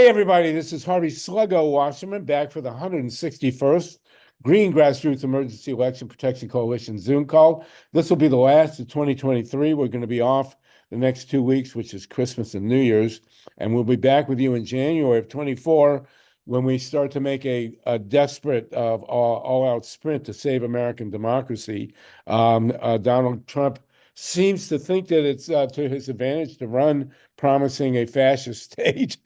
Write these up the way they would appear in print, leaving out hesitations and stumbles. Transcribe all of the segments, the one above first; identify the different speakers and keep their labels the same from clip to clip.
Speaker 1: Hey everybody, this is Harvey Sluggo Wasserman back for the 161st Green Grassroots Emergency Election Protection Coalition Zoom call. This will be the last of 2023. We're going to be off the next 2 weeks, which is Christmas and New Year's, and we'll be back with you in January of 24 when we start to make a desperate all-out sprint to save American democracy. Donald Trump seems to think that it's to his advantage to run promising a fascist state.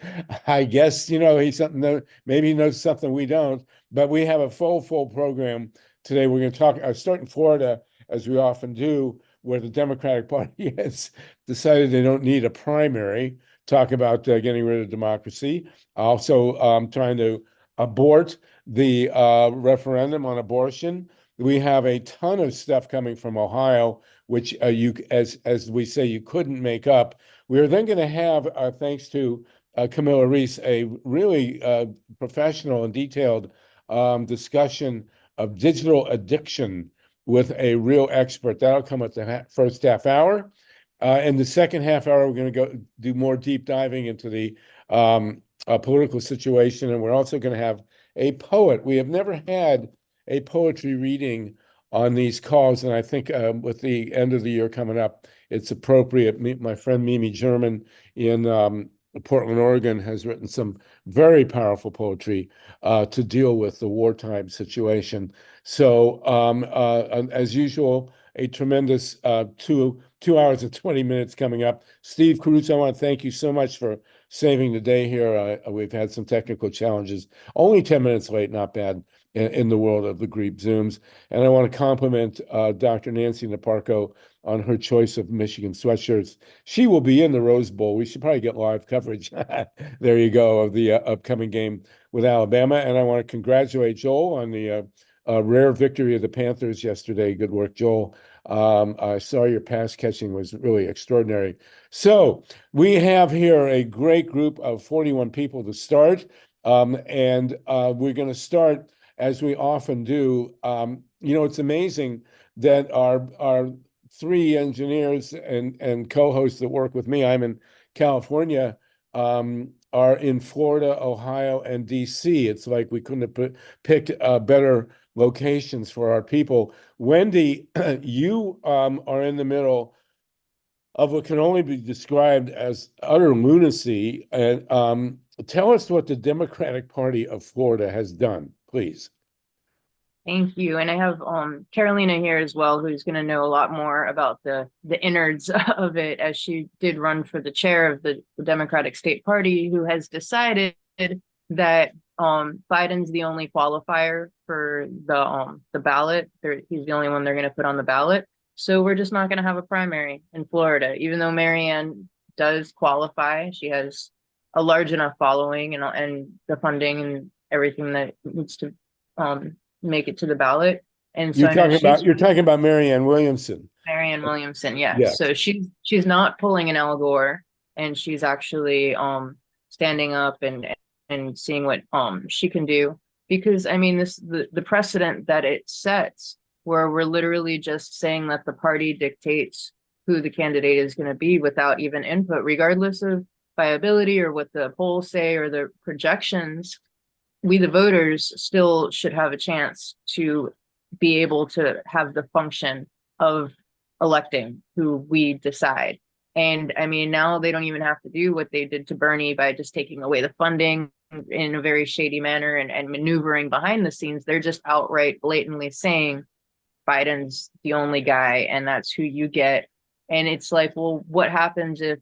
Speaker 1: I guess, he's something that maybe he knows something we don't, but we have a full program today. We're going to talk, start in Florida, as we often do, where the Democratic Party has decided they don't need a primary, talk about getting rid of democracy, also trying to abort the referendum on abortion. We have a ton of stuff coming from Ohio, which as we say, you couldn't make up. We are then going to have, thanks to Camilla Reese, a really professional and detailed discussion of digital addiction with a real expert. That'll come at the first half hour. In the second half hour, we're going to go do more deep diving into the political situation, and we're also going to have a poet. We have never had a poetry reading on these calls, and I think with the end of the year coming up, it's appropriate. My friend Mimi German in Portland, Oregon, has written some very powerful poetry to deal with the wartime situation. So, as usual, a tremendous 2 hours and 20 minutes coming up. Steve Cruz, I want to thank you so much for saving the day here. We've had some technical challenges. Only 10 minutes late, not bad in the world of the GREEP Zooms. And I want to compliment Dr. Nancy Naparko on her choice of Michigan sweatshirts. She will be in the Rose Bowl. We should probably get live coverage. There you go, of the upcoming game with Alabama. And I want to congratulate Joel on the rare victory of the Panthers yesterday. Good work, Joel. I saw your pass catching was really extraordinary. So we have here a great group of 41 people to start. And we're going to start, as we often do. It's amazing that our three engineers and co-hosts that work with me, I'm in California, are in Florida, Ohio, and DC. It's like we couldn't have picked better locations for our people. Wendy, you are in the middle of what can only be described as utter lunacy. And tell us what the Democratic Party of Florida has done, please.
Speaker 2: Thank you. And I have Carolina here as well, who's going to know a lot more about the innards of it, as she did run for the chair of the Democratic State Party, who has decided that Biden's the only qualifier for the ballot. He's the only one they're going to put on the ballot. So we're just not going to have a primary in Florida, even though Marianne does qualify. She has a large enough following and the funding and everything that needs to make it to the ballot. And so
Speaker 1: you're talking about Marianne Williamson.
Speaker 2: Marianne Williamson, yeah.
Speaker 1: Yes.
Speaker 2: So she's not pulling an Al Gore, and she's actually standing up and seeing what she can do. Because I mean, the precedent that it sets, where we're literally just saying that the party dictates who the candidate is going to be without even input, regardless of viability or what the polls say or the projections. We, the voters, still should have a chance to be able to have the function of electing who we decide. And I mean, now they don't even have to do what they did to Bernie by just taking away the funding in a very shady manner and maneuvering behind the scenes. They're just outright blatantly saying Biden's the only guy and that's who you get. And it's like, well, what happens if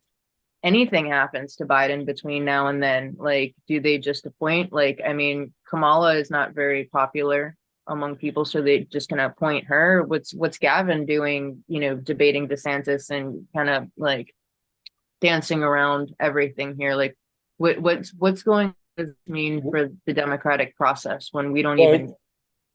Speaker 2: anything happens to Biden between now and then? Like, do they just appoint? Like, I mean, Kamala is not very popular among people, so they just gonna appoint her. What's Gavin doing, debating DeSantis and kind of like dancing around everything here? Like, what's going to mean for the democratic process when we don't even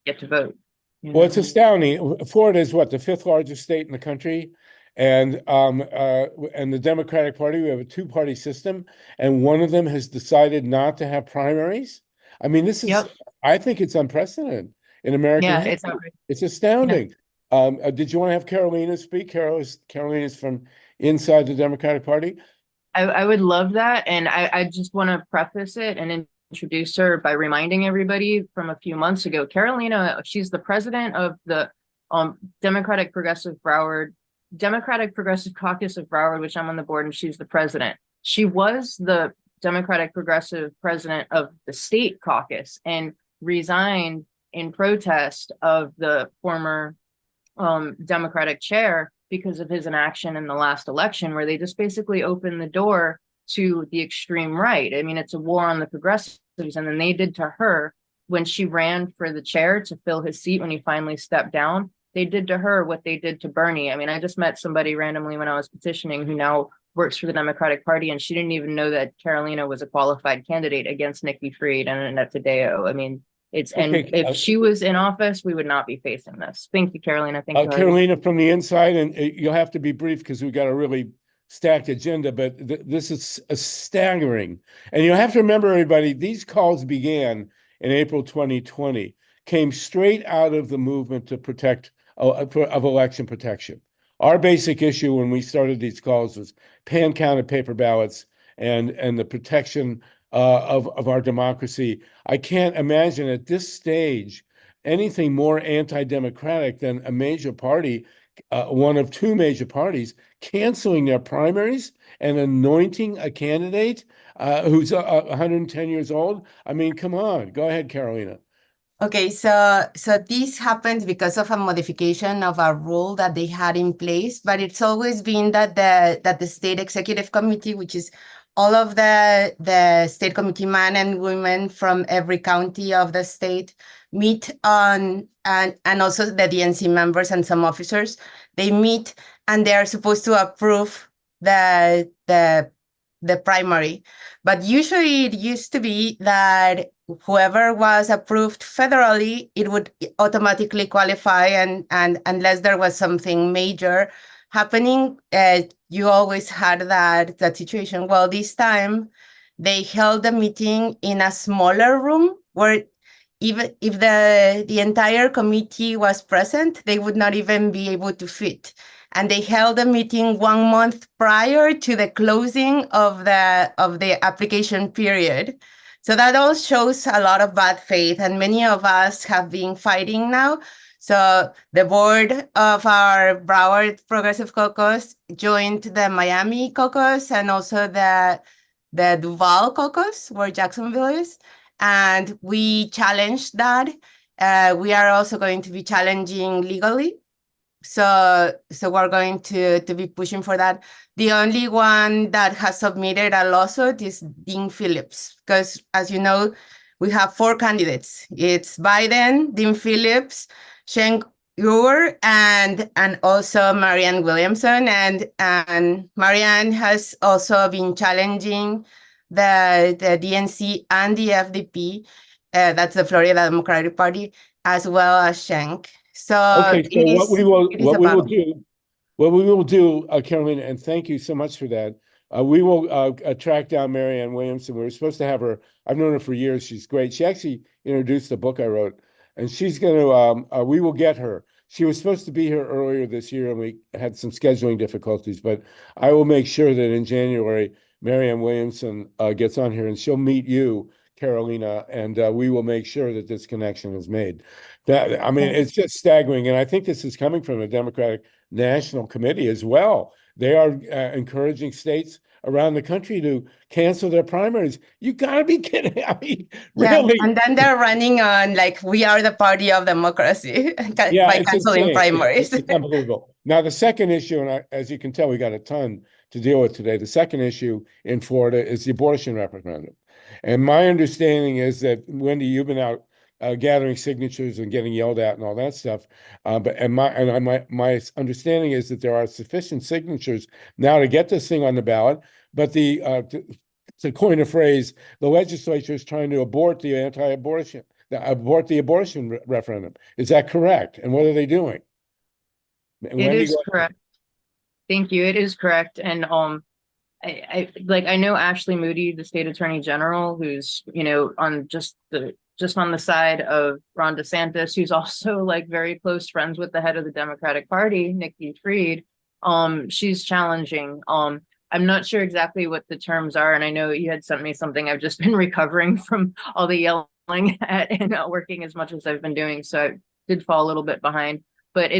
Speaker 2: get to vote?
Speaker 1: Well, it's astounding. Florida is what, the fifth largest state in the country? And the Democratic Party, we have a two-party system, and one of them has decided not to have primaries. I mean, this is, I think it's unprecedented in American history. It's astounding. Did you want to have Carolina speak? Carolina's from inside the Democratic Party.
Speaker 2: I would love that. And I just want to preface it and introduce her by reminding everybody from a few months ago, Carolina, she's the president of the Democratic Progressive Caucus of Broward, which I'm on the board, and she's the president. She was the Democratic Progressive president of the state caucus and resigned in protest of the former Democratic chair because of his inaction in the last election, where they just basically opened the door to the extreme right. I mean, it's a war on the progressives, and then they did to her when she ran for the chair to fill his seat when he finally stepped down. They did to her what they did to Bernie. I mean, I just met somebody randomly when I was petitioning who now works for the Democratic Party, and she didn't even know that Carolina was a qualified candidate against Nikki Fried and Annette Taddeo. I mean, and if she was in office, we would not be facing this. Thank you, Carolina. Thank you,
Speaker 1: Carolina, from the inside, and you'll have to be brief because we've got a really stacked agenda, but this is staggering. And you have to remember, everybody, these calls began in April 2020, came straight out of the movement to protect of election protection. Our basic issue when we started these calls was pan-counted paper ballots and the protection of our democracy. I can't imagine at this stage anything more anti-democratic than a major party, one of two major parties, canceling their primaries and anointing a candidate who's 110 years old. I mean, come on. Go ahead, Carolina.
Speaker 3: Okay, so this happened because of a modification of a rule that they had in place, but it's always been that the state executive committee, which is all of the state committee men and women from every county of the state, meet on, and also the DNC members and some officers, they meet and they are supposed to approve the primary. But usually it used to be that whoever was approved federally, it would automatically qualify, and unless there was something major happening, you always had that situation. Well, this time they held the meeting in a smaller room where even if the entire committee was present, they would not even be able to fit. And they held a meeting 1 month prior to the closing of the application period. So that all shows a lot of bad faith, and many of us have been fighting now. So the board of our Broward Progressive Caucus joined the Miami Caucus and also the Duval Caucus, where Jacksonville is, and we challenged that. We are also going to be challenging legally. So we're going to be pushing for that. The only one that has submitted a lawsuit is Dean Phillips, because as you know, we have 4 candidates. It's Biden, Dean Phillips, Cenk Uygur, and also Marianne Williamson. And Marianne has also been challenging the DNC and the FDP, that's the Florida Democratic Party, as well as Cenk. So,
Speaker 1: okay, so what we will do, Carolina, and thank you so much for that. We will track down Marianne Williamson. We were supposed to have her. I've known her for years. She's great. She actually introduced the book I wrote, and she's going to. We will get her. She was supposed to be here earlier this year, and we had some scheduling difficulties. But I will make sure that in January, Marianne Williamson gets on here, and she'll meet you, Carolina, and we will make sure that this connection is made. I mean, it's just staggering, and I think this is coming from the Democratic National Committee as well. They are encouraging states around the country to cancel their primaries. You gotta be kidding! I mean, really?
Speaker 3: Yeah, and then they're running on like we are the party of democracy by canceling primaries.
Speaker 1: It's unbelievable. Now, the second issue, and as you can tell, we got a ton to deal with today. The second issue in Florida is the abortion referendum. And my understanding is that, Wendy, you've been out gathering signatures and getting yelled at and all that stuff. But my understanding is that there are sufficient signatures now to get this thing on the ballot. But to coin a phrase, the legislature is trying to abort the abortion referendum. Is that correct? And what are they doing?
Speaker 2: It is correct. Thank you. It is correct. And I know Ashley Moody, the state attorney general, who's on just on the side of Ron DeSantis, who's also like very close friends with the head of the Democratic Party, Nikki Fried. She's challenging I'm not sure exactly what the terms are, and I know you had sent me something. I've just been recovering from all the yelling at and not working as much as I've been doing, so I did fall a little bit behind. But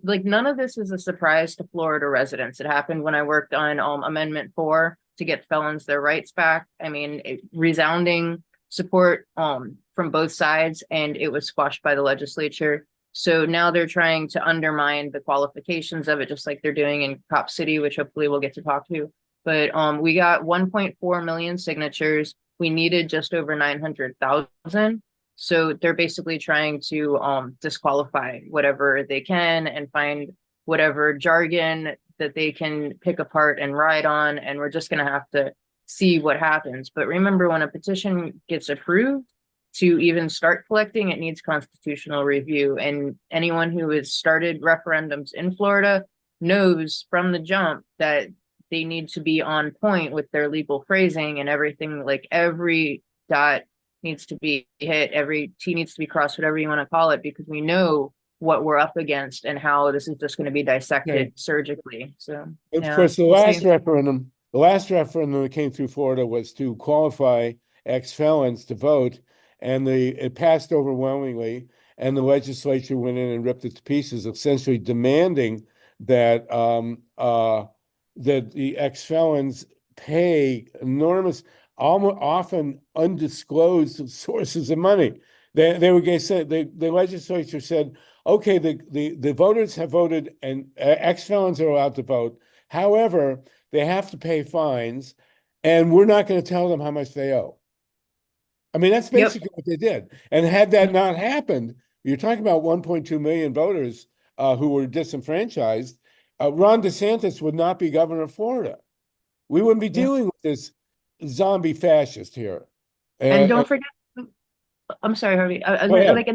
Speaker 2: like none of this is a surprise to Florida residents. It happened when I worked on Amendment 4 to get felons their rights back. I mean, resounding support from both sides, and it was squashed by the legislature. So now they're trying to undermine the qualifications of it, just like they're doing in Cop City, which hopefully we'll get to talk to. But we got 1.4 million signatures. We needed just over 900,000. So they're basically trying to disqualify whatever they can and find whatever jargon that they can pick apart and ride on. And we're just going to have to see what happens. But remember, when a petition gets approved, to even start collecting, it needs constitutional review. And anyone who has started referendums in Florida knows from the jump that they need to be on point with their legal phrasing and everything. Like every dot needs to be hit, every T needs to be crossed, whatever you want to call it, because we know what we're up against and how this is just going to be dissected surgically. So,
Speaker 1: Of
Speaker 2: yeah,
Speaker 1: course, the
Speaker 2: we'll
Speaker 1: last
Speaker 2: see.
Speaker 1: referendum that came through Florida was to qualify ex-felons to vote, and it passed overwhelmingly, and the legislature went in and ripped it to pieces, essentially demanding that that the ex-felons pay enormous, often undisclosed sources of money. They were going to say, the legislature said, okay, the voters have voted and ex-felons are allowed to vote. However, they have to pay fines, and we're not going to tell them how much they owe. I mean, that's basically what they did. And had that not happened, you're talking about 1.2 million voters who were disenfranchised. Ron DeSantis would not be governor of Florida. We wouldn't be dealing with this zombie fascist here.
Speaker 2: And don't forget, I'm sorry, Harvey.
Speaker 1: Go ahead.
Speaker 2: Like,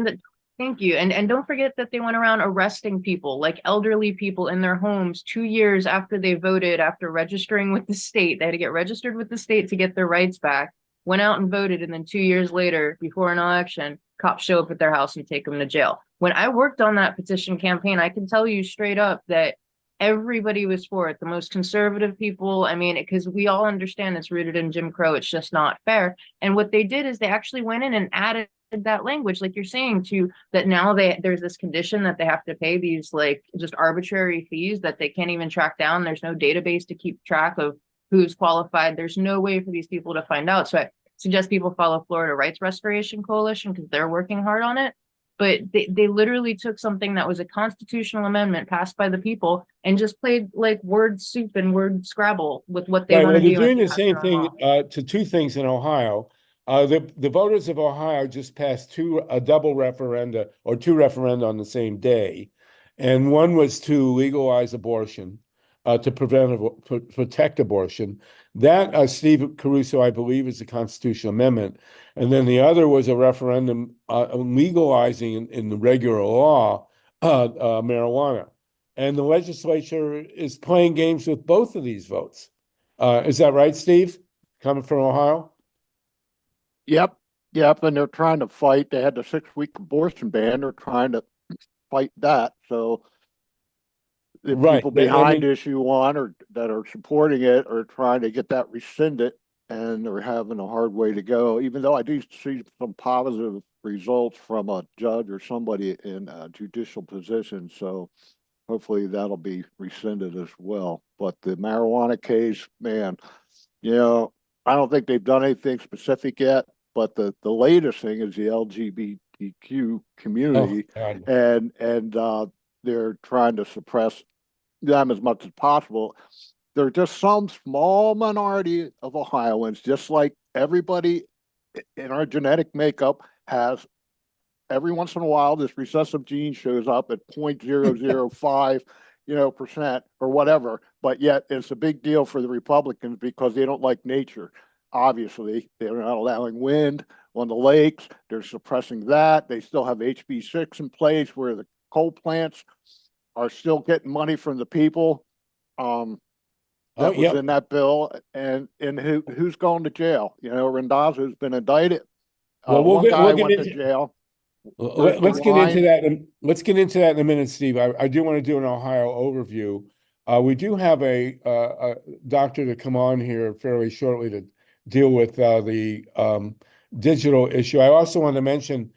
Speaker 2: thank you. And don't forget that they went around arresting people, like elderly people in their homes 2 years after they voted, after registering with the state. They had to get registered with the state to get their rights back, went out and voted. And then 2 years later, before an election, cops show up at their house and take them to jail. When I worked on that petition campaign, I can tell you straight up that everybody was for it. The most conservative people, I mean, because we all understand it's rooted in Jim Crow. It's just not fair. And what they did is they actually went in and added that language, like you're saying, to that now there's this condition that they have to pay these like just arbitrary fees that they can't even track down. There's no database to keep track of who's qualified. There's no way for these people to find out. So I suggest people follow Florida Rights Restoration Coalition because they're working hard on it. But they literally took something that was a constitutional amendment passed by the people and just played like word soup and word Scrabble with what they want to do.
Speaker 1: They're doing the same thing to two things in Ohio. The voters of Ohio just passed two referenda on the same day. And one was to legalize abortion, to protect abortion. That, Steve Caruso, I believe, is a constitutional amendment. And then the other was a referendum legalizing in the regular law marijuana. And the legislature is playing games with both of these votes. Is that right, Steve? Coming from Ohio?
Speaker 4: Yep. And they're trying to fight. They had the 6-week abortion ban. They're trying to fight that. So the people behind issue one or that are supporting it are trying to get that rescinded, and they're having a hard way to go, even though I do see some positive results from a judge or somebody in a judicial position. So hopefully that'll be rescinded as well. But the marijuana case, man, I don't think they've done anything specific yet, but the latest thing is the LGBTQ community, and they're trying to suppress them as much as possible. They're just some small minority of Ohioans, just like everybody in our genetic makeup has. Every once in a while, this recessive gene shows up at 0.005, percent or whatever. But yet it's a big deal for the Republicans because they don't like nature. Obviously, they're not allowing wind on the lakes. They're suppressing that. They still have HB6 in place where the coal plants are still getting money from the people. That was in that bill. And who's going to jail? Randazzo's been indicted. One guy went to jail.
Speaker 1: Let's get into that. Let's get into that in a minute, Steve. I do want to do an Ohio overview. We do have a doctor to come on here fairly shortly to deal with the digital issue. I also want to mention,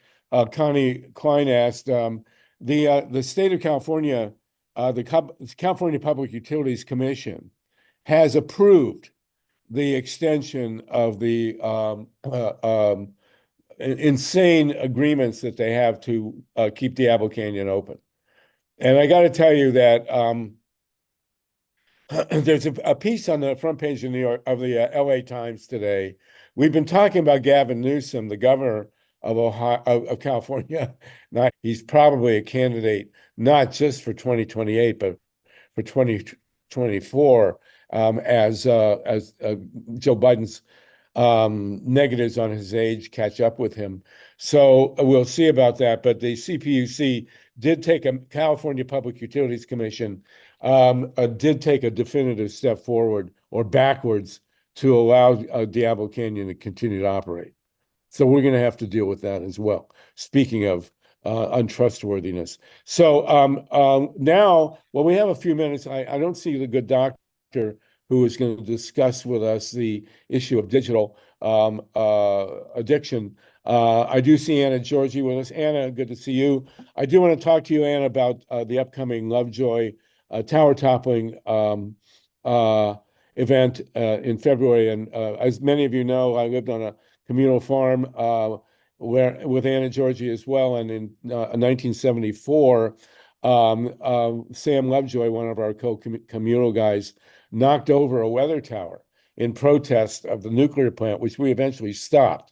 Speaker 1: Connie Klein asked, the state of California, California Public Utilities Commission has approved the extension of the insane agreements that they have to keep Diablo Canyon open. And I got to tell you that there's a piece on the front page of the LA Times today. We've been talking about Gavin Newsom, the governor of Ohio, of California. He's probably a candidate not just for 2028, but for 2024, as Joe Biden's negatives on his age catch up with him. So we'll see about that. But the CPUC did take California Public Utilities Commission did take a definitive step forward or backwards to allow Diablo Canyon to continue to operate. So we're going to have to deal with that as well. Speaking of untrustworthiness. So now, well, we have a few minutes. I don't see the good doctor who is going to discuss with us the issue of digital addiction. I do see Anna Georgie with us. Anna, good to see you. I do want to talk to you, Anna, about the upcoming Lovejoy tower toppling event in February. And as many of you know, I lived on a communal farm where with Anna Georgie as well. And in 1974, Sam Lovejoy, one of our co-communal guys, knocked over a weather tower in protest of the nuclear plant, which we eventually stopped.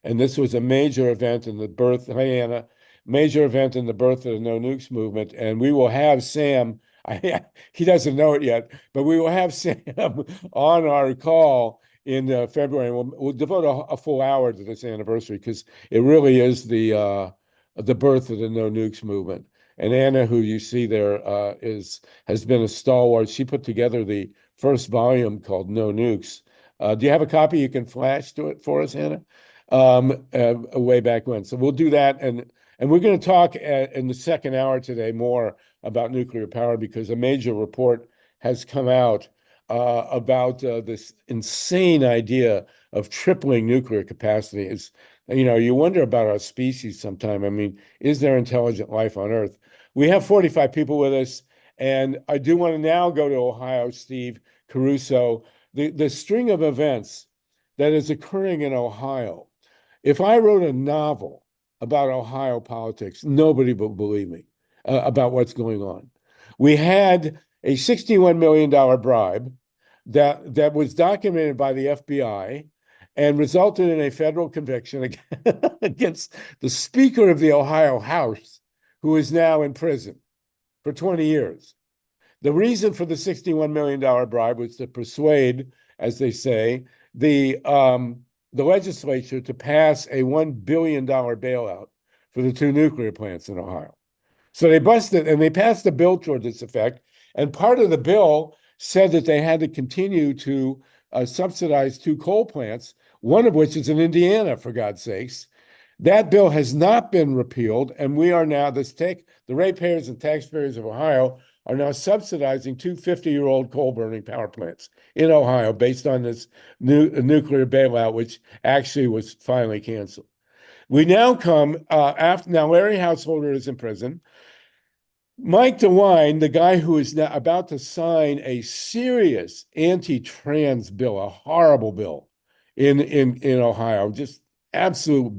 Speaker 1: And this was a major event in the birth, hi Anna, major event in the birth of the No Nukes movement. And we will have Sam, he doesn't know it yet, but we will have Sam on our call in February. We'll devote a full hour to this anniversary because it really is the birth of the No Nukes movement. And Anna, who you see there, has been a stalwart. She put together the first volume called No Nukes. Do you have a copy you can flash to it for us, Anna? Way back when. So we'll do that, and we're going to talk in the second hour today more about nuclear power because a major report has come out about this insane idea of tripling nuclear capacity. It's, you know, you wonder about our species sometime. I mean, is there intelligent life on Earth? We have 45 people with us, and I do want to now go to Ohio, Steve Caruso. The string of events that is occurring in Ohio. If I wrote a novel about Ohio politics, nobody would believe me about what's going on. We had a $61 million bribe that was documented by the FBI and resulted in a federal conviction against the Speaker of the Ohio House, who is now in prison for 20 years. The reason for the $61 million bribe was to persuade, as they say, the legislature to pass a $1 billion bailout for the 2 nuclear plants in Ohio. So they busted and they passed a bill toward this effect. And part of the bill said that they had to continue to subsidize 2 coal plants, one of which is in Indiana, for God's sakes. That bill has not been repealed, and we are now, the ratepayers and taxpayers of Ohio are now subsidizing 2 50-year-old coal-burning power plants in Ohio based on this nuclear bailout, which actually was finally canceled. We now come now Larry Householder is in prison. Mike DeWine, the guy who is now about to sign a serious anti-trans bill, a horrible bill in Ohio, just absolute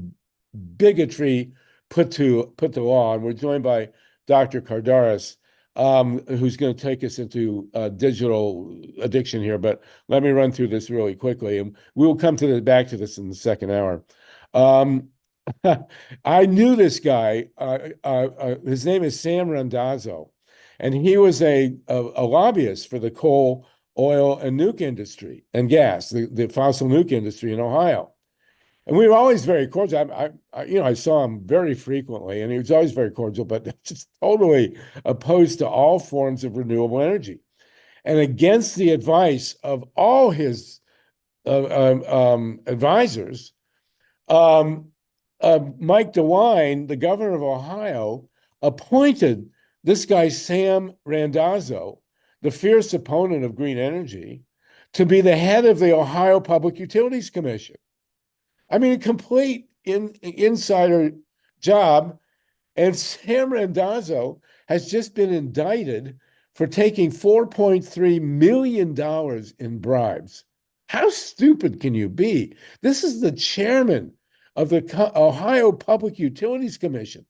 Speaker 1: bigotry put to law. And we're joined by Dr. Kardaras, who's going to take us into digital addiction here. But let me run through this really quickly, and we will come back to this in the second hour. I knew this guy. His name is Sam Randazzo, and he was a lobbyist for the coal, oil, and nuke industry and gas, the fossil nuke industry in Ohio. And we were always very cordial. I saw him very frequently, and he was always very cordial, but just totally opposed to all forms of renewable energy, and against the advice of all his advisors. Mike DeWine, the governor of Ohio, appointed this guy, Sam Randazzo, the fierce opponent of green energy, to be the head of the Ohio Public Utilities Commission. I mean, a complete insider job. And Sam Randazzo has just been indicted for taking $4.3 million in bribes. How stupid can you be? This is the chairman of the Ohio Public Utilities Commission,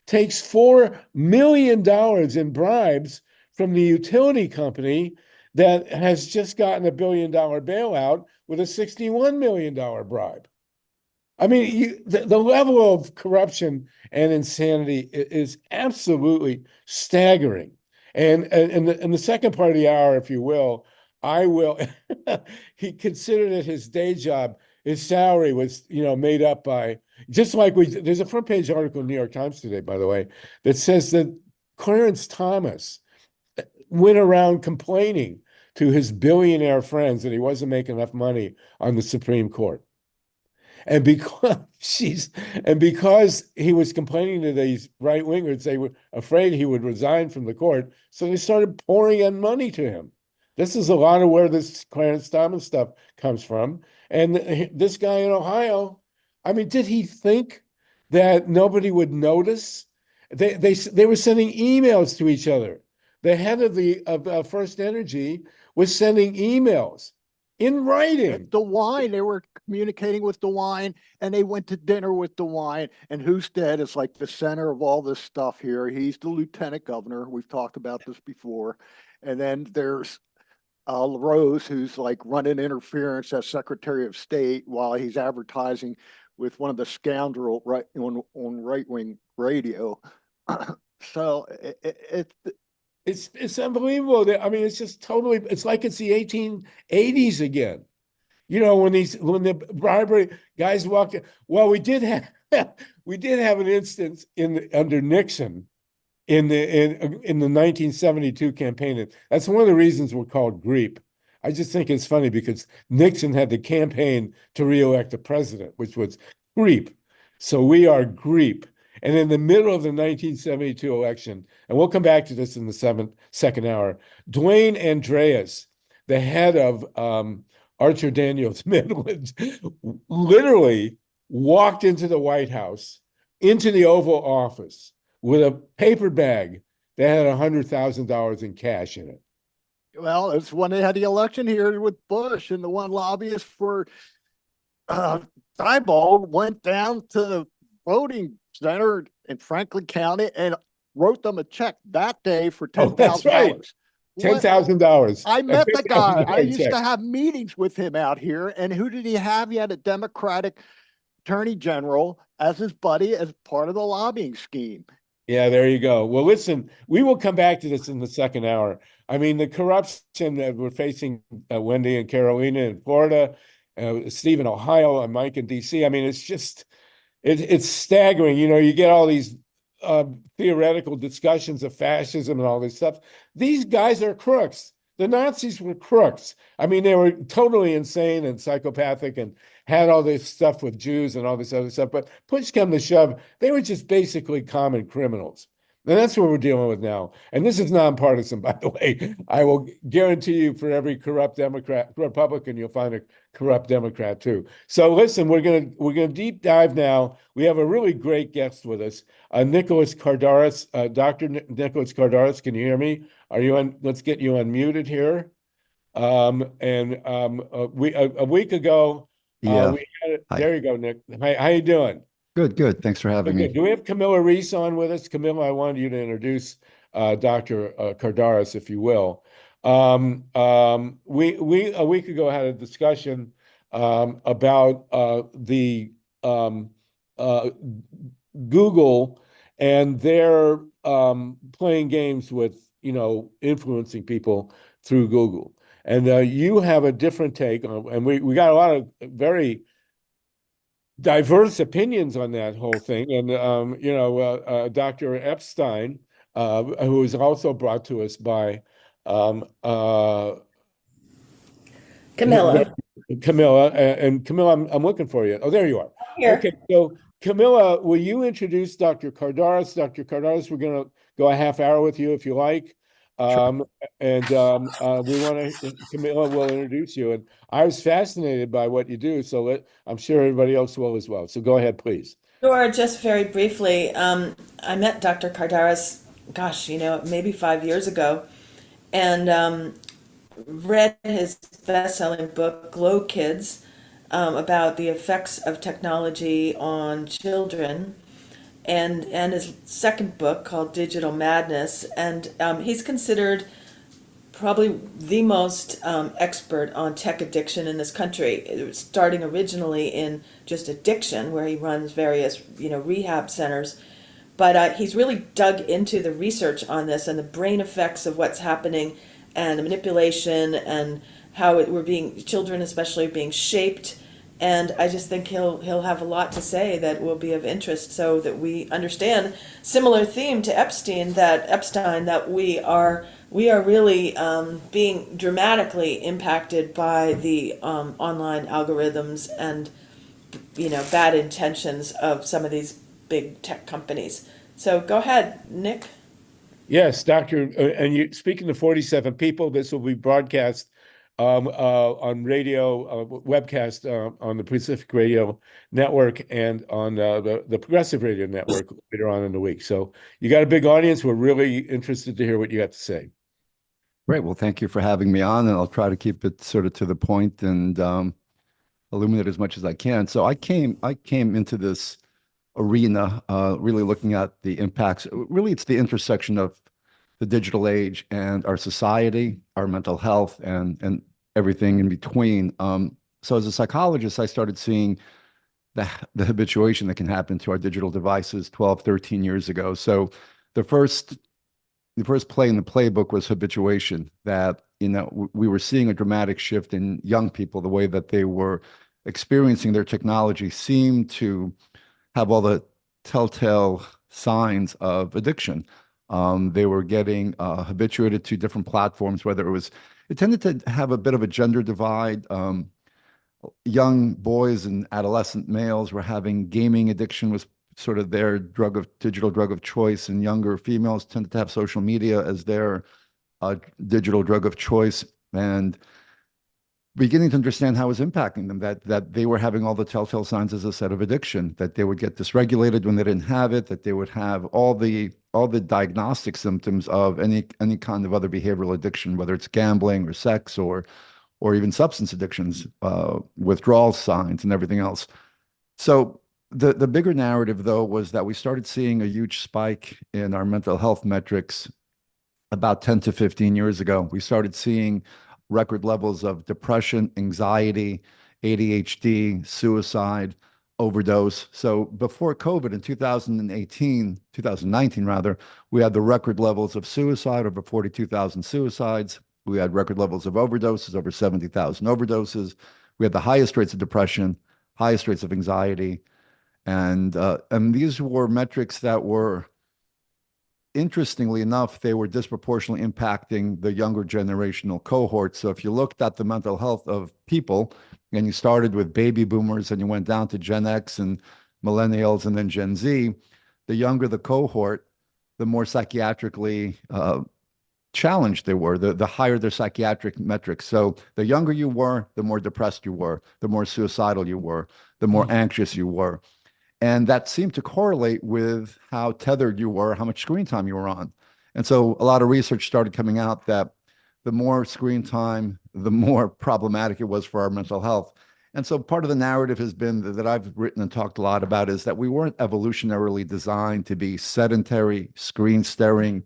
Speaker 1: takes $4 million in bribes from the utility company that has just gotten a $1 billion bailout with a $61 million bribe. I mean, the level of corruption and insanity is absolutely staggering. And in the second part of the hour, if you will, he considered it his day job. His salary was, made up by, just like there's a front page article in the New York Times today, by the way, that says that Clarence Thomas went around complaining to his billionaire friends that he wasn't making enough money on the Supreme Court. And because he was complaining to these right wingers, they were afraid he would resign from the court. So they started pouring in money to him. This is a lot of where this Clarence Thomas stuff comes from. And this guy in Ohio, I mean, did he think that nobody would notice? They were sending emails to each other. The head of First Energy was sending emails in writing.
Speaker 4: DeWine, they were communicating with DeWine, and they went to dinner with DeWine. And Husted is like the center of all this stuff here. He's the lieutenant governor. We've talked about this before. And then there's LaRose, who's like running interference as Secretary of State while he's advertising with one of the scoundrel on right-wing radio. So
Speaker 1: it's unbelievable. I mean, it's just totally, it's like it's the 1880s again. When the bribery guys walked in. Well, we did have an instance under Nixon in the 1972 campaign. That's one of the reasons we're called GREEP. I just think it's funny because Nixon had the campaign to reelect the president, which was GREEP. So we are GREEP. And in the middle of the 1972 election, and we'll come back to this in the second hour, Dwayne Andreas, the head of Archer Daniels Midland, literally walked into the White House, into the Oval Office with a paper bag that had $100,000 in cash in it.
Speaker 4: Well, it's when they had the election here with Bush, and the one lobbyist for Diebold went down to the voting center in Franklin County and wrote them a check that day for $10,000.
Speaker 1: Oh, that's right. $10,000.
Speaker 4: I met the guy. I used
Speaker 1: check.
Speaker 4: to have meetings with him out here. And who did he have? He had a Democratic attorney general as his buddy as part of the lobbying scheme.
Speaker 1: Yeah, there you go. Well, listen, we will come back to this in the second hour. I mean, the corruption that we're facing, Wendy and Carolina in Florida, Steve in Ohio, and Mike in DC. I mean, it's just, it's staggering. You get all these theoretical discussions of fascism and all this stuff. These guys are crooks. The Nazis were crooks. I mean, they were totally insane and psychopathic and had all this stuff with Jews and all this other stuff. But push come to shove, they were just basically common criminals. And that's what we're dealing with now. And this is nonpartisan, by the way. I will guarantee you for every corrupt Republican, you'll find a corrupt Democrat too. So listen, we're gonna deep dive now. We have a really great guest with us, Nicholas Kardaras. Dr. Nicholas Kardaras, can you hear me? Are you on? Let's get you unmuted here. A week ago,
Speaker 5: Yeah.
Speaker 1: there you go, Nick. How you doing?
Speaker 5: Good. Thanks for having me.
Speaker 1: Do we have Camilla Reese on with us? Camilla, I wanted you to introduce Dr. Kardaras, if you will. We a week ago had a discussion about the Google and their playing games with influencing people through Google. And you have a different take on, and we got a lot of very diverse opinions on that whole thing. And, Dr. Epstein, who was also brought to us by
Speaker 6: Camilla.
Speaker 1: Camilla, and Camilla, I'm looking for you. Oh, there you are.
Speaker 6: Here.
Speaker 1: Okay, so Camilla, will you introduce Dr. Kardaras? Dr. Kardaras, we're going to go a half hour with you if you like. We want to, Camilla will introduce you. And I was fascinated by what you do, so I'm sure everybody else will as well. So go ahead, please.
Speaker 6: Sure, just very briefly. I met Dr. Cardaris, gosh, maybe 5 years ago, and read his best-selling book, Glow Kids, about the effects of technology on children, and his second book called Digital Madness. And he's considered probably the most expert on tech addiction in this country. It was starting originally in just addiction, where he runs various, rehab centers. But he's really dug into the research on this and the brain effects of what's happening, and the manipulation, and how children especially, being shaped. And I just think he'll have a lot to say that will be of interest, so that we understand, similar theme to Epstein, that we are really being dramatically impacted by the online algorithms and bad intentions of some of these big tech companies. So go ahead, Nick.
Speaker 1: Yes, Doctor. And you speaking to 47 people, this will be broadcast on radio, webcast on the Pacific Radio Network and on the Progressive Radio Network later on in the week. So you got a big audience. We're really interested to hear what you have to say.
Speaker 5: Great. Well, thank you for having me on, and I'll try to keep it sort of to the point and illuminate as much as I can. So I came into this arena really looking at the impacts. Really, it's the intersection of the digital age and our society, our mental health, and everything in between. So as a psychologist, I started seeing the habituation that can happen to our digital devices 12, 13 years ago. So the first play in the playbook was habituation, that we were seeing a dramatic shift in young people. The way that they were experiencing their technology seemed to have all the telltale signs of addiction. They were getting habituated to different platforms, it tended to have a bit of a gender divide. Young boys and adolescent males were having gaming addiction, was sort of their digital drug of choice, and younger females tended to have social media as their digital drug of choice, and beginning to understand how it was impacting them, that they were having all the telltale signs, as I said, of addiction, that they would get dysregulated when they didn't have it, that they would have all the diagnostic symptoms of any kind of other behavioral addiction, whether it's gambling or sex or even substance addictions, withdrawal signs and everything else. So the bigger narrative, though, was that we started seeing a huge spike in our mental health metrics about 10 to 15 years ago. We started seeing record levels of depression, anxiety, ADHD, suicide, overdose. So before COVID in 2019 rather, we had the record levels of suicide, over 42,000 suicides. We had record levels of overdoses, over 70,000 overdoses. We had the highest rates of depression, highest rates of anxiety. And these were metrics that were, interestingly enough, they were disproportionately impacting the younger generational cohort. So if you looked at the mental health of people, and you started with baby boomers and you went down to Gen X and millennials and then Gen Z, the younger the cohort, the more psychiatrically challenged they were, the higher their psychiatric metrics. So the younger you were, the more depressed you were, the more suicidal you were, the more anxious you were. And that seemed to correlate with how tethered you were, how much screen time you were on. And so a lot of research started coming out that the more screen time, the more problematic it was for our mental health. And so part of the narrative has been that I've written and talked a lot about is that we weren't evolutionarily designed to be sedentary, screen staring,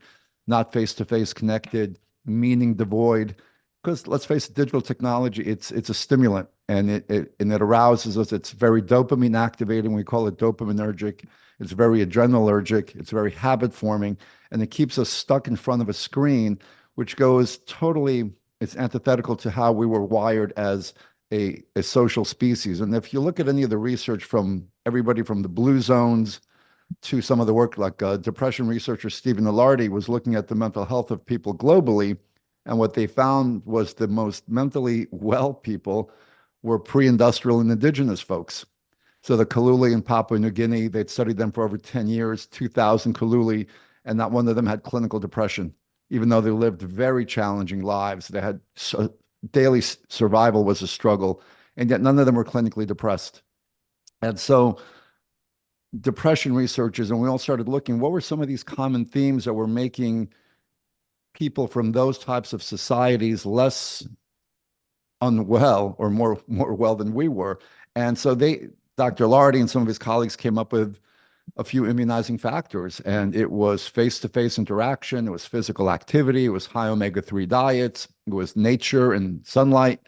Speaker 5: not face-to-face connected, meaning devoid. Because let's face it, digital technology, it's a stimulant, and it arouses us. It's very dopamine activating. We call it dopaminergic. It's very adrenalergic. It's very habit forming, and it keeps us stuck in front of a screen, which goes totally, it's antithetical to how we were wired as a social species. And if you look at any of the research from everybody from the blue zones to some of the work, like depression researcher Stephen Ilardi was looking at the mental health of people globally, and what they found was the most mentally well people were pre-industrial and indigenous folks. So the Kaluli in Papua New Guinea, they'd studied them for over 10 years, 2,000 Kaluli, and not one of them had clinical depression. even though they lived very challenging lives. They had daily survival was a struggle, and yet none of them were clinically depressed. And so depression researchers, and we all started looking, what were some of these common themes that were making people from those types of societies less unwell or more well than we were? And so Dr. Lardy and some of his colleagues came up with a few immunizing factors, and it was face-to-face interaction, it was physical activity, it was high omega-3 diets, it was nature and sunlight.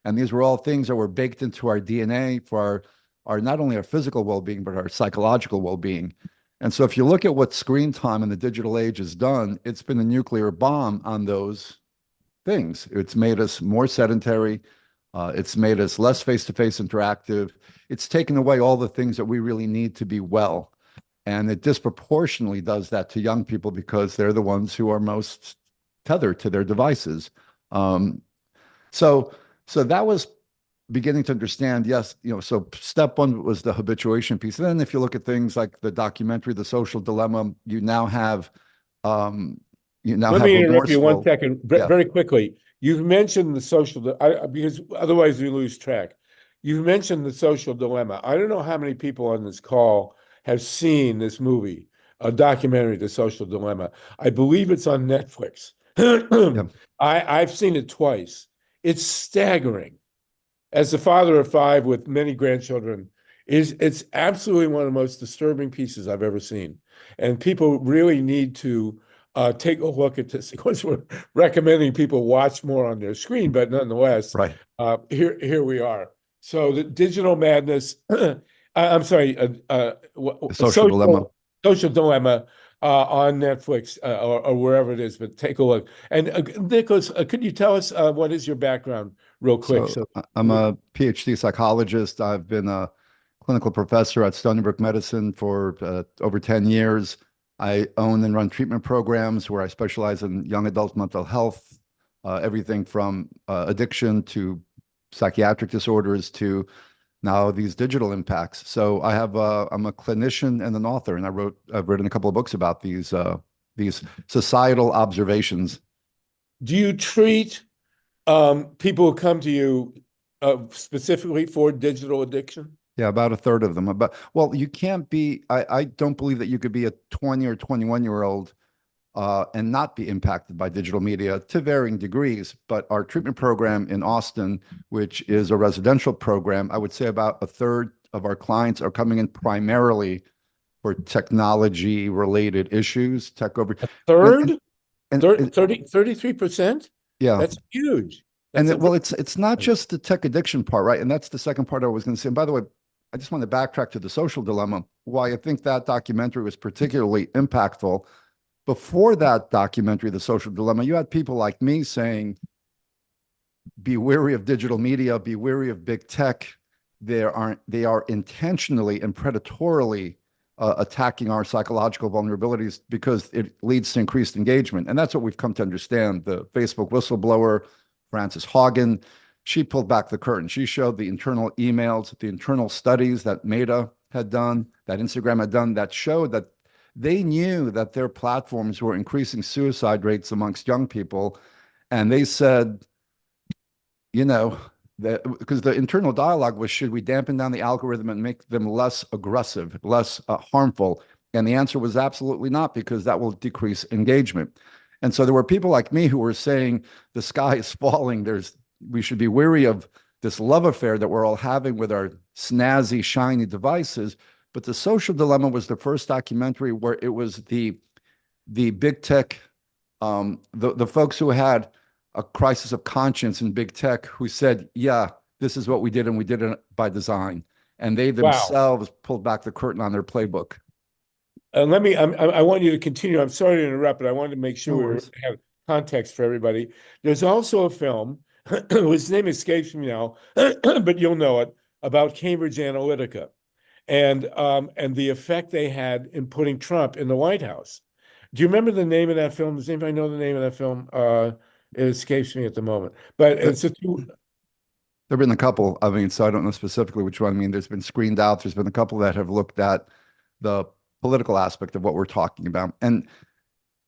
Speaker 5: And these were all things that were baked into our DNA for our not only our physical well-being, but our psychological well-being. And so if you look at what screen time in the digital age has done, it's been a nuclear bomb on those things. It's made us more sedentary. It's made us less face-to-face interactive. It's taken away all the things that we really need to be well. And it disproportionately does that to young people because they're the ones who are most tethered to their devices. So that was beginning to understand, yes, so step one was the habituation piece. And then if you look at things like the documentary, The Social Dilemma, you now have
Speaker 1: Let me interrupt you one second,
Speaker 5: Yeah.
Speaker 1: very quickly. You've mentioned the social, because otherwise we lose track. You've mentioned The Social Dilemma. I don't know how many people on this call have seen this movie, a documentary, The Social Dilemma. I believe it's on Netflix. I've seen it twice. It's staggering. As the father of 5 with many grandchildren, it's absolutely one of the most disturbing pieces I've ever seen. And people really need to take a look at this. Of course, we're recommending people watch more on their screen, but nonetheless,
Speaker 5: Right.
Speaker 1: Here we are. So the digital madness, I'm sorry,
Speaker 5: Social Dilemma.
Speaker 1: Social Dilemma on Netflix or wherever it is, but take a look. And Nicholas, could you tell us what is your background real quick?
Speaker 5: So I'm a PhD psychologist. I've been a clinical professor at Stony Brook Medicine for over 10 years. I own and run treatment programs where I specialize in young adult mental health, everything from addiction to psychiatric disorders to now these digital impacts. So I'm a clinician and an author, and I've written a couple of books about these societal observations.
Speaker 1: Do you treat people who come to you specifically for digital addiction?
Speaker 5: Yeah, about a third of them. Well, you can't be, I don't believe that you could be a 20 or 21-year-old and not be impacted by digital media to varying degrees. But our treatment program in Austin, which is a residential program, I would say about a third of our clients are coming in primarily for technology-related issues, tech over.
Speaker 1: Third?
Speaker 5: And
Speaker 1: 33%?
Speaker 5: Yeah.
Speaker 1: That's huge.
Speaker 5: It's not just the tech addiction part, right? And that's the second part I was going to say. And by the way, I just want to backtrack to The Social Dilemma. Why I think that documentary was particularly impactful. Before that documentary, The Social Dilemma, you had people like me saying, be wary of digital media, be wary of big tech. They are intentionally and predatorily attacking our psychological vulnerabilities because it leads to increased engagement. And that's what we've come to understand. The Facebook whistleblower, Frances Haugen, she pulled back the curtain. She showed the internal emails, the internal studies that Meta had done, that Instagram had done, that showed that they knew that their platforms were increasing suicide rates amongst young people. And they said, because the internal dialogue was, should we dampen down the algorithm and make them less aggressive, less harmful? And the answer was absolutely not, because that will decrease engagement. And so there were people like me who were saying the sky is falling. We should be wary of this love affair that we're all having with our snazzy, shiny devices. But The Social Dilemma was the first documentary where it was the big tech, the folks who had a crisis of conscience in big tech who said, yeah, this is what we did, and we did it by design. And they themselves pulled back the curtain on their playbook.
Speaker 1: I want you to continue. I'm sorry to interrupt, but I wanted to make sure we have context for everybody. There's also a film, whose name escapes me now, but you'll know it, about Cambridge Analytica and the effect they had in putting Trump in the White House. Do you remember the name of that film? Does anybody know the name of that film? It escapes me at the moment, but it's
Speaker 5: There've been a couple. I mean, so I don't know specifically which one. I mean, there's been Screened Out. There's been a couple that have looked at the political aspect of what we're talking about. And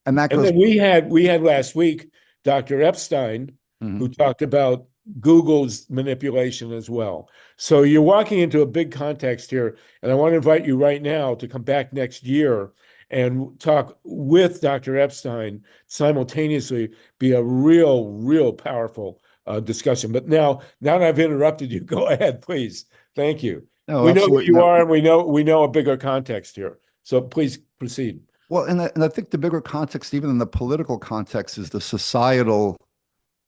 Speaker 5: And that
Speaker 1: And
Speaker 5: goes,
Speaker 1: then we had last week, Dr. Epstein,
Speaker 5: Mhm.
Speaker 1: who talked about Google's manipulation as well. So you're walking into a big context here, and I want to invite you right now to come back next year and talk with Dr. Epstein simultaneously, be a real powerful discussion. But now that I've interrupted you, go ahead, please. Thank you.
Speaker 5: no,
Speaker 1: We know who
Speaker 5: absolutely.
Speaker 1: you
Speaker 5: No.
Speaker 1: are, and we know a bigger context here. So please proceed.
Speaker 5: Well, and I think the bigger context, even in the political context, is the societal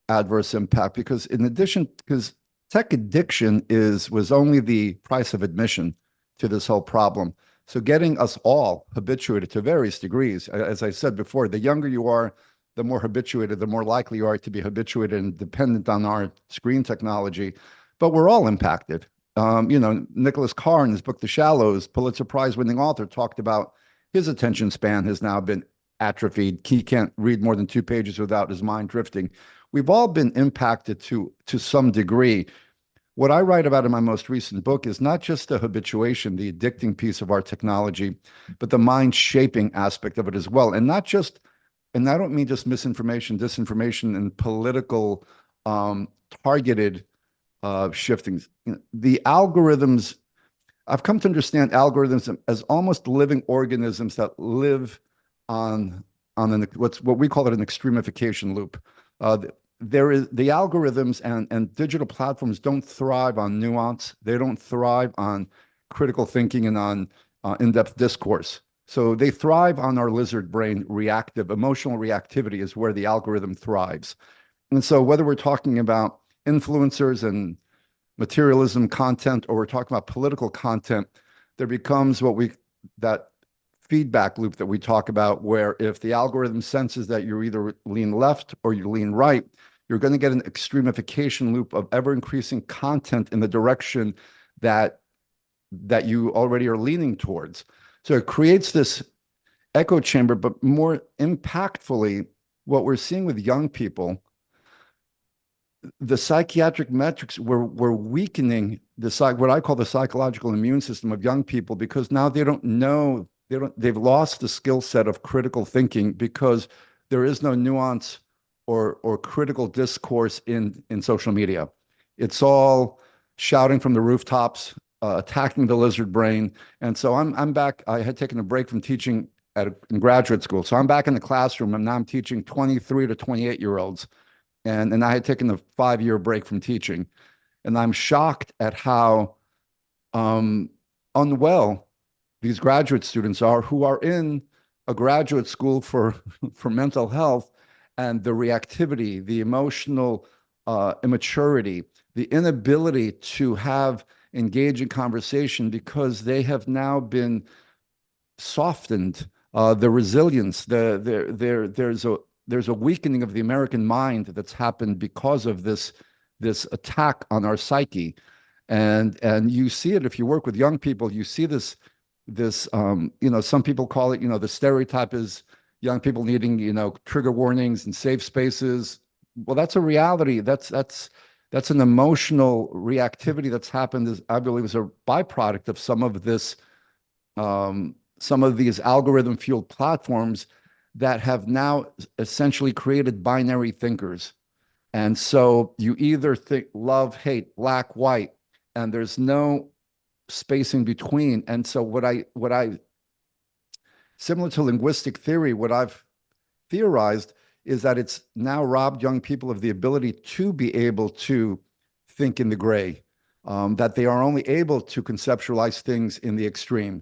Speaker 5: adverse impact. Because in addition, because tech addiction was only the price of admission to this whole problem. So getting us all habituated to various degrees, as I said before, the younger you are, the more habituated, the more likely you are to be habituated and dependent on our screen technology. But we're all impacted. Nicholas Carr in his book, The Shallows, Pulitzer Prize winning author, talked about his attention span has now been atrophied. He can't read more than 2 pages without his mind drifting. We've all been impacted to some degree. What I write about in my most recent book is not just the habituation, the addicting piece of our technology, but the mind shaping aspect of it as well. And not just, and I don't mean just misinformation, disinformation, and political targeted shiftings. The algorithms, I've come to understand algorithms as almost living organisms that live on what we call it an extremification loop. There is the algorithms and digital platforms don't thrive on nuance. They don't thrive on critical thinking and on in-depth discourse. So they thrive on our lizard brain reactive, emotional reactivity is where the algorithm thrives. And so whether we're talking about influencers and materialism content, or we're talking about political content, there becomes that feedback loop that we talk about, where if the algorithm senses that you're either lean left or you lean right, you're going to get an extremification loop of ever increasing content in the direction that you already are leaning towards. So it creates this echo chamber, but more impactfully, what we're seeing with young people, the psychiatric metrics, we're weakening what I call the psychological immune system of young people, because now they've lost the skill set of critical thinking, because there is no nuance or critical discourse in social media. It's all shouting from the rooftops, attacking the lizard brain. And so I'm back. I had taken a break from teaching in graduate school. So I'm back in the classroom, and now I'm teaching 23 to 28-year-olds. And I had taken a 5-year break from teaching. And I'm shocked at how unwell these graduate students are, who are in a graduate school for mental health, and the reactivity, the emotional immaturity, the inability to have engaging conversation, because they have now been softened. The resilience, there's a weakening of the American mind that's happened because of this attack on our psyche, and you see it if you work with young people. You see this. Some people call it, the stereotype is young people needing, trigger warnings and safe spaces. Well, that's a reality. That's an emotional reactivity that's happened, I believe, as a byproduct of some of this, some of these algorithm-fueled platforms that have now essentially created binary thinkers. And so you either think love, hate, black, white, and there's no space in between. And so what I similar to linguistic theory, what I've theorized is that it's now robbed young people of the ability to be able to think in the gray, that they are only able to conceptualize things in the extreme.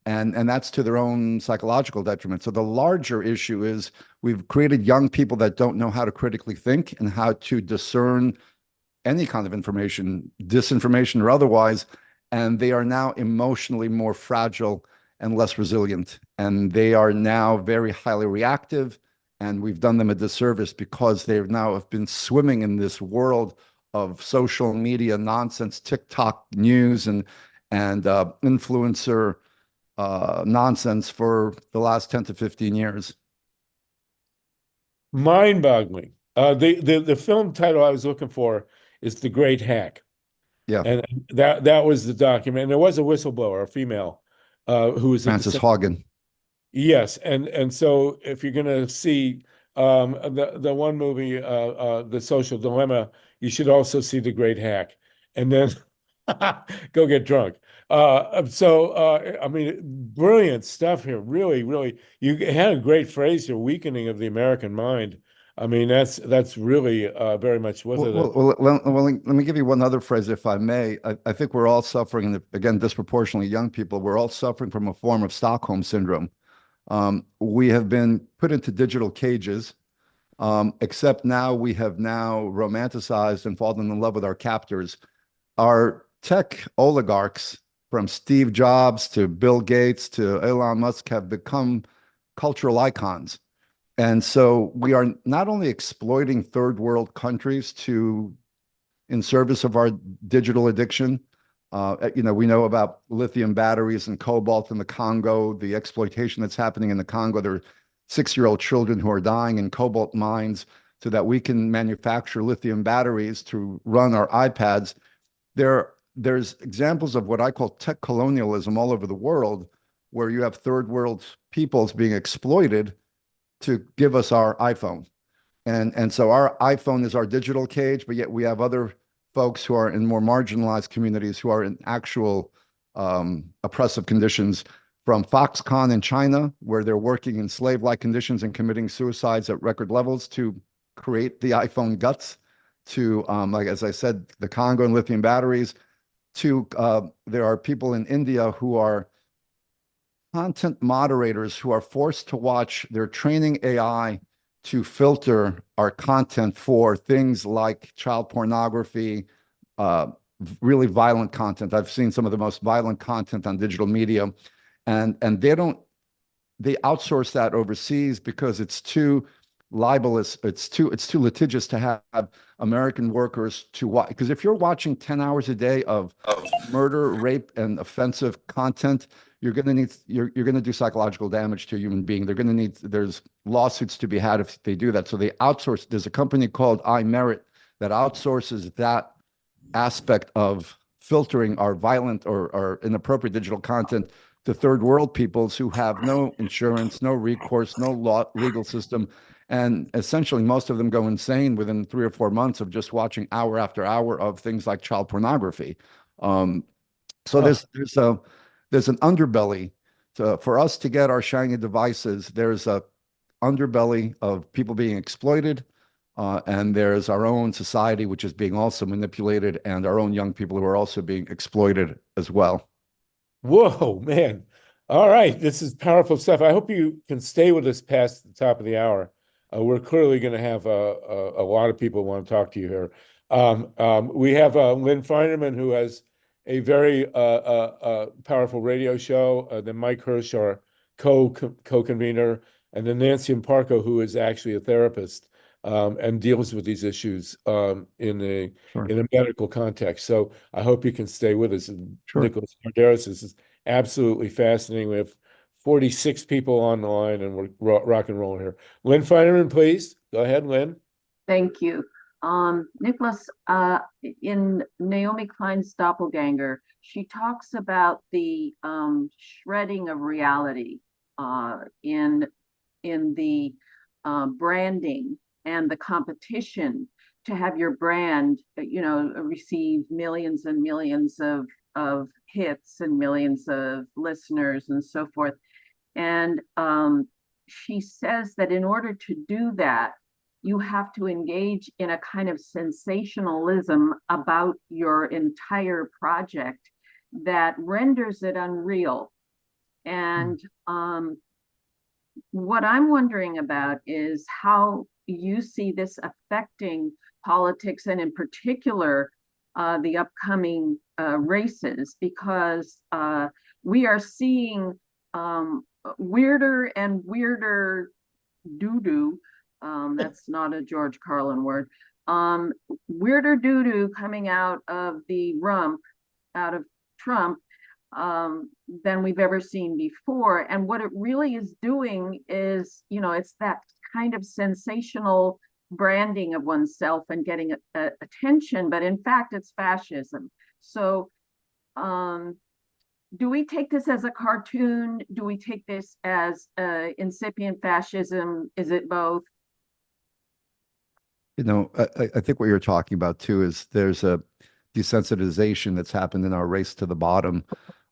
Speaker 5: And that's to their own psychological detriment. So the larger issue is we've created young people that don't know how to critically think and how to discern any kind of information, disinformation or otherwise, and they are now emotionally more fragile and less resilient. And they are now very highly reactive, and we've done them a disservice because they now have been swimming in this world of social media nonsense, TikTok news and influencer nonsense for the last 10 to 15 years.
Speaker 1: Mind-boggling. The film title I was looking for is The Great Hack.
Speaker 5: Yeah.
Speaker 1: And that was the document. And there was a whistleblower, a female, who was at
Speaker 5: Frances Haugen.
Speaker 1: Yes, and so if you're gonna see the one movie The Social Dilemma, you should also see The Great Hack, and then go get drunk. I mean, brilliant stuff here. Really, really, you had a great phrase here, weakening of the American mind. I mean, that's really very much with it.
Speaker 5: Let me give you one other phrase, if I may. I think we're all suffering, and again, disproportionately young people, we're all suffering from a form of Stockholm syndrome. We have been put into digital cages, except now we have now romanticized and fallen in love with our captors. Our tech oligarchs, from Steve Jobs to Bill Gates to Elon Musk, have become cultural icons. And so we are not only exploiting third world countries in service of our digital addiction. We know about lithium batteries and cobalt in the Congo, the exploitation that's happening in the Congo. There are 6-year-old children who are dying in cobalt mines so that we can manufacture lithium batteries to run our iPads. There's examples of what I call tech colonialism all over the world, where you have third world peoples being exploited to give us our iPhone. And so our iPhone is our digital cage, but yet we have other folks who are in more marginalized communities who are in actual oppressive conditions, from Foxconn in China, where they're working in slave-like conditions and committing suicides at record levels to create the iPhone guts, to, like as I said, the Congo and lithium batteries, to there are people in India who are content moderators who are forced to watch, they're training AI to filter our content for things like child pornography, really violent content. I've seen some of the most violent content on digital media, and they outsource that overseas because it's too libelous, it's too litigious to have American workers to watch. Because if you're watching 10 hours a day of murder, rape, and offensive content, you're going to do psychological damage to a human being. There's lawsuits to be had if they do that. So they outsource. There's a company called iMerit that outsources that aspect of filtering our violent or inappropriate digital content to third world peoples who have no insurance, no recourse, no legal system. And essentially, most of them go insane within 3 or 4 months of just watching hour after hour of things like child pornography. So there's an underbelly for us to get our shiny devices. There's a underbelly of people being exploited, and there's our own society, which is being also manipulated, and our own young people who are also being exploited as well.
Speaker 1: Whoa, man. All right. This is powerful stuff. I hope you can stay with us past the top of the hour. We're clearly going to have a lot of people want to talk to you here. We have Lynn Feinerman, who has a very powerful radio show. Then Mike Hirsch, our co-convener, and then Nancy Imparco, who is actually a therapist and deals with these issues in a medical context. So I hope you can stay with us. And Nicholas Kardaras, this is absolutely fascinating. We have 46 people on the line, and we're rock and rolling here. Lynn Feinerman, please go ahead, Lynn.
Speaker 7: Thank you. Nicholas, in Naomi Klein's Doppelganger, she talks about the shredding of reality in the branding and the competition to have your brand, receive millions and millions of hits and millions of listeners and so forth. And she says that in order to do that, you have to engage in a kind of sensationalism about your entire project that renders it unreal. And what I'm wondering about is how you see this affecting politics, and in particular, the upcoming races, because we are seeing weirder and weirder doo-doo. That's not a George Carlin word. Weirder doo-doo coming out of the rump, out of Trump, than we've ever seen before. And what it really is doing is, it's that kind of sensational branding of oneself and getting attention, but in fact, it's fascism. So do we take this as a cartoon? Do we take this as incipient fascism? Is it both?
Speaker 5: You know, I think what you're talking about too is there's a desensitization that's happened in our race to the bottom,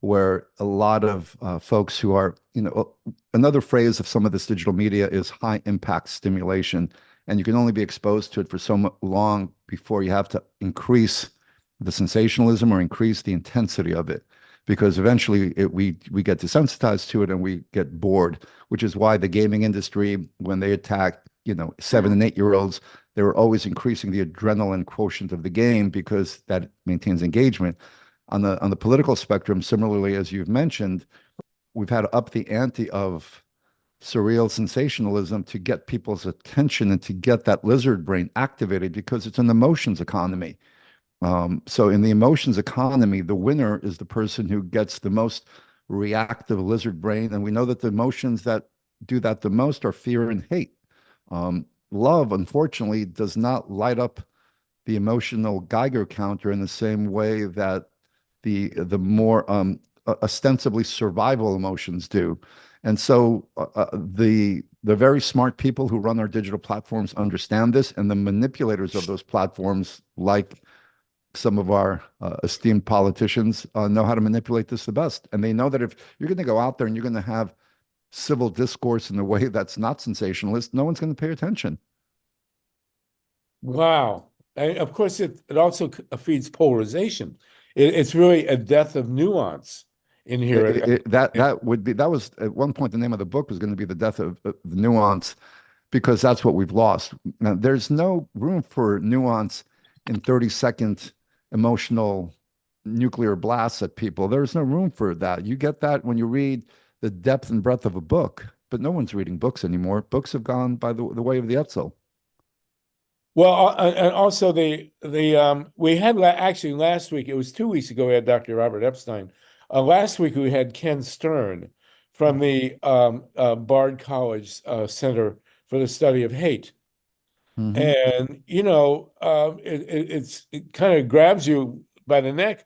Speaker 5: where a lot of folks who are, you know, another phrase of some of this digital media is high impact stimulation, and you can only be exposed to it for so long before you have to increase the sensationalism or increase the intensity of it, because eventually we get desensitized to it and we get bored, which is why the gaming industry, when they attack, you know, 7 and 8 year olds, they were always increasing the adrenaline quotient of the game because that maintains engagement. On the political spectrum, similarly, as you've mentioned, we've had to up the ante of surreal sensationalism to get people's attention and to get that lizard brain activated, because it's an emotions economy. So in the emotions economy, the winner is the person who gets the most reactive lizard brain. And we know that the emotions that do that the most are fear and hate. Love, unfortunately, does not light up the emotional Geiger counter in the same way that the more ostensibly survival emotions do. And so the very smart people who run our digital platforms understand this, and the manipulators of those platforms, like some of our esteemed politicians, know how to manipulate this the best. And they know that if you're going to go out there and you're going to have civil discourse in a way that's not sensationalist, no one's going to pay attention.
Speaker 1: Wow. And of course, it also feeds polarization. It's really a death of nuance in here.
Speaker 5: That was at one point the name of the book was going to be The Death of the Nuance, because that's what we've lost. Now, there's no room for nuance in 30-second emotional nuclear blasts at people. There's no room for that. You get that when you read the depth and breadth of a book, but no one's reading books anymore. Books have gone by the way of the Etzel.
Speaker 1: Well, and also we had actually last week, it was 2 weeks ago, we had Dr. Robert Epstein. Last week we had Ken Stern from the Bard College Center for the Study of Hate.
Speaker 5: Mm-hmm.
Speaker 1: And, you know, it kind of grabs you by the neck,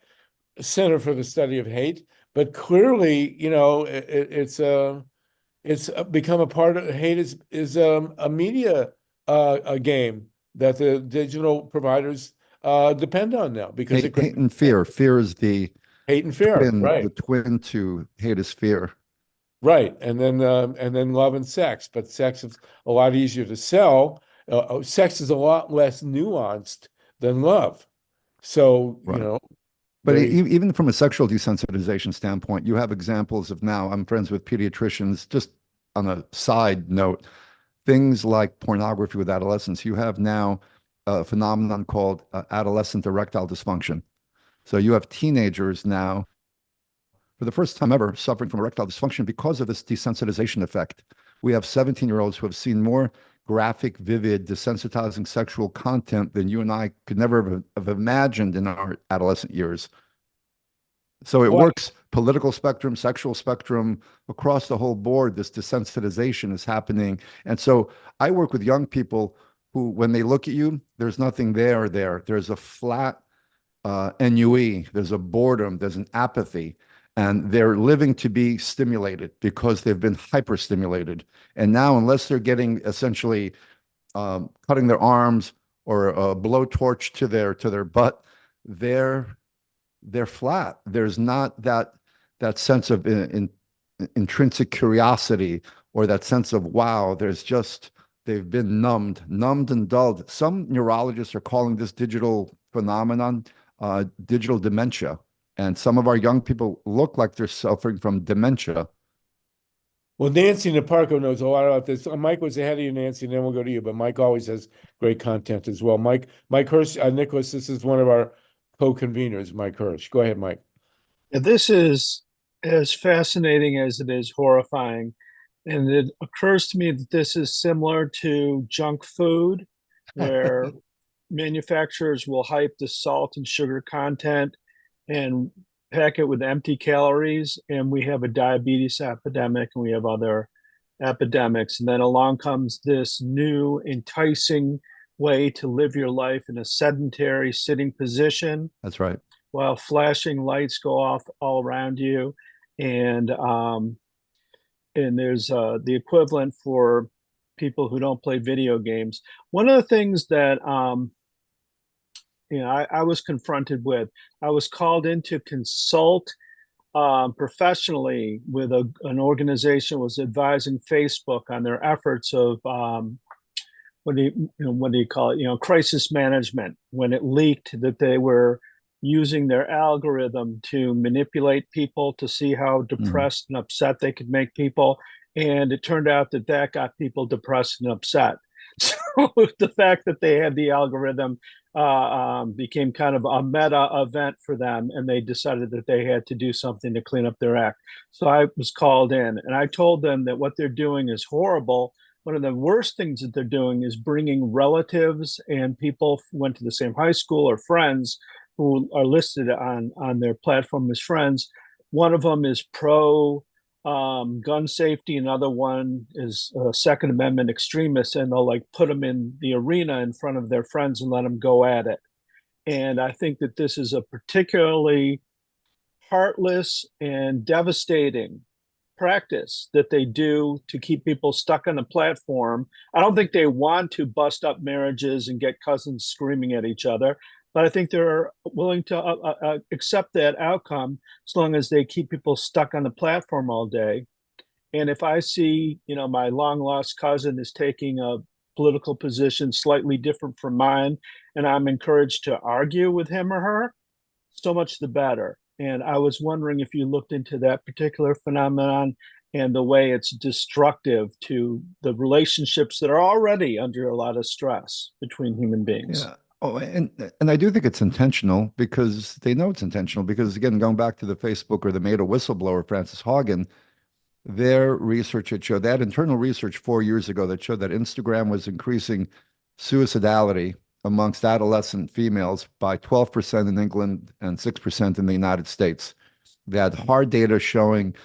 Speaker 1: Center for the Study of Hate, but clearly, you know, it's become a part of hate is a media a game that the digital providers depend on now, because
Speaker 5: hate and fear. Fear is the
Speaker 1: hate and fear,
Speaker 5: twin,
Speaker 1: right?
Speaker 5: The twin to hate is fear.
Speaker 1: Right, and then love and sex, but sex is a lot easier to sell. Sex is a lot less nuanced than love. So,
Speaker 5: Right.
Speaker 1: you know,
Speaker 5: but even from a sexual desensitization standpoint, you have examples of now, I'm friends with pediatricians, just on a side note, things like pornography with adolescents. You have now a phenomenon called adolescent erectile dysfunction. So you have teenagers now, for the first time ever, suffering from erectile dysfunction because of this desensitization effect. We have 17-year-olds who have seen more graphic, vivid, desensitizing sexual content than you and I could never have imagined in our adolescent years. So it works political spectrum, sexual spectrum, across the whole board. This desensitization is happening. And so I work with young people who, when they look at you, there's nothing there. There's a flat ennui, there's a boredom, there's an apathy. And they're living to be stimulated because they've been hyperstimulated. And now, unless they're getting essentially cutting their arms or a blowtorch to their butt, they're flat. There's not that sense of intrinsic curiosity or that sense of wow. There's just, they've been numbed and dulled. Some neurologists are calling this digital phenomenon digital dementia. And some of our young people look like they're suffering from dementia.
Speaker 1: Well, Nancy Naparko knows a lot about this. Mike was ahead of you, Nancy, and then we'll go to you. But Mike always has great content as well. Mike Hirsch, Nicholas, this is one of our co-conveners, Mike Hirsch. Go ahead, Mike.
Speaker 8: Yeah, this is as fascinating as it is horrifying. And it occurs to me that this is similar to junk food, where manufacturers will hype the salt and sugar content and pack it with empty calories, and we have a diabetes epidemic and we have other epidemics. And then along comes this new enticing way to live your life in a sedentary sitting position.
Speaker 5: That's right.
Speaker 8: while flashing lights go off all around you. And there's the equivalent for people who don't play video games. One of the things that I was confronted with, I was called in to consult professionally with an organization was advising Facebook on their efforts of what do you call it? Crisis management, when it leaked that they were using their algorithm to manipulate people to see how depressed and upset they could make people. And it turned out that got people depressed and upset. So the fact that they had the algorithm became kind of a meta event for them, and they decided that they had to do something to clean up their act. So I was called in, and I told them that what they're doing is horrible. One of the worst things that they're doing is bringing relatives and people who went to the same high school or friends who are listed on their platform as friends. One of them is pro gun safety, another one is a Second Amendment extremist, and they'll like put them in the arena in front of their friends and let them go at it. And I think that this is a particularly heartless and devastating practice that they do to keep people stuck on the platform. I don't think they want to bust up marriages and get cousins screaming at each other, but I think they're willing to accept that outcome as long as they keep people stuck on the platform all day. And if I see, my long lost cousin is taking a political position slightly different from mine, and I'm encouraged to argue with him or her, so much the better. And I was wondering if you looked into that particular phenomenon and the way it's destructive to the relationships that are already under a lot of stress between human beings.
Speaker 5: Yeah. Oh, and I do think it's intentional because they know it's intentional because, again, going back to the Facebook or the Meta whistleblower, Frances Haugen, their research had showed, that internal research 4 years ago that showed that Instagram was increasing suicidality amongst adolescent females by 12% in England and 6% in the United States. They had hard data showing,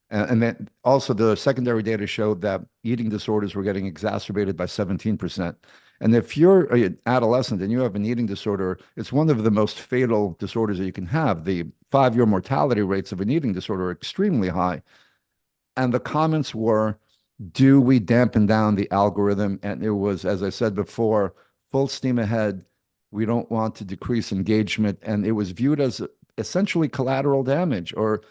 Speaker 5: and then also the secondary data showed that eating disorders were getting exacerbated by 17%. And if you're an adolescent and you have an eating disorder, it's one of the most fatal disorders that you can have. The 5-year mortality rates of an eating disorder are extremely high. And the comments were, do we dampen down the algorithm? And it was, as I said before, full steam ahead. We don't want to decrease engagement. And it was viewed as essentially collateral damage, or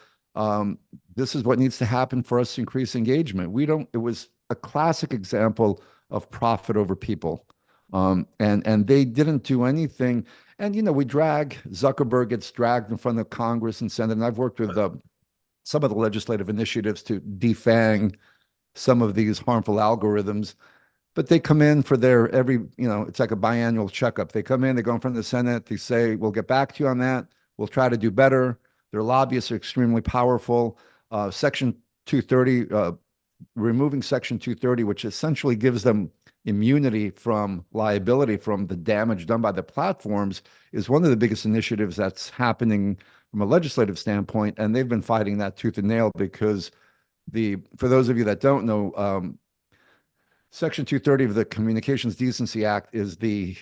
Speaker 5: this is what needs to happen for us to increase engagement. It was a classic example of profit over people. And they didn't do anything. And, Zuckerberg gets dragged in front of Congress and Senate. And I've worked with some of the legislative initiatives to defang some of these harmful algorithms. But they come in for their it's like a biannual checkup. They come in, they go in front of the Senate, they say, we'll get back to you on that. We'll try to do better. Their lobbyists are extremely powerful. Section 230, removing Section 230, which essentially gives them immunity from liability from the damage done by the platforms, is one of the biggest initiatives that's happening from a legislative standpoint. And they've been fighting that tooth and nail because for those of you that don't know, Section 230 of the Communications Decency Act is the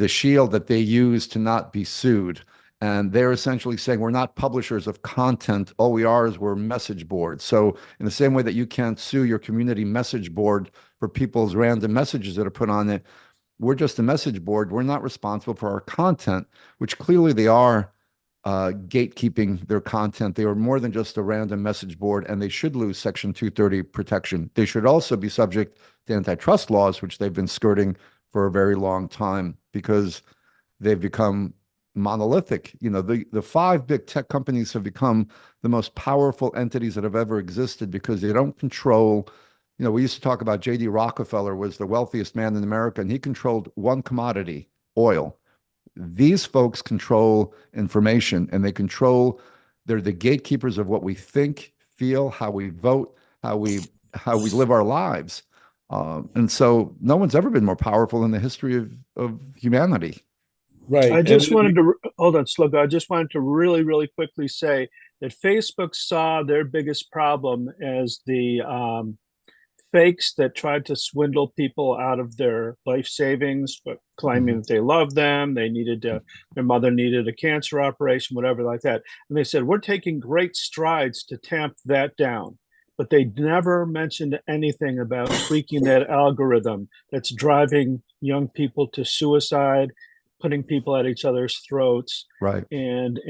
Speaker 5: shield that they use to not be sued. And they're essentially saying we're not publishers of content. All we are is we're message boards. So in the same way that you can't sue your community message board for people's random messages that are put on it, we're just a message board. We're not responsible for our content, which clearly they are gatekeeping their content. They are more than just a random message board, and they should lose Section 230 protection. They should also be subject to antitrust laws, which they've been skirting for a very long time because they've become monolithic. The 5 big tech companies have become the most powerful entities that have ever existed because they don't control. We used to talk about J.D. Rockefeller was the wealthiest man in America, and he controlled one commodity, oil. These folks control information, and they're the gatekeepers of what we think, feel, how we vote, how we live our lives. And so no one's ever been more powerful in the history of humanity.
Speaker 1: Right.
Speaker 8: I just wanted to hold on, Sluggo. I just wanted to really, really quickly say that Facebook saw their biggest problem as the fakes that tried to swindle people out of their life savings, but claiming that they loved them. They needed their mother needed a cancer operation, whatever like that. And they said, we're taking great strides to tamp that down. But they never mentioned anything about tweaking that algorithm that's driving young people to suicide, putting people at each other's throats,
Speaker 5: Right.
Speaker 8: and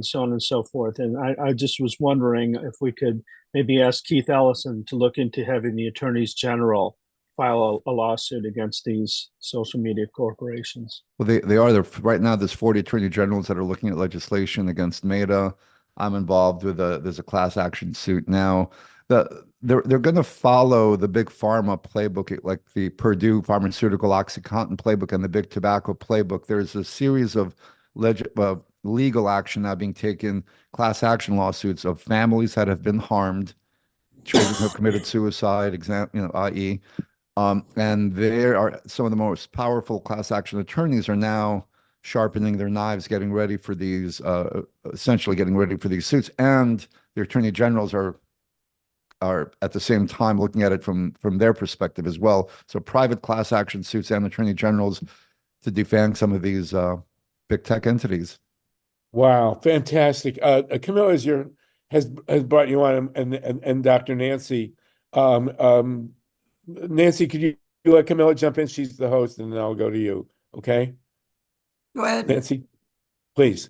Speaker 8: so on and so forth. And I just was wondering if we could maybe ask Keith Ellison to look into having the attorneys general file a lawsuit against these social media corporations.
Speaker 5: Well, they are there right now. There's 40 attorney generals that are looking at legislation against Meta. I'm involved with there's a class action suit now. They're going to follow the big pharma playbook, like the Purdue Pharmaceutical OxyContin playbook and the big tobacco playbook. There's a series of legal action now being taken, class action lawsuits of families that have been harmed, children who have committed suicide, i.e. And there are some of the most powerful class action attorneys are now sharpening their knives, getting ready for these, essentially getting ready for these suits. And the attorney generals are at the same time looking at it from their perspective as well. So private class action suits and attorney generals to defend some of these big tech entities.
Speaker 1: Wow, fantastic. Camilla has brought you on, and Dr. Nancy. Nancy, could you let Camilla jump in? She's the host, and then I'll go to you. Okay?
Speaker 9: Go ahead.
Speaker 1: Nancy, please.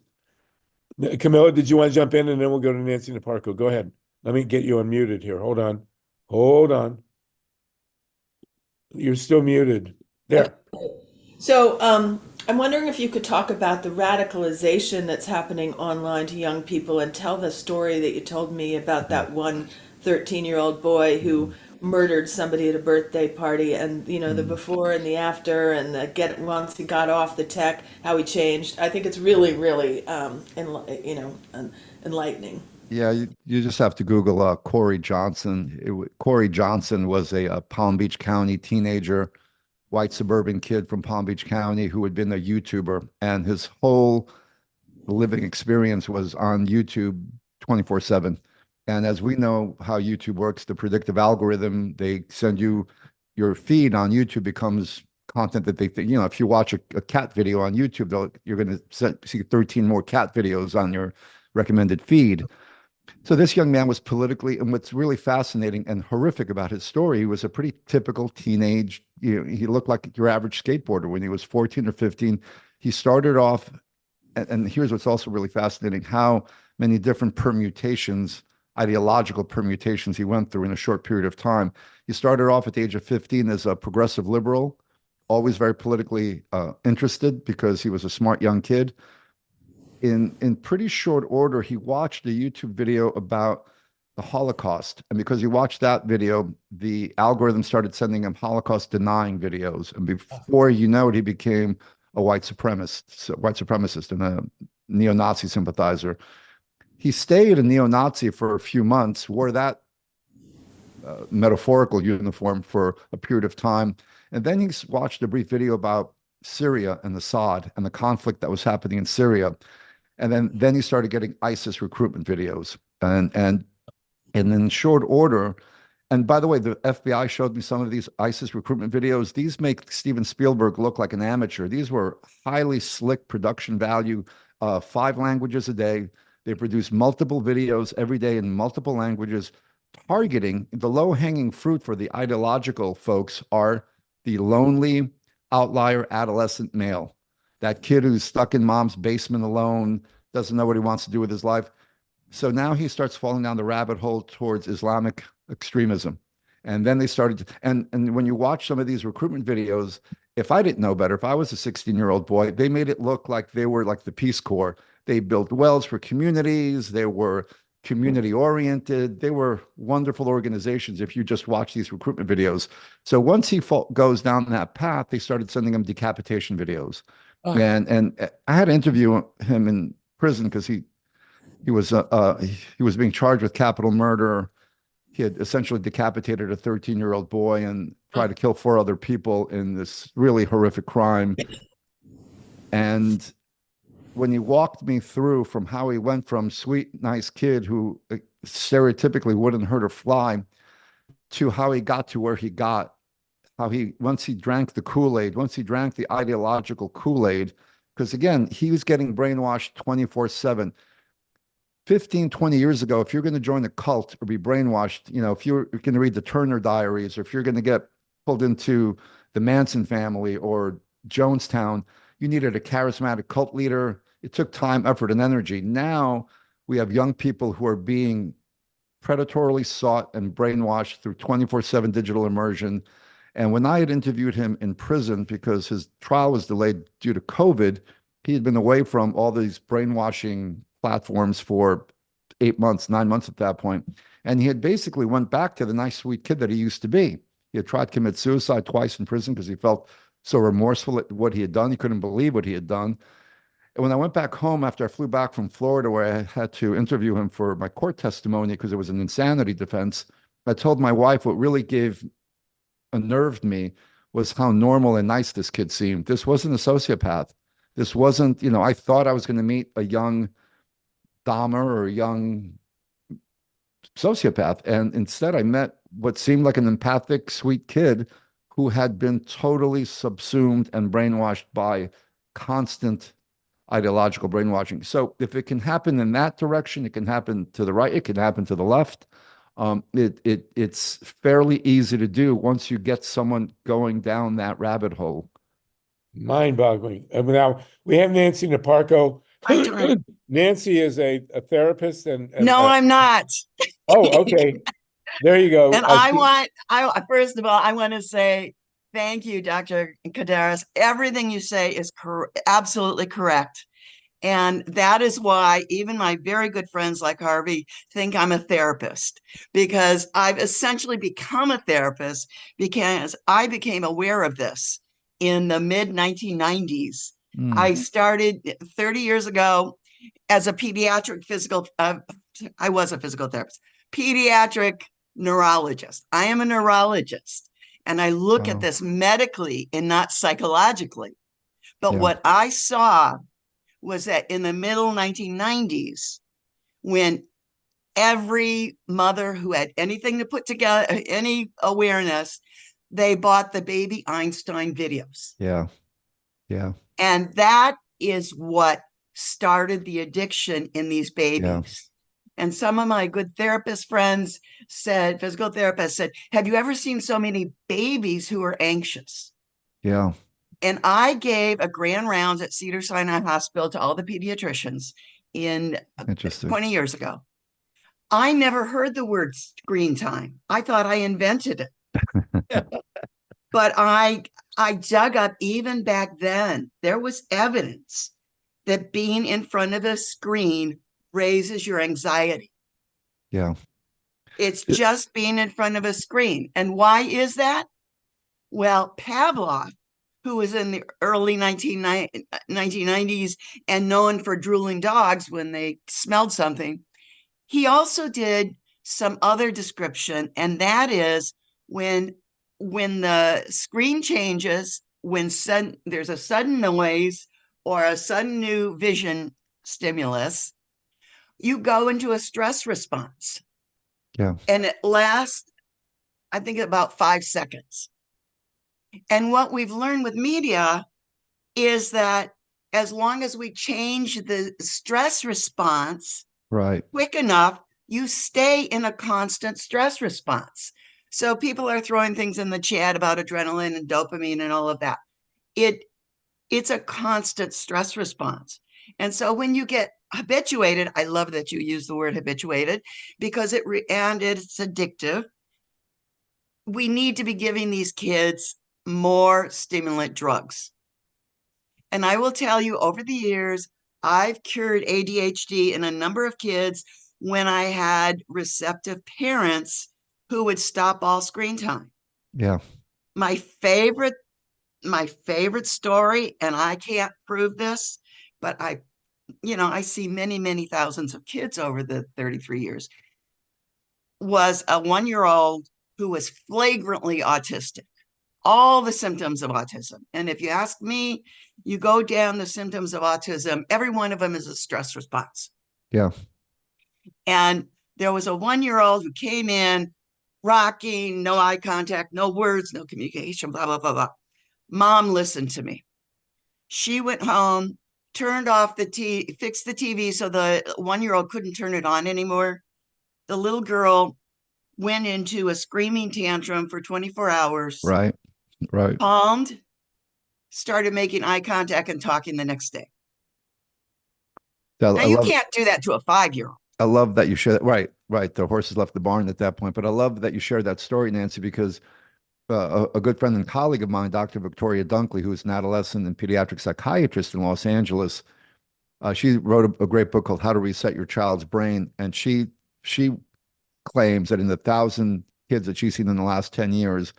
Speaker 1: Camilla, did you want to jump in, and then we'll go to Nancy Naparco? Go ahead. Let me get you unmuted here. Hold on. Hold on. You're still muted. There.
Speaker 6: So, I'm wondering if you could talk about the radicalization that's happening online to young people and tell the story that you told me about that one 13-year-old boy who murdered somebody at a birthday party, and the before and the after, and once he got off the tech, how he changed. I think it's really, really enlightening.
Speaker 5: Yeah, you just have to Google Corey Johnson. Corey Johnson was a Palm Beach County teenager, white suburban kid from Palm Beach County who had been a YouTuber, and his whole living experience was on YouTube 24/7. And as we know how YouTube works, the predictive algorithm, they send you your feed on YouTube becomes content that they think, if you watch a cat video on YouTube, you're going to see 13 more cat videos on your recommended feed. So this young man was politically, and what's really fascinating and horrific about his story, he was a pretty typical teenage, he looked like your average skateboarder when he was 14 or 15. He started off, and here's what's also really fascinating, how many different permutations, ideological permutations he went through in a short period of time. He started off at the age of 15 as a progressive liberal, always very politically interested because he was a smart young kid. In pretty short order, he watched a YouTube video about the Holocaust. And because he watched that video, the algorithm started sending him Holocaust-denying videos. And before you know it, he became a white supremacist and a neo-Nazi sympathizer. He stayed a neo-Nazi for a few months, wore that metaphorical uniform for a period of time. And then he watched a brief video about Syria and Assad and the conflict that was happening in Syria. And then he started getting ISIS recruitment videos. And in short order, and by the way, the FBI showed me some of these ISIS recruitment videos. These make Steven Spielberg look like an amateur. These were highly slick production value, 5 languages a day. They produce multiple videos every day in multiple languages, targeting the low-hanging fruit for the ideological folks are the lonely outlier adolescent male. That kid who's stuck in mom's basement alone, doesn't know what he wants to do with his life. So now he starts falling down the rabbit hole towards Islamic extremism. And then they started, and when you watch some of these recruitment videos, if I didn't know better, if I was a 16-year-old boy, they made it look like they were like the Peace Corps. They built wells for communities. They were community oriented. They were wonderful organizations if you just watch these recruitment videos. So once he goes down that path, they started sending him decapitation videos. Oh. And I had to interview him in prison because he was being charged with capital murder. He had essentially decapitated a 13-year-old boy and tried to kill 4 other people in this really horrific crime. And when he walked me through from how he went from sweet, nice kid who stereotypically wouldn't hurt a fly to how he got to where he got, how he, once he drank the Kool-Aid, once he drank the ideological Kool-Aid, because again, he was getting brainwashed 24/7. 15, 20 years ago, if you're going to join a cult or be brainwashed, you know, if you're going to read the Turner Diaries, or if you're going to get pulled into the Manson family or Jonestown, you needed a charismatic cult leader. It took time, effort, and energy. Now we have young people who are being predatorily sought and brainwashed through 24/7 digital immersion. And when I had interviewed him in prison, because his trial was delayed due to COVID, he had been away from all these brainwashing platforms for 8 months, 9 months at that point. And he had basically went back to the nice, sweet kid that he used to be. He had tried to commit suicide twice in prison because he felt so remorseful at what he had done. He couldn't believe what he had done. And when I went back home after I flew back from Florida, where I had to interview him for my court testimony because it was an insanity defense, I told my wife what really unnerved me was how normal and nice this kid seemed. This wasn't a sociopath. This wasn't, you know, I thought I was going to meet a young Dahmer or a young sociopath. And instead I met what seemed like an empathic, sweet kid who had been totally subsumed and brainwashed by constant ideological brainwashing. So if it can happen in that direction, it can happen to the right, it can happen to the left. It's fairly easy to do once you get someone going down that rabbit hole.
Speaker 1: Mind-boggling. Now, we have Nancy Naparco.
Speaker 9: Hi, John.
Speaker 1: Nancy is a therapist and
Speaker 9: No, I'm not.
Speaker 1: oh, okay. There you go.
Speaker 9: And first of all, I want to say thank you, Dr. Kardaras. Everything you say is absolutely correct. And that is why even my very good friends like Harvey think I'm a therapist, because I've essentially become a therapist because I became aware of this in the mid 1990s. I started 30 years ago as a pediatric I was a physical therapist, pediatric neurologist. I am a neurologist, and I look at this medically and not psychologically. But what I saw was that in the middle 1990s, when every mother who had anything to put together, any awareness, they bought the Baby Einstein videos.
Speaker 5: Yeah. Yeah.
Speaker 9: And that is what started the addiction in these babies.
Speaker 5: Yeah.
Speaker 9: And some of my good therapist friends said, physical therapists said, have you ever seen so many babies who are anxious?
Speaker 5: Yeah.
Speaker 9: And I gave a grand rounds at Cedars-Sinai Hospital to all the pediatricians in 20 years ago. I never heard the word screen time. I thought I invented it. But I dug up, even back then, there was evidence that being in front of a screen raises your anxiety.
Speaker 5: Yeah.
Speaker 9: It's just being in front of a screen. And why is that? Well, Pavlov, who was in the early 1990s and known for drooling dogs when they smelled something, he also did some other description, and that is when the screen changes, when there's a sudden noise or a sudden new vision stimulus, you go into a stress response.
Speaker 5: Yeah.
Speaker 9: And it lasts, I think, about 5 seconds. And what we've learned with media is that as long as we change the stress response quick enough, you stay in a constant stress response. So people are throwing things in the chat about adrenaline and dopamine and all of that. It's a constant stress response. And so when you get habituated, I love that you use the word habituated, because it's addictive. We need to be giving these kids more stimulant drugs. And I will tell you, over the years, I've cured ADHD in a number of kids when I had receptive parents who would stop all screen time.
Speaker 5: Yeah.
Speaker 9: My favorite story, and I can't prove this, but I see many, many thousands of kids over the 33 years, was a 1-year-old who was flagrantly autistic, all the symptoms of autism. And if you ask me, you go down the symptoms of autism, every one of them is a stress response.
Speaker 5: Yeah.
Speaker 9: And there was a 1-year-old who came in rocking, no eye contact, no words, no communication, blah, blah, blah, blah. Mom listened to me. She went home, turned off the TV, fixed the TV so the 1-year-old couldn't turn it on anymore. The little girl went into a screaming tantrum for 24 hours.
Speaker 5: Right. Right.
Speaker 9: Calmed, started making eye contact and talking the next day. Now, you can't do that to a 5-year-old.
Speaker 5: I love that you share that. Right, right. The horses left the barn at that point. But I love that you shared that story, Nancy, because a good friend and colleague of mine, Dr. Victoria Dunkley, who is an adolescent and pediatric psychiatrist in Los Angeles, she wrote a great book called How to Reset Your Child's Brain. And she claims that in the 1,000 kids that she's seen in the last 10 years,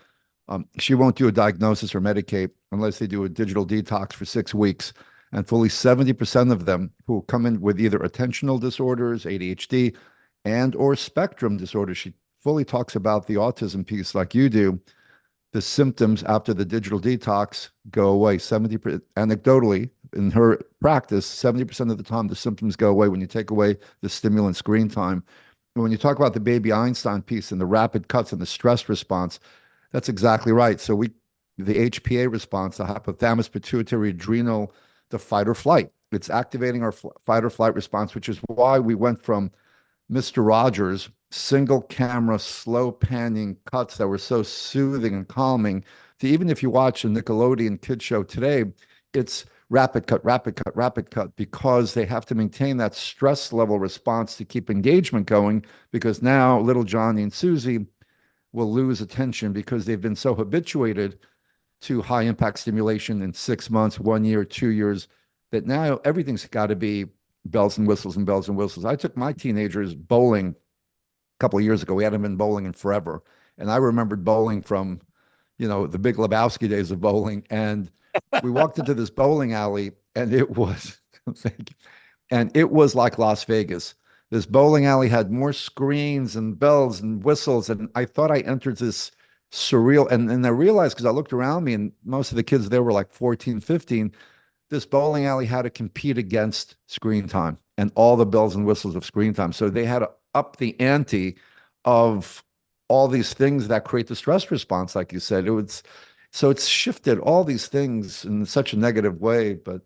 Speaker 5: she won't do a diagnosis or medicate unless they do a digital detox for 6 weeks. And fully 70% of them who come in with either attentional disorders, ADHD, and or spectrum disorders, she fully talks about the autism piece like you do. The symptoms after the digital detox go away. 70%, anecdotally, in her practice, 70% of the time the symptoms go away when you take away the stimulant screen time. And when you talk about the baby Einstein piece and the rapid cuts and the stress response, that's exactly right. So the HPA response, the hypothalamus pituitary adrenal, the fight or flight. It's activating our fight or flight response, which is why we went from Mr. Rogers, single camera, slow panning cuts that were so soothing and calming, to even if you watch a Nickelodeon kid show today, it's rapid cut, rapid cut, rapid cut, because they have to maintain that stress level response to keep engagement going, because now little Johnny and Susie will lose attention because they've been so habituated to high impact stimulation in 6 months, 1 year, 2 years, that now everything's got to be bells and whistles and bells and whistles. I took my teenagers bowling a couple of years ago. We hadn't been bowling in forever. And I remembered bowling from, the Big Lebowski days of bowling. And we walked into this bowling alley and it was, and it was like Las Vegas. This bowling alley had more screens and bells and whistles. And I thought I entered this surreal. And I realized, because I looked around me and most of the kids there were like 14, 15, this bowling alley had to compete against screen time and all the bells and whistles of screen time. So they had to up the ante of all these things that create the stress response, like you said. So it's shifted all these things in such a negative way. But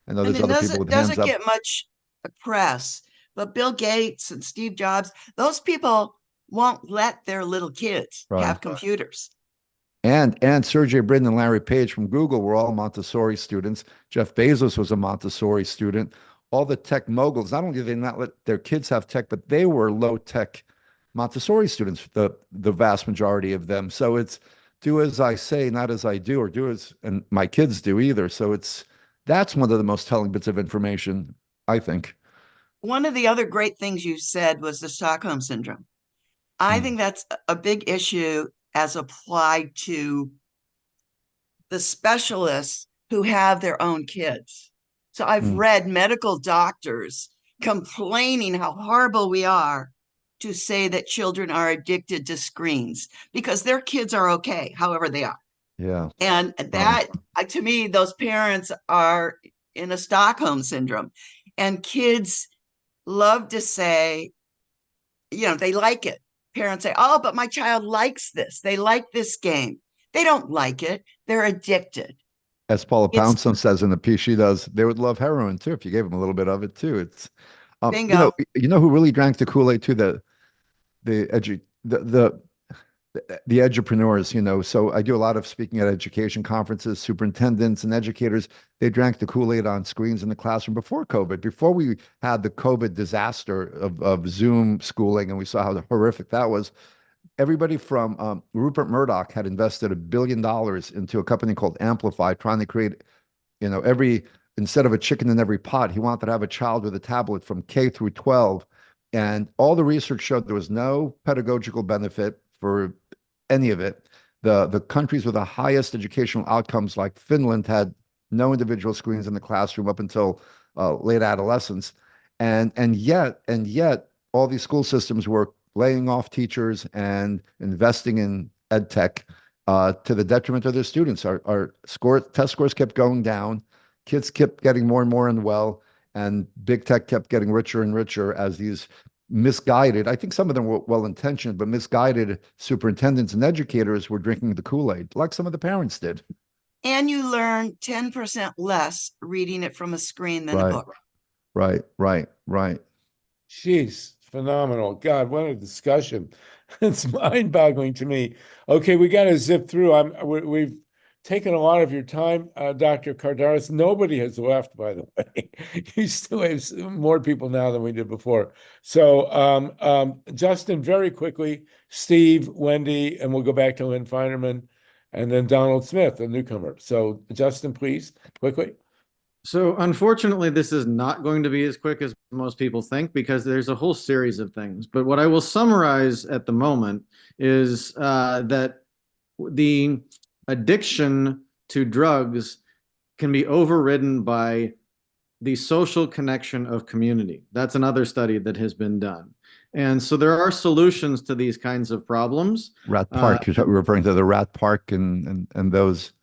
Speaker 5: I know there's other people with hands up.
Speaker 9: Doesn't get much press, but Bill Gates and Steve Jobs, those people won't let their little kids have computers.
Speaker 5: And Sergey Brin and Larry Page from Google were all Montessori students. Jeff Bezos was a Montessori student. All the tech moguls, not only did they not let their kids have tech, but they were low-tech Montessori students, the vast majority of them. So it's do as I say, not as I do, or do as and my kids do either. So that's one of the most telling bits of information, I think.
Speaker 9: One of the other great things you said was the Stockholm Syndrome. I think that's a big issue as applied to the specialists who have their own kids. So I've read medical doctors complaining how horrible we are to say that children are addicted to screens because their kids are okay, however they are.
Speaker 5: Yeah.
Speaker 9: And that, to me, those parents are in a Stockholm Syndrome. And kids love to say, they like it. Parents say, oh, but my child likes this. They like this game. They don't like it. They're addicted.
Speaker 5: As Paula Poundstone says in the piece she does, they would love heroin too if you gave them a little bit of it too. It's
Speaker 9: bingo.
Speaker 5: You know who really drank the Kool-Aid too? The edupreneurs, so I do a lot of speaking at education conferences, superintendents and educators. They drank the Kool-Aid on screens in the classroom before COVID, before we had the COVID disaster of Zoom schooling, and we saw how horrific that was. Everybody from Rupert Murdoch had invested $1 billion into a company called Amplify, trying to create, instead of a chicken in every pot, he wanted to have a child with a tablet from K through 12. And all the research showed there was no pedagogical benefit for any of it. The countries with the highest educational outcomes, like Finland, had no individual screens in the classroom up until late adolescence. And yet all these school systems were laying off teachers and investing in ed tech to the detriment of their students. Our test scores kept going down. Kids kept getting more and more unwell, and big tech kept getting richer and richer as these misguided, I think some of them were well-intentioned, but misguided superintendents and educators were drinking the Kool-Aid, like some of the parents did.
Speaker 9: And you learn 10% less reading it from a screen than a
Speaker 5: Right.
Speaker 9: book.
Speaker 5: Right.
Speaker 1: Jeez, phenomenal. God, what a discussion. It's mind-boggling to me. Okay, we got to zip through. We've taken a lot of your time, Dr. Kardaras. Nobody has left, by the way. You still have more people now than we did before. So, Justin, very quickly, Steve, Wendy, and we'll go back to Lynn Feinerman, and then Donald Smith, a newcomer. So, Justin, please, quickly.
Speaker 10: So unfortunately, this is not going to be as quick as most people think because there's a whole series of things. But what I will summarize at the moment is that the addiction to drugs can be overridden by the social connection of community. That's another study that has been done. And so there are solutions to these kinds of problems.
Speaker 5: Rat Park, you're referring to the Rat Park and those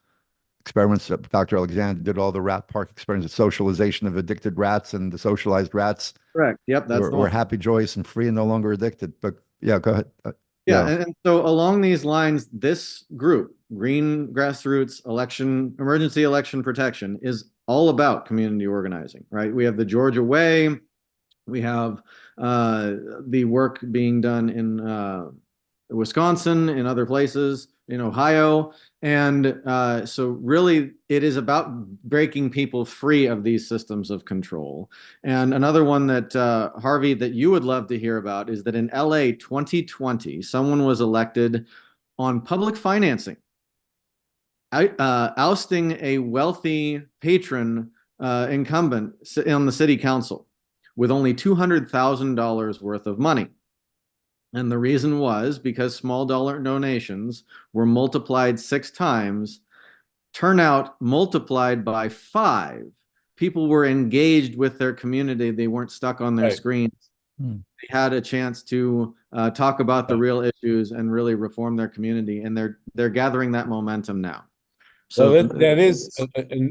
Speaker 5: experiments that Dr. Alexander did, all the Rat Park experiments, the socialization of addicted rats and the socialized rats.
Speaker 10: Correct. Yep. That's
Speaker 5: we're happy, joyous, and free and no longer addicted. But yeah, go ahead.
Speaker 10: Yeah. And so along these lines, this group, Green Grassroots Emergency Election Protection, is all about community organizing, right? We have the Georgia Way. We have the work being done in Wisconsin, in other places, in Ohio. And so really it is about breaking people free of these systems of control. And another one that, Harvey, that you would love to hear about is that in LA 2020, someone was elected on public financing, ousting a wealthy patron incumbent on the city council with only $200,000 worth of money. And the reason was because small dollar donations were multiplied 6 times, turnout multiplied by 5. People were engaged with their community. They weren't stuck on their screens. They had a chance to talk about the real issues and really reform their community. And they're gathering that momentum now. So
Speaker 1: that is,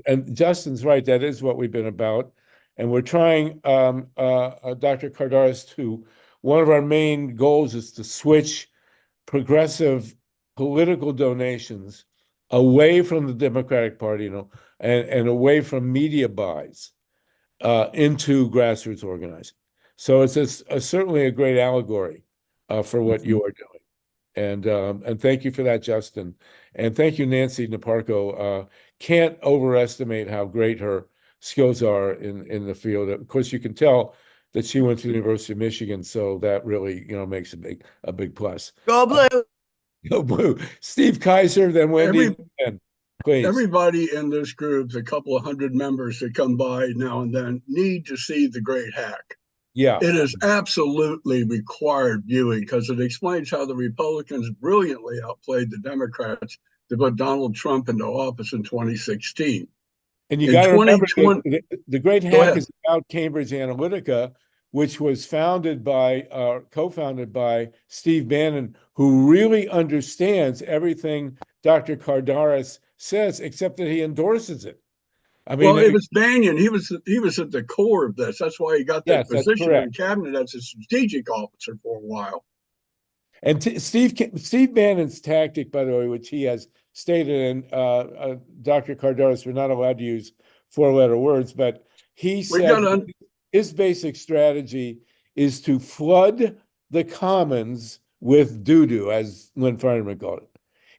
Speaker 1: and Justin's right. That is what we've been about. And we're trying, Dr. Kardaras, to one of our main goals is to switch progressive political donations away from the Democratic Party, and away from media buys into grassroots organizing. So it's certainly a great allegory for what you are doing. And thank you for that, Justin. And thank you, Nancy Naparko. Can't overestimate how great her skills are in the field. Of course, you can tell that she went to the University of Michigan, so that really, makes a big plus.
Speaker 9: Go Blue!
Speaker 1: Go Blue! Steve Kaiser, then Wendy. Please.
Speaker 11: Everybody in this group, the couple of hundred members that come by now and then, need to see The Great Hack.
Speaker 1: Yeah,
Speaker 11: it is absolutely required viewing because it explains how the Republicans brilliantly outplayed the Democrats to put Donald Trump into office in 2016.
Speaker 1: And you got to remember, the Great Hack is about Cambridge Analytica, which was co-founded by Steve Bannon, who really understands everything Dr. Kardaras says, except that he endorses it. I mean,
Speaker 11: well, it was Bannon. He was at the core of this. That's why he got that position in cabinet as a strategic officer for a while.
Speaker 1: And Steve Bannon's tactic, by the way, which he has stated, and Dr. Kardaras, we're not allowed to use 4-letter words, but he said his basic strategy is to flood the commons with doo-doo, as Lynn Feinerman called it.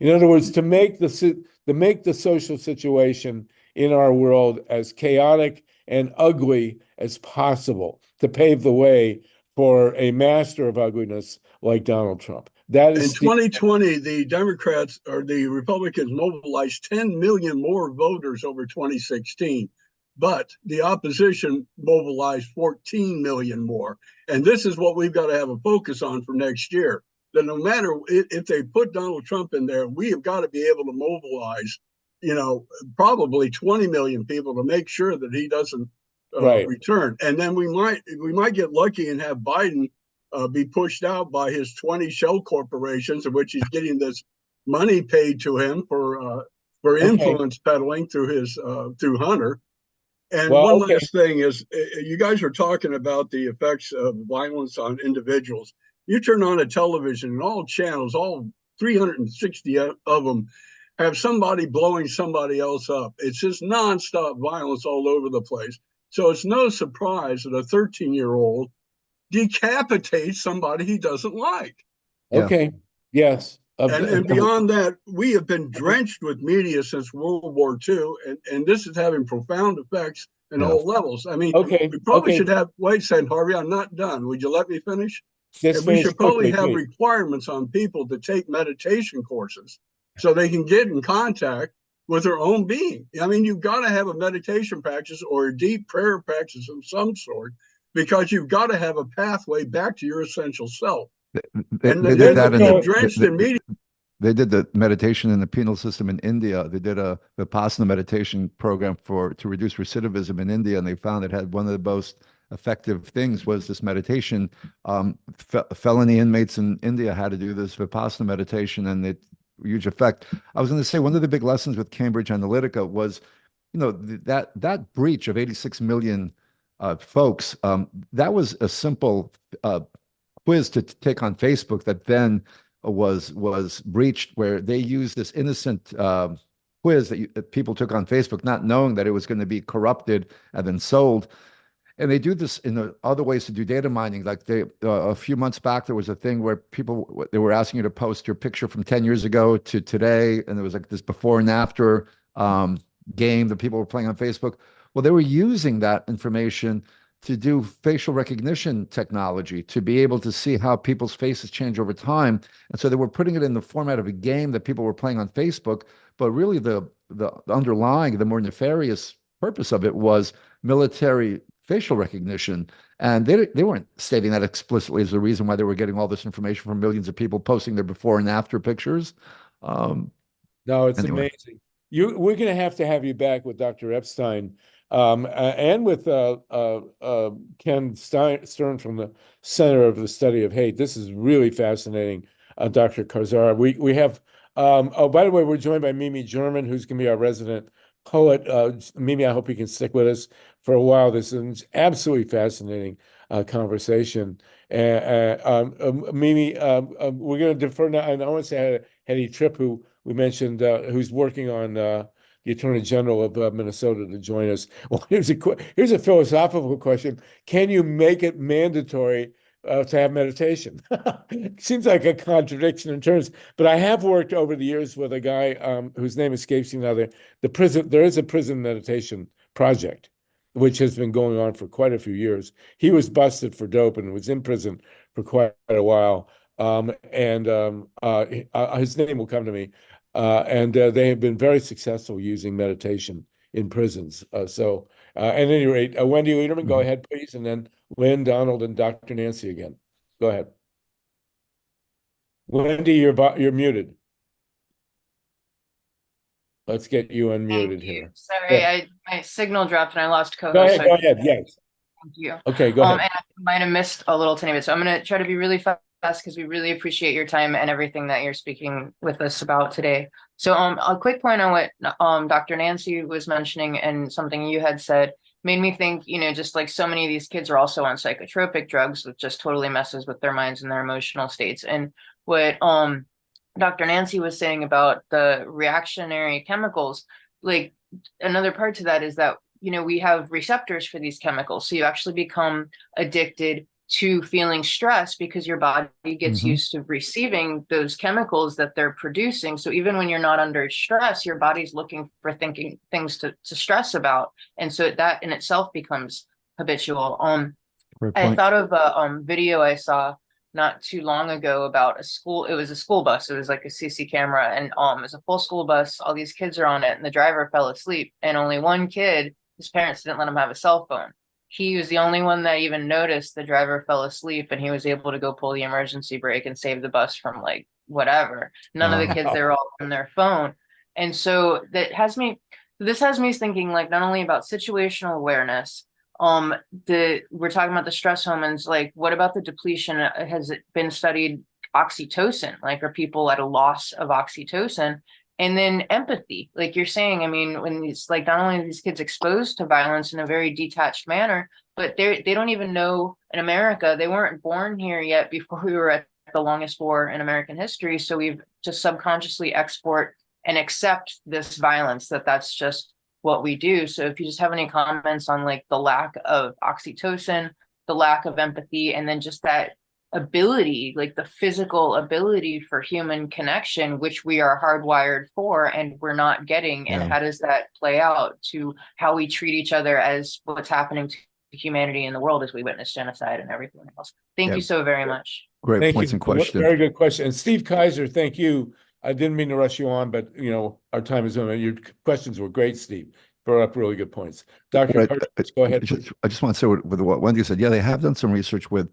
Speaker 1: In other words, to make the social situation in our world as chaotic and ugly as possible, to pave the way for a master of ugliness like Donald Trump. That is
Speaker 11: in 2020, the Democrats or the Republicans mobilized 10 million more voters over 2016, but the opposition mobilized 14 million more. And this is what we've got to have a focus on for next year. That no matter if they put Donald Trump in there, we have got to be able to mobilize, probably 20 million people to make sure that he doesn't return. And then we might get lucky and have Biden be pushed out by his 20 shell corporations, in which he's getting this money paid to him for influence peddling through his through Hunter. And
Speaker 1: Well,
Speaker 11: one
Speaker 1: okay.
Speaker 11: last thing is, you guys are talking about the effects of violence on individuals. You turn on a television and all channels, all 360 of them, have somebody blowing somebody else up. It's just nonstop violence all over the place. So it's no surprise that a 13-year-old decapitates somebody he doesn't like.
Speaker 5: Yeah.
Speaker 1: Okay, yes.
Speaker 11: And beyond that, we have been drenched with media since World War II, and this is having profound effects in
Speaker 5: Yeah.
Speaker 11: all levels. I mean,
Speaker 1: Okay,
Speaker 11: we probably
Speaker 1: okay.
Speaker 11: should have, wait a second, Harvey, I'm not done. Would you let me finish?
Speaker 1: Just
Speaker 11: And we
Speaker 1: finish
Speaker 11: should probably
Speaker 1: quickly,
Speaker 11: have
Speaker 1: please.
Speaker 11: requirements on people to take meditation courses so they can get in contact with their own being. I mean, you've got to have a meditation practice or a deep prayer practice of some sort, because you've got to have a pathway back to your essential self.
Speaker 5: They
Speaker 11: And
Speaker 5: did
Speaker 11: they're
Speaker 5: that in
Speaker 11: being
Speaker 5: the,
Speaker 11: drenched in media.
Speaker 5: they did the meditation in the penal system in India. They did a Vipassana meditation program to reduce recidivism in India, and they found it had one of the most effective things was this meditation. Felony inmates in India had to do this Vipassana meditation, and it huge effect. I was going to say one of the big lessons with Cambridge Analytica was, that breach of 86 million folks. That was a simple quiz to take on Facebook that then was breached, where they used this innocent quiz that people took on Facebook, not knowing that it was going to be corrupted and then sold. And they do this in other ways to do data mining. Like a few months back, there was a thing where they were asking you to post your picture from 10 years ago to today, and there was like this before and after game that people were playing on Facebook. Well, they were using that information to do facial recognition technology to be able to see how people's faces change over time. And so they were putting it in the format of a game that people were playing on Facebook, but really the underlying, the more nefarious purpose of it was military facial recognition. And they weren't stating that explicitly as the reason why they were getting all this information from millions of people posting their before and after pictures.
Speaker 1: No, it's
Speaker 5: Anyway.
Speaker 1: amazing. We're going to have you back with Dr. Epstein, and with Ken Stern from the Center of the Study of Hate. This is really fascinating, Dr. Karzara. We have, oh, by the way, we're joined by Mimi German, who's going to be our resident poet. Mimi, I hope you can stick with us for a while. This is an absolutely fascinating conversation. Mimi, we're going to defer now. And I want to say Hetty Tripp, who we mentioned, who's working on the Attorney General of Minnesota, to join us. Well, here's a philosophical question: can you make it mandatory to have meditation? Seems like a contradiction in terms, but I have worked over the years with a guy whose name escapes me now. There is a prison meditation project, which has been going on for quite a few years. He was busted for dope and was in prison for quite a while. His name will come to me. They have been very successful using meditation in prisons. At any rate, Wendy Lederman, go ahead, please. And then Lynn, Donald, and Dr. Nancy again. Go ahead. Wendy, you're muted. Let's get you unmuted here.
Speaker 2: Sorry,
Speaker 1: Yeah.
Speaker 2: my signal dropped and I lost
Speaker 1: Go
Speaker 2: co-host.
Speaker 1: ahead, go ahead, yes.
Speaker 2: Thank you.
Speaker 1: Okay, go ahead.
Speaker 2: And I might have missed a little tiny bit, so I'm going to try to be really fast because we really appreciate your time and everything that you're speaking with us about today. So a quick point on what Dr. Nancy was mentioning and something you had said made me think, just like so many of these kids are also on psychotropic drugs, which just totally messes with their minds and their emotional states. And what Dr. Nancy was saying about the reactionary chemicals, like another part to that is that, we have receptors for these chemicals. So you actually become addicted to feeling stress because your body gets used to receiving those chemicals that they're producing. So even when you're not under stress, your body's looking for things to stress about. And so that in itself becomes habitual. I thought of a video I saw not too long ago about it was a school bus. It was like a CC camera, and it was a full school bus. All these kids are on it, and the driver fell asleep, and only one kid, his parents didn't let him have a cell phone. He was the only one that even noticed the driver fell asleep, and he was able to go pull the emergency brake and save the bus from like whatever. None of the kids, they were all on their phone. And so this has me thinking, like, not only about situational awareness, we're talking about the stress hormones, like what about the depletion? Has it been studied? Oxytocin, like, are people at a loss of oxytocin? And then empathy, like you're saying, I mean, when it's like not only are these kids exposed to violence in a very detached manner, but they don't even know in America, they weren't born here yet before we were at the longest war in American history. So we've just subconsciously export and accept this violence, that's just what we do. So if you just have any comments on like the lack of oxytocin, the lack of empathy, and then just that ability, like the physical ability for human connection, which we are hardwired for and we're not getting. And
Speaker 5: Yeah.
Speaker 2: how does that play out to how we treat each other as what's happening to humanity in the world as we witness genocide and everything else? Thank
Speaker 5: Yeah.
Speaker 2: you so very much.
Speaker 5: Great
Speaker 1: Thank
Speaker 5: points
Speaker 1: you.
Speaker 5: and question.
Speaker 1: Very good question. And Steve Kaiser, thank you. I didn't mean to rush you on, but our time is on. Your questions were great, Steve. Brought up really good points. Dr. Hirsch, go ahead.
Speaker 5: I just want to say with what Wendy said. Yeah, they have done some research with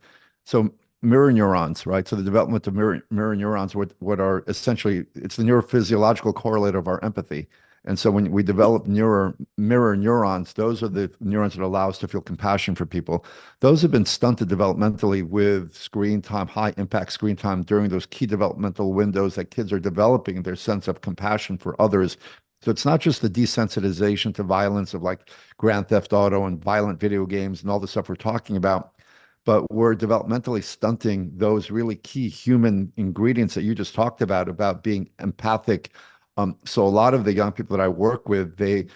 Speaker 5: mirror neurons, right? So the development of mirror neurons, what are essentially, it's the neurophysiological correlate of our empathy. And so when we develop mirror neurons, those are the neurons that allow us to feel compassion for people. Those have been stunted developmentally with screen time, high impact screen time during those key developmental windows that kids are developing their sense of compassion for others. So it's not just the desensitization to violence of like Grand Theft Auto and violent video games and all the stuff we're talking about, but we're developmentally stunting those really key human ingredients that you just talked about being empathic. So a lot of the young people that I work with, I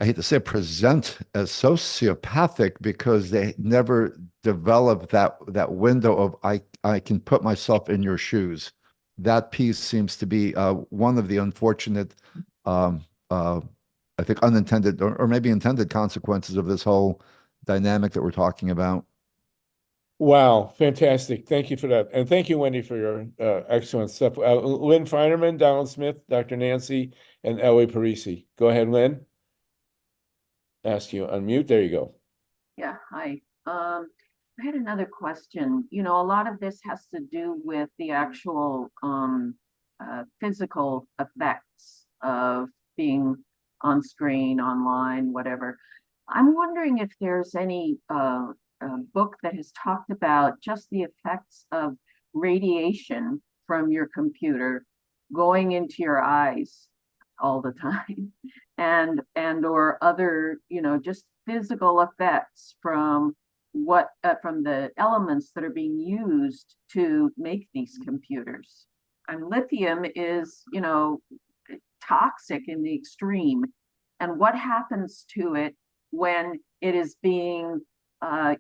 Speaker 5: hate to say it, present as sociopathic because they never develop that window of I can put myself in your shoes. That piece seems to be one of the unfortunate, I think, unintended or maybe intended consequences of this whole dynamic that we're talking about.
Speaker 1: Wow, fantastic. Thank you for that. And thank you, Wendy, for your excellent stuff. Lynn Feinerman, Donald Smith, Dr. Nancy, and Ellie Parisi. Go ahead, Lynn. Ask you unmute. There you go.
Speaker 7: Yeah, hi. I had another question. A lot of this has to do with the actual physical effects of being on screen, online, whatever. I'm wondering if there's any book that has talked about just the effects of radiation from your computer going into your eyes all the time and or other just physical effects from the elements that are being used to make these computers. And lithium is toxic in the extreme, and what happens to it when it is being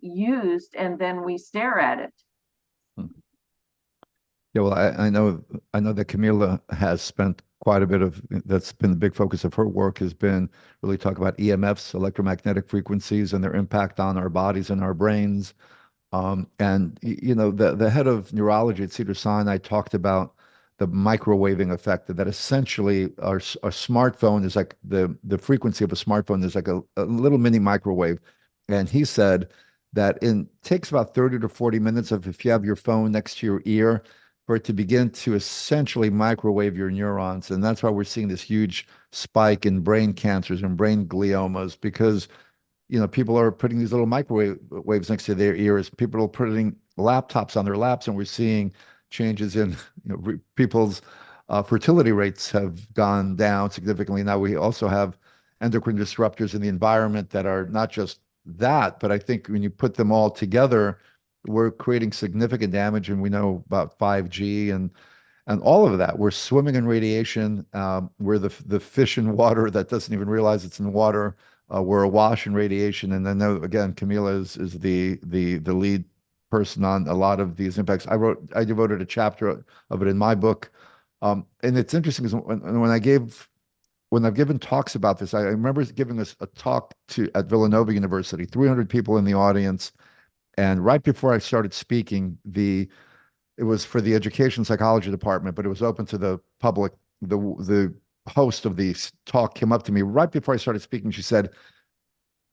Speaker 7: used and then we stare at it.
Speaker 5: Yeah, well, I know that Camila has spent quite a bit of, that's been the big focus of her work, has been really talk about EMFs, electromagnetic frequencies, and their impact on our bodies and our brains. And the head of neurology at Cedars-Sinai talked about the microwaving effect, that essentially our smartphone is like the frequency of a smartphone is like a little mini microwave. And he said that it takes about 30 to 40 minutes if you have your phone next to your ear for it to begin to essentially microwave your neurons. And that's why we're seeing this huge spike in brain cancers and brain gliomas, because people are putting these little microwave waves next to their ears. People are putting laptops on their laps, and we're seeing changes in people's fertility rates have gone down significantly. Now we also have endocrine disruptors in the environment that are not just that, but I think when you put them all together, we're creating significant damage. And we know about 5G and all of that. We're swimming in radiation. We're the fish in water that doesn't even realize it's in water. We're awash in radiation. And then again, Camila is the lead person on a lot of these impacts. I devoted a chapter of it in my book. And it's interesting because when I've given talks about this, I remember giving a talk at Villanova University, 300 people in the audience. And right before I started speaking, it was for the education psychology department, but it was open to the public. The host of the talk came up to me right before I started speaking. She said,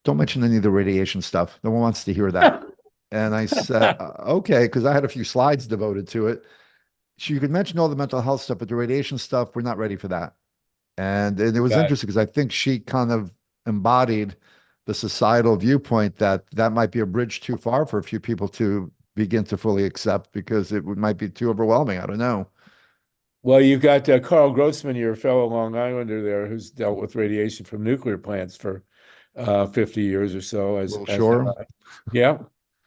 Speaker 5: "Don't mention any of the radiation stuff. No one wants to hear that." And I said, okay, because I had a few slides devoted to it. You could mention all the mental health stuff, but the radiation stuff, we're not ready for that. And it was interesting because I think she kind of embodied the societal viewpoint that might be a bridge too far for a few people to begin to fully accept, because it might be too overwhelming. I don't know.
Speaker 1: Well, you've got Carl Grossman, your fellow Long Islander there, who's dealt with radiation from nuclear plants for 50 years or so.
Speaker 5: Well, sure.
Speaker 1: Yeah,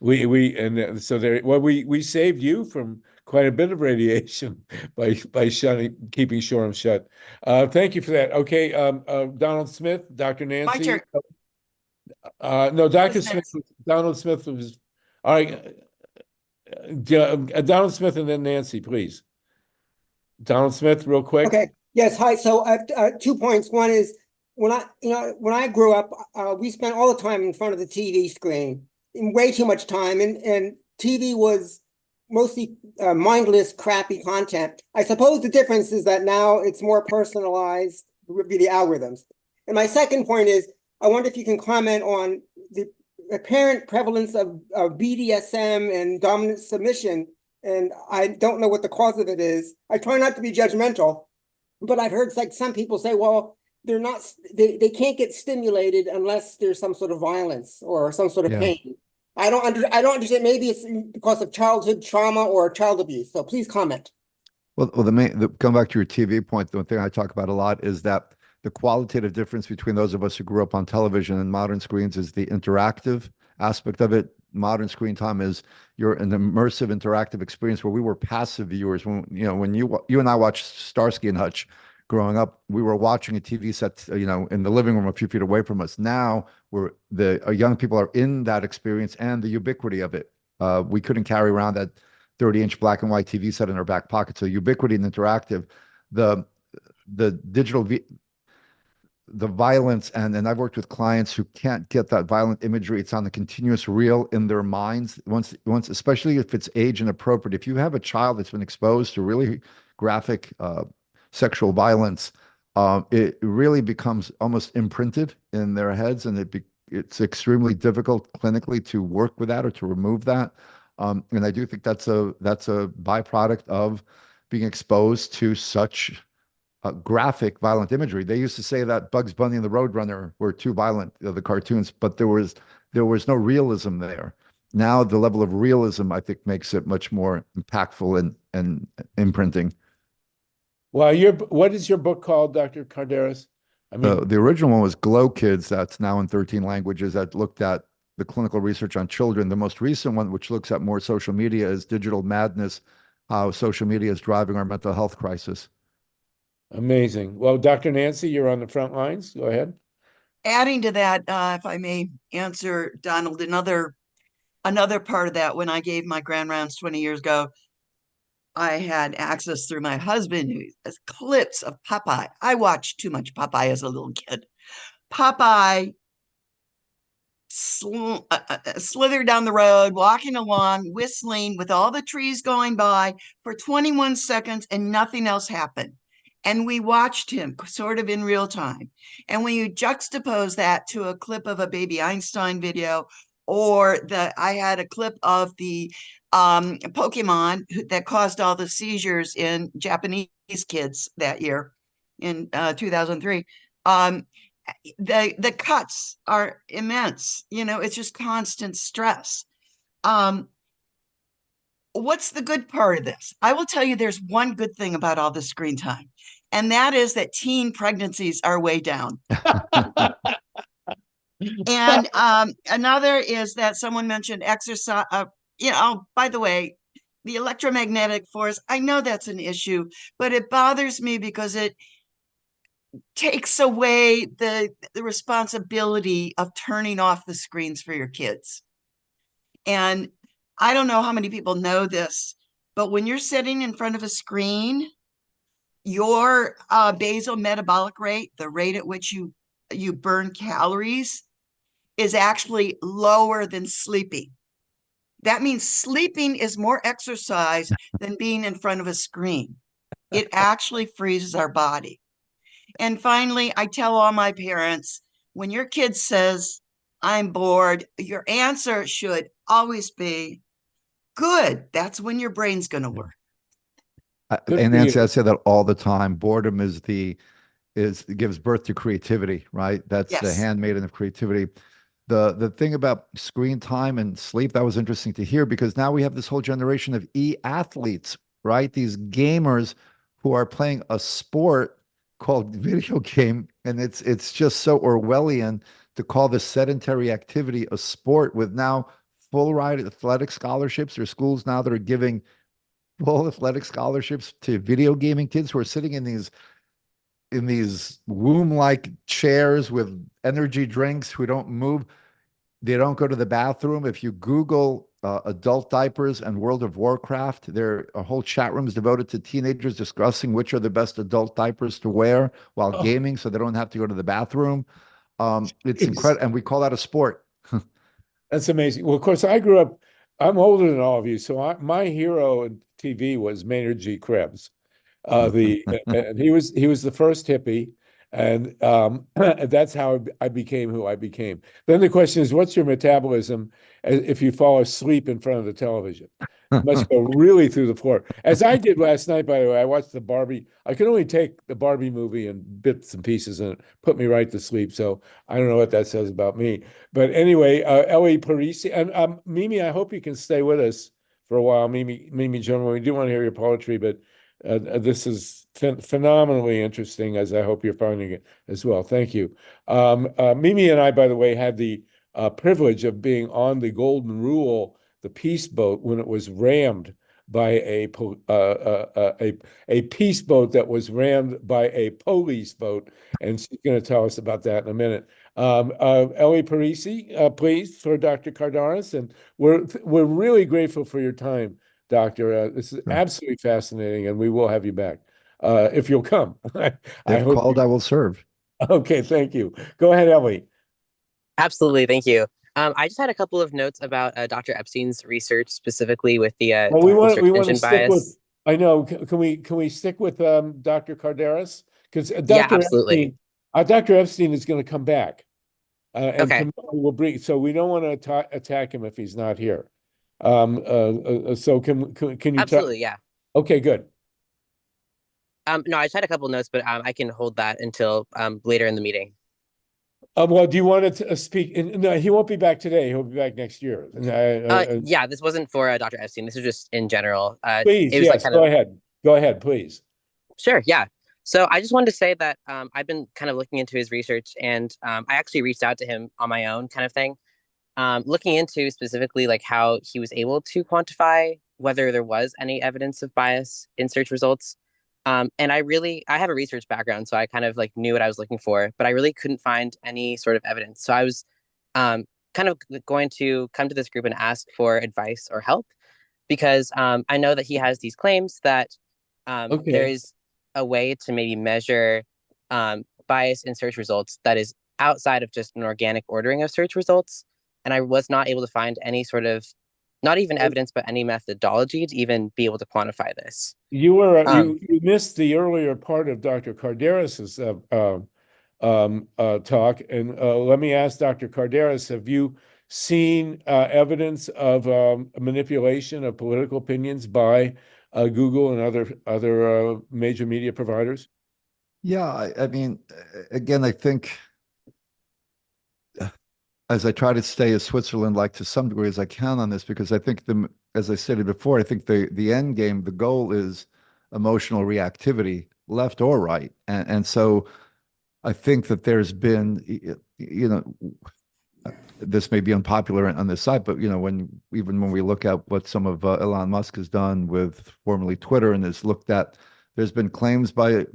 Speaker 1: so there. Well, we saved you from quite a bit of radiation by keeping Shoreham shut. Thank you for that. Okay, Donald Smith, Dr.
Speaker 9: My
Speaker 1: Nancy.
Speaker 9: turn.
Speaker 1: No, Dr.
Speaker 9: Who's
Speaker 1: Smith.
Speaker 9: next?
Speaker 1: Donald Smith was all right. Donald Smith and then Nancy, please. Donald Smith, real quick.
Speaker 12: Okay, yes, hi. So I have 2 points. One is when I grew up, we spent all the time in front of the TV screen, way too much time, and TV was mostly mindless, crappy content. I suppose the difference is that now it's more personalized via the algorithms. And my second point is, I wonder if you can comment on the apparent prevalence of BDSM and dominant submission. And I don't know what the cause of it is. I try not to be judgmental, but I've heard like some people say, well, they're not, they can't get stimulated unless there's some sort of violence or some sort of
Speaker 5: Yeah.
Speaker 12: pain. I don't understand. Maybe it's because of childhood trauma or child abuse. So please comment.
Speaker 5: Well, come back to your TV point. The one thing I talk about a lot is that the qualitative difference between those of us who grew up on television and modern screens is the interactive aspect of it. Modern screen time is you're an immersive, interactive experience where we were passive viewers. When you and I watched Starsky and Hutch growing up, we were watching a TV set, in the living room a few feet away from us. Now young people are in that experience and the ubiquity of it. We couldn't carry around that 30-inch black and white TV set in our back pocket. So ubiquity and interactive, the digital, the violence, and I've worked with clients who can't get that violent imagery. It's on the continuous reel in their minds. Once, especially if it's age inappropriate. If you have a child that's been exposed to really graphic sexual violence, it really becomes almost imprinted in their heads, and it's extremely difficult clinically to work with that or to remove that. And I do think that's a byproduct of being exposed to such graphic, violent imagery. They used to say that Bugs Bunny and the Roadrunner were too violent, the cartoons, but there was no realism there. Now the level of realism, I think, makes it much more impactful and imprinting.
Speaker 1: Well, what is your book called, Dr. Kardaras? I mean,
Speaker 5: the original one was Glow Kids. That's now in 13 languages. That looked at the clinical research on children. The most recent one, which looks at more social media, is Digital Madness: How Social Media is Driving Our Mental Health Crisis.
Speaker 1: Amazing. Well, Dr. Nancy, you're on the front lines. Go ahead.
Speaker 9: Adding to that, if I may answer, Donald, another part of that, when I gave my grand rounds 20 years ago, I had access through my husband, who has clips of Popeye. I watched too much Popeye as a little kid. Popeye slithered down the road, walking along, whistling with all the trees going by for 21 seconds and nothing else happened. And we watched him sort of in real time. And when you juxtapose that to a clip of a Baby Einstein video, or I had a clip of the Pokemon that caused all the seizures in Japanese kids that year in 2003. The cuts are immense. It's just constant stress. What's the good part of this? I will tell you there's one good thing about all the screen time, and that is that teen pregnancies are way down. And another is that someone mentioned exercise. By the way, the electromagnetic force, I know that's an issue, but it bothers me because it takes away the responsibility of turning off the screens for your kids. And I don't know how many people know this, but when you're sitting in front of a screen, your basal metabolic rate, the rate at which you burn calories, is actually lower than sleeping. That means sleeping is more exercise than being in front of a screen. It actually freezes our body. And finally, I tell all my parents, when your kid says, "I'm bored," your answer should always be, "Good, that's when your brain's going to work."
Speaker 5: And Nancy, I say that all the time. Boredom gives birth to creativity, right? That's the handmaiden of creativity. The thing about screen time and sleep, that was interesting to hear, because now we have this whole generation of e-athletes, right? These gamers who are playing a sport called video game, and it's just so Orwellian to call this sedentary activity a sport with now full ride athletic scholarships. There are schools now that are giving full athletic scholarships to video gaming kids who are sitting in these womb-like chairs with energy drinks, who don't move. They don't go to the bathroom. If you Google adult diapers and World of Warcraft, there are whole chat rooms devoted to teenagers discussing which are the best adult diapers to wear while gaming, so they don't have to go to the bathroom. It's incredible, and we call that a sport.
Speaker 1: That's amazing. Well, of course, I grew up. I'm older than all of you, so my hero in TV was Maynard G. Krebs. And he was the first hippie, and that's how I became who I became. Then the question is, what's your metabolism if you fall asleep in front of the television? It must go really through the floor. As I did last night, by the way. I watched the Barbie. I could only take the Barbie movie and bits and pieces, and it put me right to sleep. So I don't know what that says about me. But anyway, Ellie Parisi and Mimi, I hope you can stay with us for a while. Mimi General, we do want to hear your poetry, but this is phenomenally interesting, as I hope you're finding it as well. Thank you. Mimi and I, by the way, had the privilege of being on the Golden Rule, the peace boat, when it was rammed by a peace boat that was rammed by a police boat, and she's going to tell us about that in a minute. Ellie Parisi, please, for Dr. Kardaras, and we're really grateful for your time, Doctor. This is absolutely fascinating, and we will have you back if you'll come.
Speaker 5: If called, I will serve.
Speaker 1: Okay, thank you. Go ahead, Ellie.
Speaker 13: Absolutely, thank you. I just had a couple of notes about Dr. Epstein's research, specifically with the
Speaker 1: Well, we want
Speaker 13: search
Speaker 1: to
Speaker 13: engine
Speaker 1: stick with.
Speaker 13: bias.
Speaker 1: I know. Can we stick with Dr. Kardaras? Because
Speaker 13: Yeah, absolutely.
Speaker 1: Dr. Epstein is going to come back, and
Speaker 13: Okay.
Speaker 1: we'll bring. So we don't want to attack him if he's not here. So can you
Speaker 13: Absolutely, yeah.
Speaker 1: Okay, good.
Speaker 13: No, I just had a couple notes, but I can hold that until later in the meeting.
Speaker 1: Well, do you want to speak? No, he won't be back today. He'll be back next year.
Speaker 13: Yeah, this wasn't for Dr. Epstein. This was just in general.
Speaker 1: Please,
Speaker 13: it was
Speaker 1: yes, go ahead. Go ahead, please.
Speaker 13: Sure, yeah. So I just wanted to say that I've been kind of looking into his research, and I actually reached out to him on my own, kind of thing, looking into specifically like how he was able to quantify whether there was any evidence of bias in search results. And I have a research background, so I kind of like knew what I was looking for, but I really couldn't find any sort of evidence. So I was kind of going to come to this group and ask for advice or help, because I know that he has these claims that there is a way to maybe measure bias in search results that is outside of just an organic ordering of search results. And I was not able to find any sort of, not even evidence, but any methodology to even be able to quantify this.
Speaker 1: You were you missed the earlier part of Dr. Kardaras's talk, and let me ask Dr. Kardaras: have you seen evidence of manipulation of political opinions by Google and other major media providers?
Speaker 5: Yeah, I mean, again, I think, as I try to stay as Switzerland-like to some degree as I can on this, because I think as I stated before, I think the end game, the goal is emotional reactivity, left or right, and so I think that there's been, this may be unpopular on this side, but when we look at what some of Elon Musk has done with formerly Twitter, and has looked at, there's been claims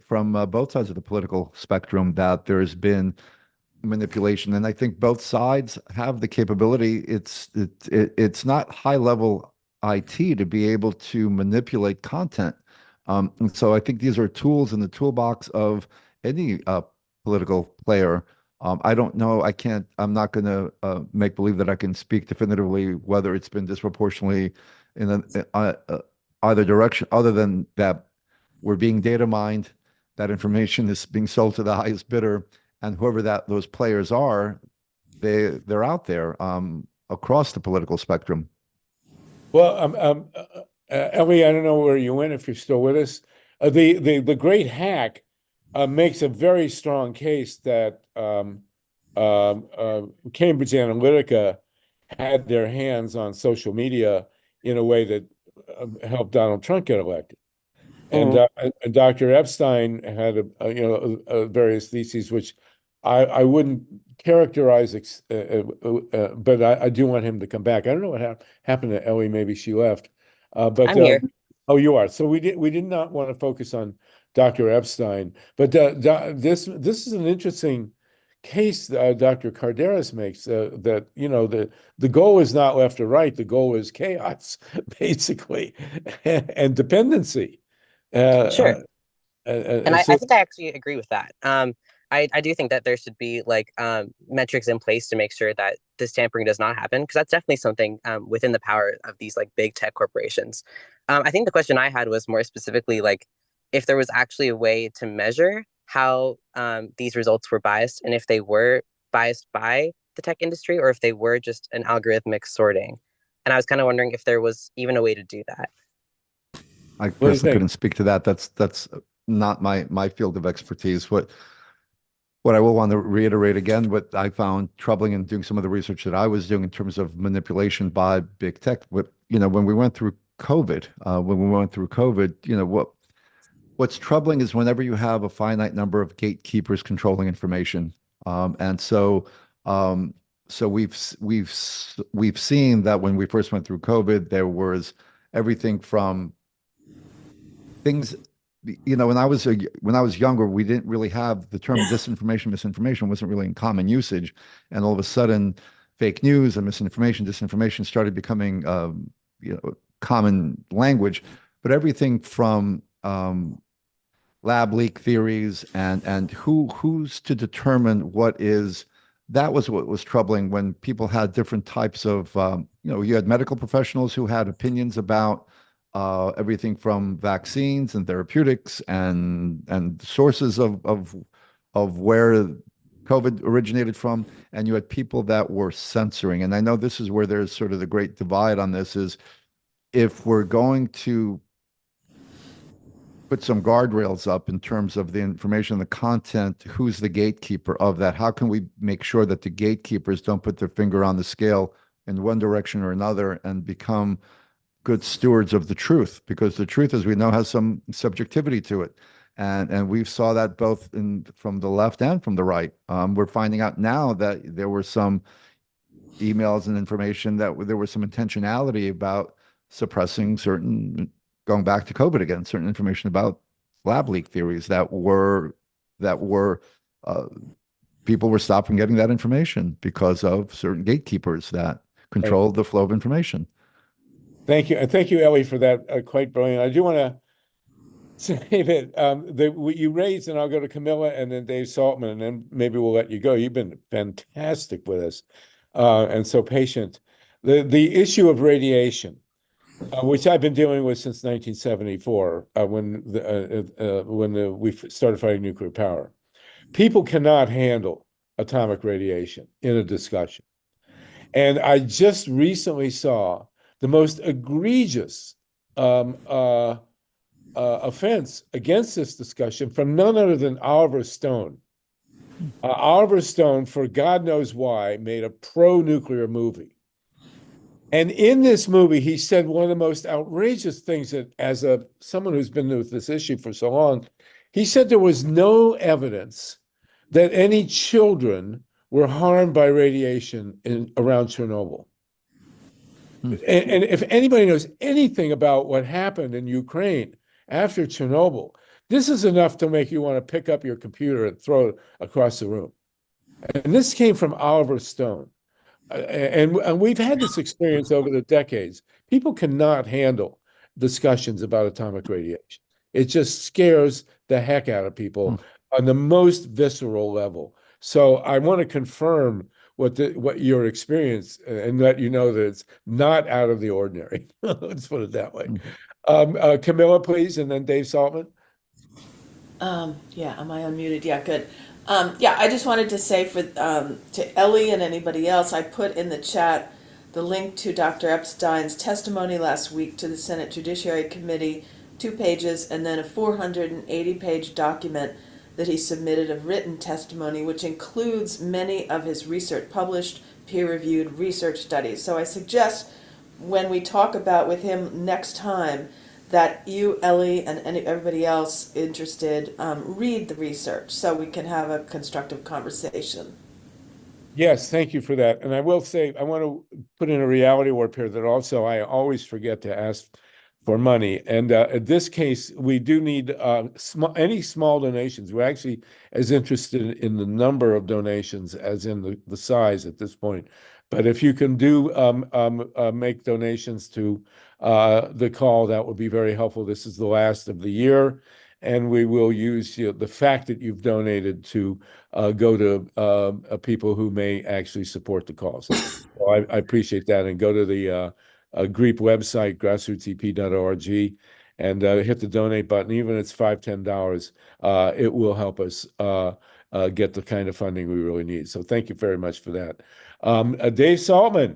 Speaker 5: from both sides of the political spectrum that there's been manipulation, and I think both sides have the capability. It's not high level IT to be able to manipulate content, and so I think these are tools in the toolbox of any political player. I don't know. I'm not going to make believe that I can speak definitively whether it's been disproportionately in either direction, other than that we're being data mined, that information is being sold to the highest bidder, and whoever those players are, they're out there across the political spectrum.
Speaker 1: Well, Ellie, I don't know where you went, if you're still with us. The Great Hack makes a very strong case that Cambridge Analytica had their hands on social media in a way that helped Donald Trump get elected. And, and Dr. Epstein had various theses, which I wouldn't characterize, but I do want him to come back. I don't know what happened to Ellie. Maybe she left. But
Speaker 13: I'm here.
Speaker 1: Oh, you are. So we did not want to focus on Dr. Epstein, but this is an interesting case Dr. Carderas makes, that the goal is not left or right. The goal is chaos, basically, and dependency.
Speaker 13: Sure. And I
Speaker 1: So-
Speaker 13: think I actually agree with that. I do think that there should be like metrics in place to make sure that this tampering does not happen, because that's definitely something within the power of these like big tech corporations. I think the question I had was more specifically like if there was actually a way to measure how these results were biased, and if they were biased by the tech industry or if they were just an algorithmic sorting. And I was kind of wondering if there was even a way to do that.
Speaker 5: I
Speaker 1: do you
Speaker 5: personally
Speaker 1: think?
Speaker 5: couldn't speak to that. That's not my field of expertise. What I will want to reiterate again, what I found troubling in doing some of the research that I was doing in terms of manipulation by big tech, when we went through COVID, what's troubling is whenever you have a finite number of gatekeepers controlling information. And so we've seen that when we first went through COVID, there was everything from things, when I was younger, we didn't really have the term misinformation wasn't really in common usage. And all of a sudden, fake news and disinformation started becoming, common language. But everything from lab leak theories and who's to determine that was what was troubling when people had different types of, you had medical professionals who had opinions about everything from vaccines and therapeutics and sources of where COVID originated from, and you had people that were censoring. And I know this is where there's sort of the great divide on this, is if we're going to put some guardrails up in terms of the information, the content, who's the gatekeeper of that? How can we make sure that the gatekeepers don't put their finger on the scale in one direction or another and become good stewards of the truth? Because the truth, as we know, has some subjectivity to it. And we saw that both from the left and from the right. We're finding out now that there were some emails and information that there was some intentionality about suppressing going back to COVID again, certain information about lab leak theories that were people were stopped from getting that information because of certain gatekeepers that controlled the flow of information.
Speaker 1: Thank you. And thank you, Ellie, for that. Quite brilliant. I do want to say that what you raised, and I'll go to Camilla and then Dave Saltman, and then maybe we'll let you go. You've been fantastic with us and so patient. The issue of radiation, which I've been dealing with since 1974, when we started fighting nuclear power. People cannot handle atomic radiation in a discussion. And I just recently saw the most egregious offense against this discussion from none other than Oliver Stone. Oliver Stone, for God knows why, made a pro-nuclear movie. And in this movie, he said one of the most outrageous things that, as someone who's been with this issue for so long, he said there was no evidence that any children were harmed by radiation around Chernobyl. And if anybody knows anything about what happened in Ukraine after Chernobyl, this is enough to make you want to pick up your computer and throw it across the room. And this came from Oliver Stone. And we've had this experience over the decades. People cannot handle discussions about atomic radiation. It just scares the heck out of people on the most visceral level. So I want to confirm what your experience, and let you know that it's not out of the ordinary. Let's put it that way. Camilla, please, and then Dave Saltman.
Speaker 6: Yeah, am I unmuted? Yeah, good. Yeah, I just wanted to say to Ellie and anybody else, I put in the chat the link to Dr. Epstein's testimony last week to the Senate Judiciary Committee, 2 pages, and then a 480-page document that he submitted of written testimony, which includes many of his published peer-reviewed research studies. So I suggest when we talk about with him next time that you, Ellie, and everybody else interested read the research so we can have a constructive conversation.
Speaker 1: Yes, thank you for that. And I will say, I want to put in a reality warp here that also I always forget to ask for money. And in this case, we do need any small donations. We're actually as interested in the number of donations as in the size at this point. But if you can do make donations to the call, that would be very helpful. This is the last of the year, and we will use the fact that you've donated to go to people who may actually support the cause. So I appreciate that, and go to the GREEP website, grassrootsep.org, and hit the donate button. Even if it's $5, $10, it will help us get the kind of funding we really need. So thank you very much for that. Dave Saltman,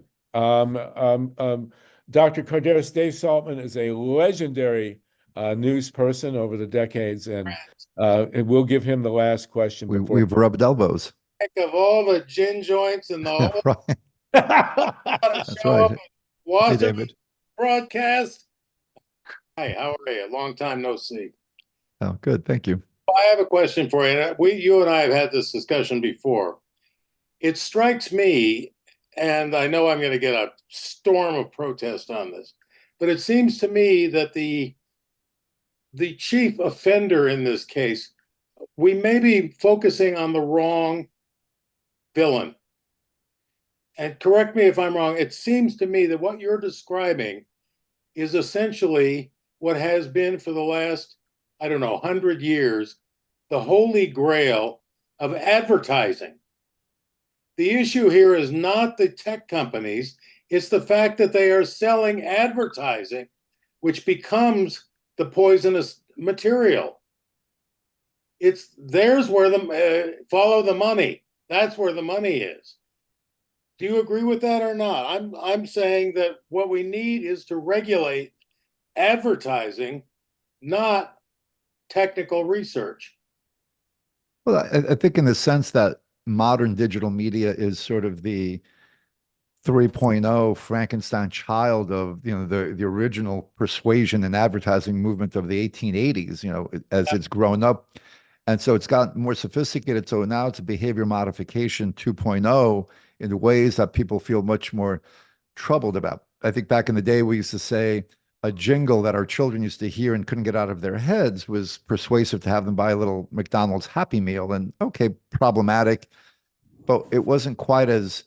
Speaker 1: Dr. Kardaras, Dave Saltman is a legendary news person over the decades, and we'll give him the last question.
Speaker 5: We've rubbed elbows.
Speaker 14: Of all the gin joints and the whole
Speaker 5: Right. That's
Speaker 14: show
Speaker 5: right.
Speaker 14: up at Washington
Speaker 5: David.
Speaker 14: broadcast. Hi, how are you? Long time no see.
Speaker 5: Oh, good. Thank you.
Speaker 14: I have a question for you. You and I have had this discussion before. It strikes me, and I know I'm going to get a storm of protest on this, but it seems to me that the chief offender in this case, we may be focusing on the wrong villain. And correct me if I'm wrong, it seems to me that what you're describing is essentially what has been for the last, 100 years, the holy grail of advertising. The issue here is not the tech companies, it's the fact that they are selling advertising, which becomes the poisonous material. There's where follow the money. That's where the money is. Do you agree with that or not? I'm saying that what we need is to regulate advertising, not technical research.
Speaker 5: Well, I think in the sense that modern digital media is sort of the 3.0 Frankenstein child of, the original persuasion and advertising movement of the 1880s, as it's grown up. And so it's gotten more sophisticated. So now it's a behavior modification 2.0 in ways that people feel much more troubled about. I think back in the day, we used to say a jingle that our children used to hear and couldn't get out of their heads was persuasive to have them buy a little McDonald's Happy Meal. And okay, problematic, but it wasn't quite as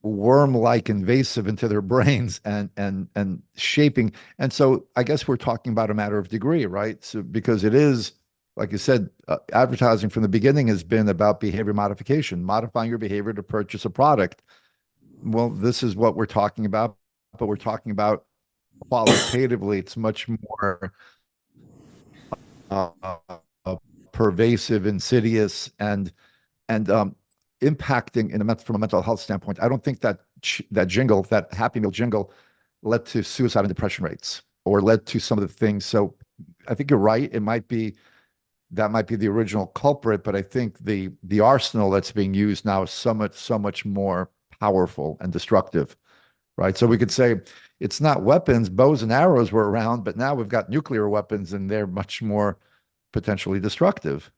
Speaker 5: worm-like invasive into their brains and shaping. And so I guess we're talking about a matter of degree, right? So because it is, like you said, advertising from the beginning has been about behavior modification, modifying your behavior to purchase a product. Well, this is what we're talking about, but we're talking about qualitatively. It's much more pervasive, insidious, and impacting from a mental health standpoint. I don't think that jingle, that Happy Meal jingle, led to suicide and depression rates or led to some of the things. So I think you're right. That might be the original culprit, but I think the arsenal that's being used now is so much more powerful and destructive, right? So we could say it's not weapons, bows and arrows were around, but now we've got nuclear weapons and they're much more potentially destructive.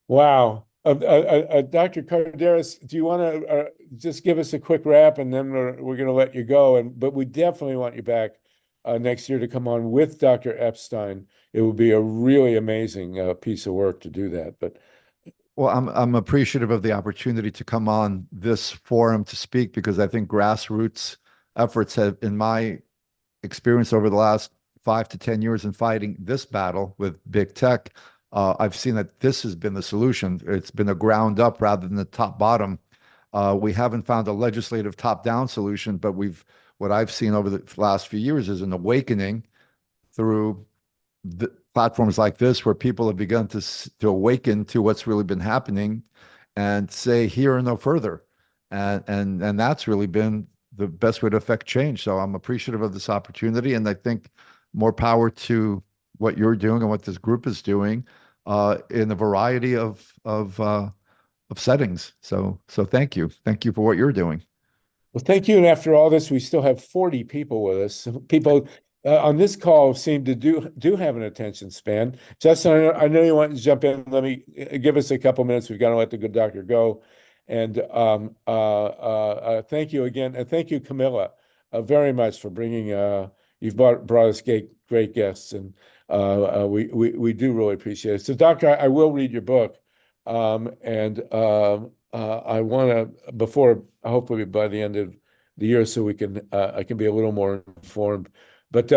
Speaker 1: Wow. Dr. Kardaras, do you want to just give us a quick wrap, and then we're going to let you go? But we definitely want you back next year to come on with Dr. Epstein. It would be a really amazing piece of work to do that. But
Speaker 5: well, I'm appreciative of the opportunity to come on this forum to speak, because I think grassroots efforts have, in my experience over the last 5 to 10 years in fighting this battle with big tech, I've seen that this has been the solution. It's been a ground up rather than the top bottom. We haven't found a legislative top down solution, but what I've seen over the last few years is an awakening through the platforms like this, where people have begun to awaken to what's really been happening and say here and no further. And that's really been the best way to affect change. So I'm appreciative of this opportunity, and I think more power to what you're doing and what this group is doing in a variety of settings. So thank you. Thank you for what you're doing.
Speaker 1: well, thank you. And after all this, we still have 40 people with us. People on this call seem to do have an attention span. Justin, I know you want to jump in. Let me give us a couple minutes. We've got to let the good doctor go. And thank you again. And thank you, Camilla, very much for bringing, you've brought us great guests, and we do really appreciate it. So, Doctor, I will read your book. And I want to, before, hopefully by the end of the year, so I can be a little more informed. But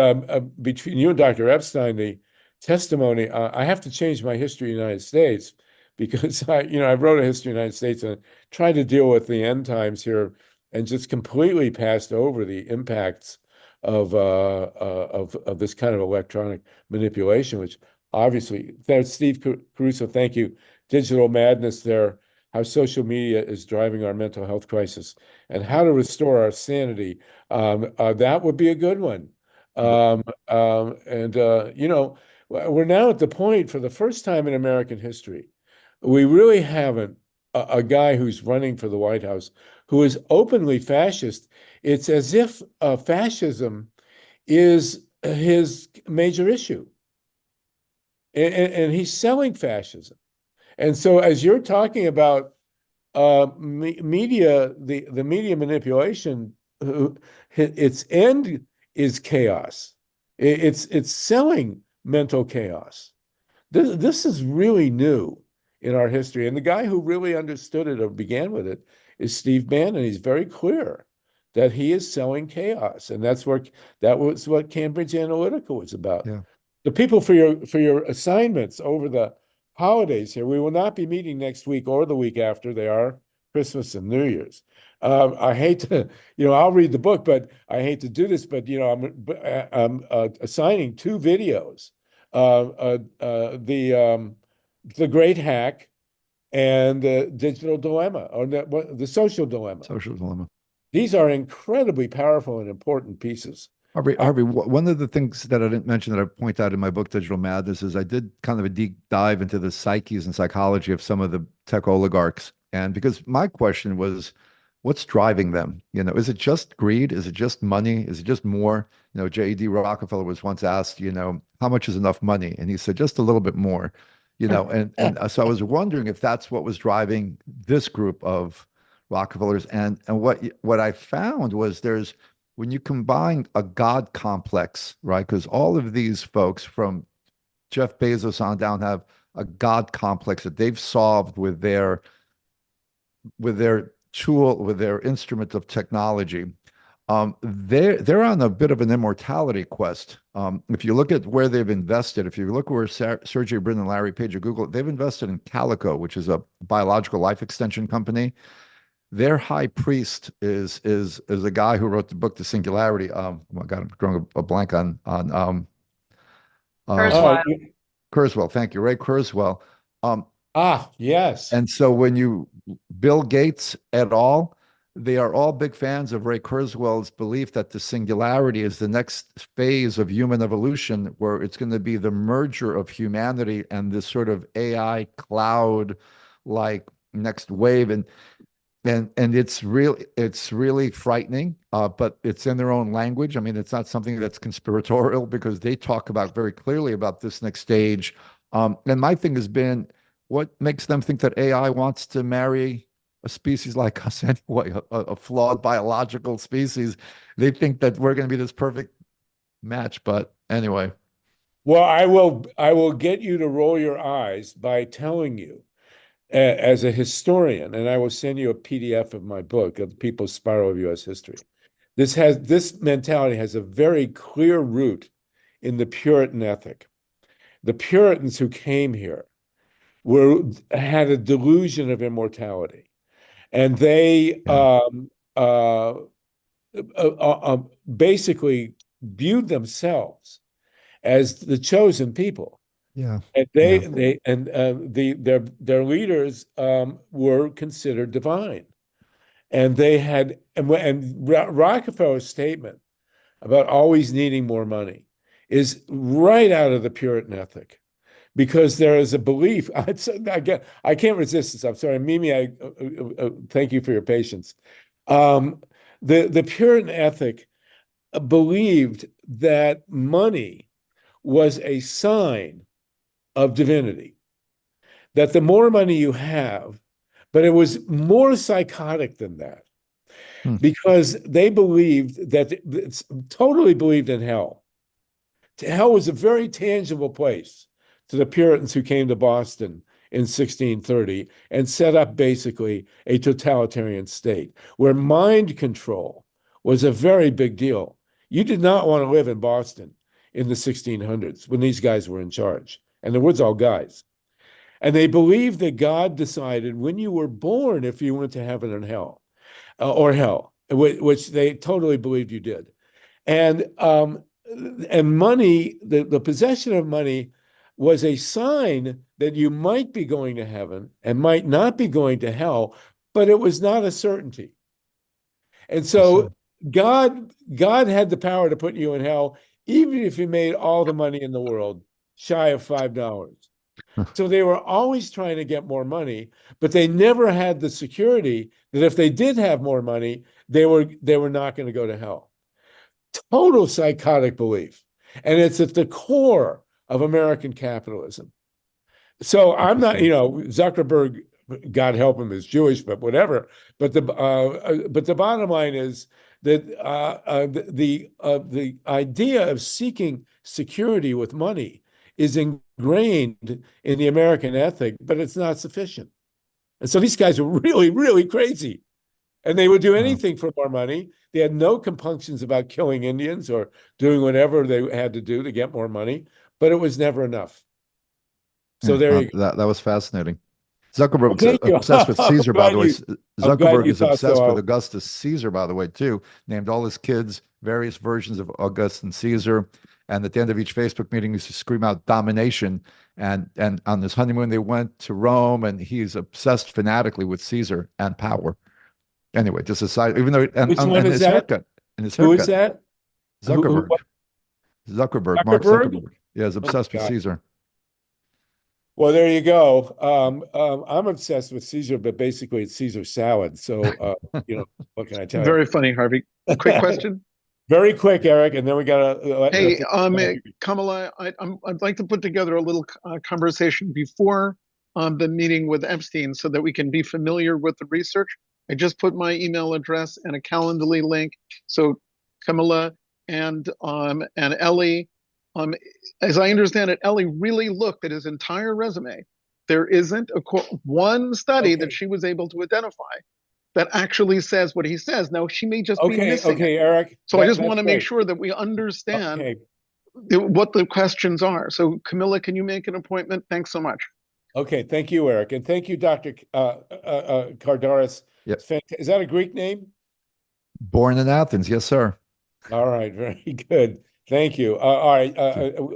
Speaker 1: between you and Dr. Epstein, the testimony, I have to change my history of the United States, because I wrote a history of the United States and tried to deal with the end times here, and just completely passed over the impacts of this kind of electronic manipulation, which obviously, there's Steve Caruso, thank you. Digital madness there, how social media is driving our mental health crisis, and how to restore our sanity. That would be a good one. We're now at the point, for the first time in American history, we really haven't a guy who's running for the White House who is openly fascist. It's as if fascism is his major issue. And he's selling fascism. And so as you're talking about media, the media manipulation, its end is chaos. It's selling mental chaos. This is really new in our history. And the guy who really understood it or began with it is Steve Bannon. He's very clear that he is selling chaos. And that was what Cambridge Analytica was about.
Speaker 5: Yeah.
Speaker 1: The people, for your assignments over the holidays here, we will not be meeting next week or the week after. They are Christmas and New Year's. I hate to, I'll read the book, but I hate to do this, but I'm assigning 2 videos, the Great Hack and the Digital Dilemma, or the Social Dilemma.
Speaker 5: Social dilemma.
Speaker 1: These are incredibly powerful and important pieces.
Speaker 5: Harvey, one of the things that I didn't mention that I point out in my book, Digital Madness, is I did kind of a deep dive into the psyches and psychology of some of the tech oligarchs. And because my question was, what's driving them? Is it just greed? Is it just money? Is it just more? J.D. Rockefeller was once asked, how much is enough money? And he said, just a little bit more, and so I was wondering if that's what was driving this group of Rockefellers. And what I found was when you combine a God complex, right? Because all of these folks from Jeff Bezos on down have a God complex that they've solved with their tool, with their instrument of technology. They're on a bit of an immortality quest. If you look at where they've invested, if you look where Sergey Brin and Larry Page of Google, they've invested in Calico, which is a biological life extension company. Their high priest is a guy who wrote the book, The Singularity. Oh my God, I'm drawing a blank on Kurzweil. Thank you, Ray Kurzweil.
Speaker 1: Yes.
Speaker 5: And so when Bill Gates et al., they are all big fans of Ray Kurzweil's belief that the singularity is the next phase of human evolution, where it's going to be the merger of humanity and this sort of AI cloud like next wave. And it's really frightening, but it's in their own language. I mean, it's not something that's conspiratorial, because they talk about very clearly about this next stage. And my thing has been, what makes them think that AI wants to marry a species like us anyway, a flawed biological species? They think that we're going to be this perfect match, but anyway.
Speaker 1: Well, I will get you to roll your eyes by telling you, as a historian, and I will send you a PDF of my book, of People's Spiral of U.S. History. This mentality has a very clear root in the Puritan ethic. The Puritans who came here had a delusion of immortality, and they basically viewed themselves as the chosen people.
Speaker 5: Yeah.
Speaker 1: And their leaders were considered divine. And they had, and Rockefeller's statement about always needing more money is right out of the Puritan ethic, because there is a belief. I can't resist this. I'm sorry, Mimi. Thank you for your patience. The Puritan ethic believed that money was a sign of divinity, that the more money you have, but it was more psychotic than that, because they believed that, totally believed in hell. Hell was a very tangible place to the Puritans who came to Boston in 1630 and set up basically a totalitarian state where mind control was a very big deal. You did not want to live in Boston in the 1600s when these guys were in charge, and there was all guys. And they believed that God decided when you were born if you went to heaven and hell, or hell, which they totally believed you did. And money, the possession of money was a sign that you might be going to heaven and might not be going to hell, but it was not a certainty. And so God had the power to put you in hell, even if you made all the money in the world, shy of $5. So they were always trying to get more money, but they never had the security that if they did have more money, they were not going to go to hell. Total psychotic belief. And it's at the core of American capitalism. So I'm not, Zuckerberg, God help him, is Jewish, but whatever. But the bottom line is that the idea of seeking security with money is ingrained in the American ethic, but it's not sufficient. And so these guys are really, really crazy. And they would do anything for more money. They had no compunctions about killing Indians or doing whatever they had to do to get more money, but it was never enough. So there you go.
Speaker 5: That was fascinating. Zuckerberg is obsessed with Caesar, by the way. Zuckerberg is obsessed with Augustus Caesar, by the way, too. Named all his kids various versions of Augustus and Caesar. And at the end of each Facebook meeting, he used to scream out domination. And on this honeymoon, they went to Rome, and he's obsessed fanatically with Caesar and power. Anyway, just aside, even though and his haircut.
Speaker 1: Who is that?
Speaker 5: Zuckerberg. Zuckerberg, Mark Zuckerberg. Yeah, he's obsessed with Caesar.
Speaker 1: Well, there you go. I'm obsessed with Caesar, but basically it's Caesar salad. So, what can I tell you?
Speaker 8: Very funny, Harvey. Quick question.
Speaker 1: Very quick, Eric, and then we got to.
Speaker 8: Hey, Kamala, I'd like to put together a little conversation before the meeting with Epstein so that we can be familiar with the research. I just put my email address and a Calendly link. So Kamala and Ellie, as I understand it, Ellie really looked at his entire resume. There isn't one study that she was able to identify that actually says what he says. Now, she may just be missing it.
Speaker 1: Eric.
Speaker 8: So I just want to make sure that we understand what the questions are. So Camilla, can you make an appointment? Thanks so much.
Speaker 1: Okay, thank you, Eric. And thank you, Dr. Kardaras.
Speaker 5: Yep.
Speaker 1: Is that a Greek name?
Speaker 5: Born in Athens, yes, sir.
Speaker 1: All right, very good. Thank you. All right,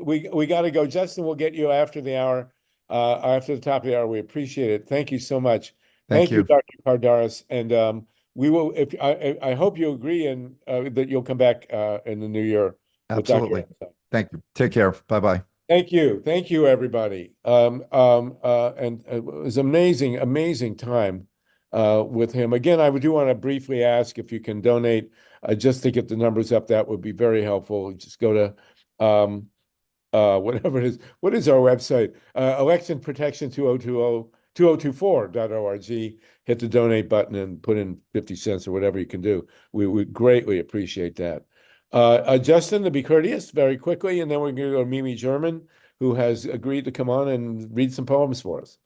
Speaker 1: we got to go. Justin, we'll get you after the hour, after the top of the hour. We appreciate it. Thank you so much. Thank you, Dr. Kardaras. And we will. If I hope you agree and that you'll come back in the new year.
Speaker 5: Absolutely. Thank you. Take care. Bye bye.
Speaker 1: Thank you, everybody. And it was amazing time with him. Again, I do want to briefly ask if you can donate just to get the numbers up. That would be very helpful. Just go to whatever it is. What is our website? Election Protection 2024.org. Hit the donate button and put in 50 cents or whatever you can do. We would greatly appreciate that. Justin, to be courteous, very quickly, and then we're going to go to Mimi German, who has agreed to come on and read some poems for us.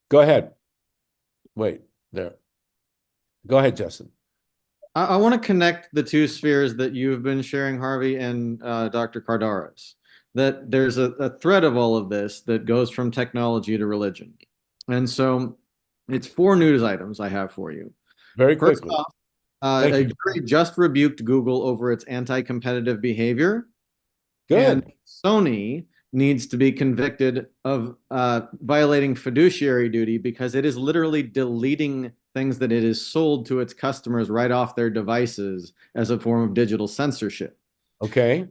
Speaker 1: Go ahead. Wait, there. Go ahead, Justin.
Speaker 10: I want to connect the two spheres that you've been sharing, Harvey and Dr. Kardaras. That there's a thread of all of this that goes from technology to religion. And so it's 4 news items I have for you.
Speaker 1: Very quickly.
Speaker 10: First off, a jury just rebuked Google over its anti-competitive behavior.
Speaker 1: Good.
Speaker 10: And Sony needs to be convicted of violating fiduciary duty because it is literally deleting things that it is sold to its customers right off their devices as a form of digital censorship.
Speaker 1: Okay.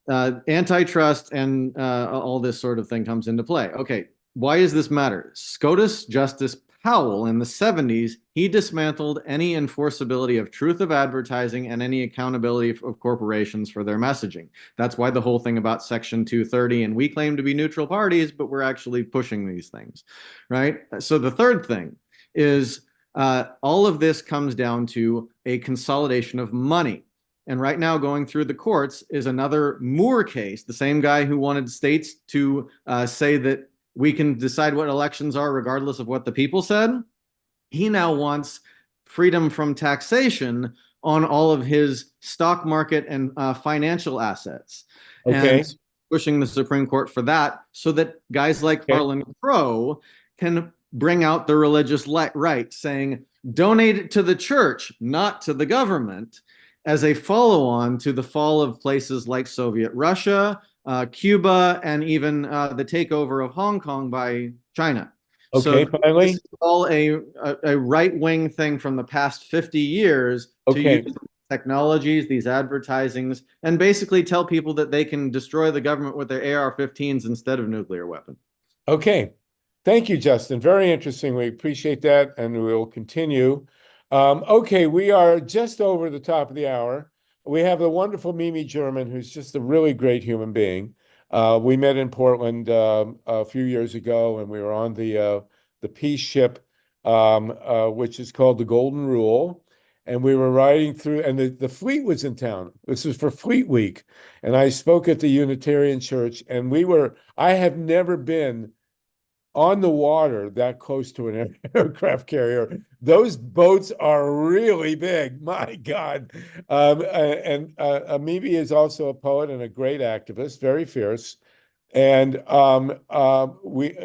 Speaker 10: Antitrust and all this sort of thing comes into play. Okay, why does this matter? SCOTUS Justice Powell in the 70s, he dismantled any enforceability of truth of advertising and any accountability of corporations for their messaging. That's why the whole thing about Section 230, and we claim to be neutral parties, but we're actually pushing these things, right? So the third thing is all of this comes down to a consolidation of money. And right now, going through the courts is another Moore case, the same guy who wanted states to say that we can decide what elections are regardless of what the people said. He now wants freedom from taxation on all of his stock market and financial assets.
Speaker 1: Okay.
Speaker 10: And pushing the Supreme Court for that so that guys like Harlan Crow can bring out the religious right, saying, donate it to the church, not to the government, as a follow-on to the fall of places like Soviet Russia, Cuba, and even the takeover of Hong Kong by China.
Speaker 1: Okay,
Speaker 10: so
Speaker 1: finally.
Speaker 10: This is all a right-wing thing from the past 50 years to use technologies, these advertisings, and basically tell people that they can destroy the government with their AR-15s instead of nuclear weapons.
Speaker 1: Okay. Thank you, Justin. Very interesting. We appreciate that, and we'll continue. Okay, we are just over the top of the hour. We have the wonderful Mimi German, who's just a really great human being. We met in Portland a few years ago, and we were on the peace ship, which is called the Golden Rule. And we were riding through, and the fleet was in town. This was for Fleet Week. And I spoke at the Unitarian Church, and I have never been on the water that close to an aircraft carrier. Those boats are really big. My God. Mimi is also a poet and a great activist, very fierce. And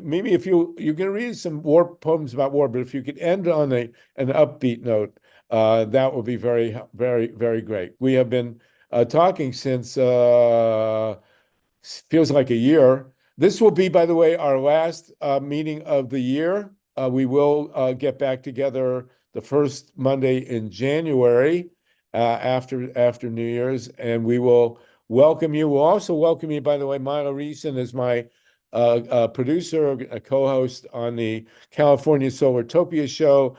Speaker 1: Mimi, if you're going to read some war poems about war, but if you could end on an upbeat note, that would be very, very, very great. We have been talking since feels like a year. This will be, by the way, our last meeting of the year. We will get back together the first Monday in January after New Year's, and we will welcome you. We'll also welcome you, by the way, Mila Reeson is my producer, a co-host on the California Solartopia show.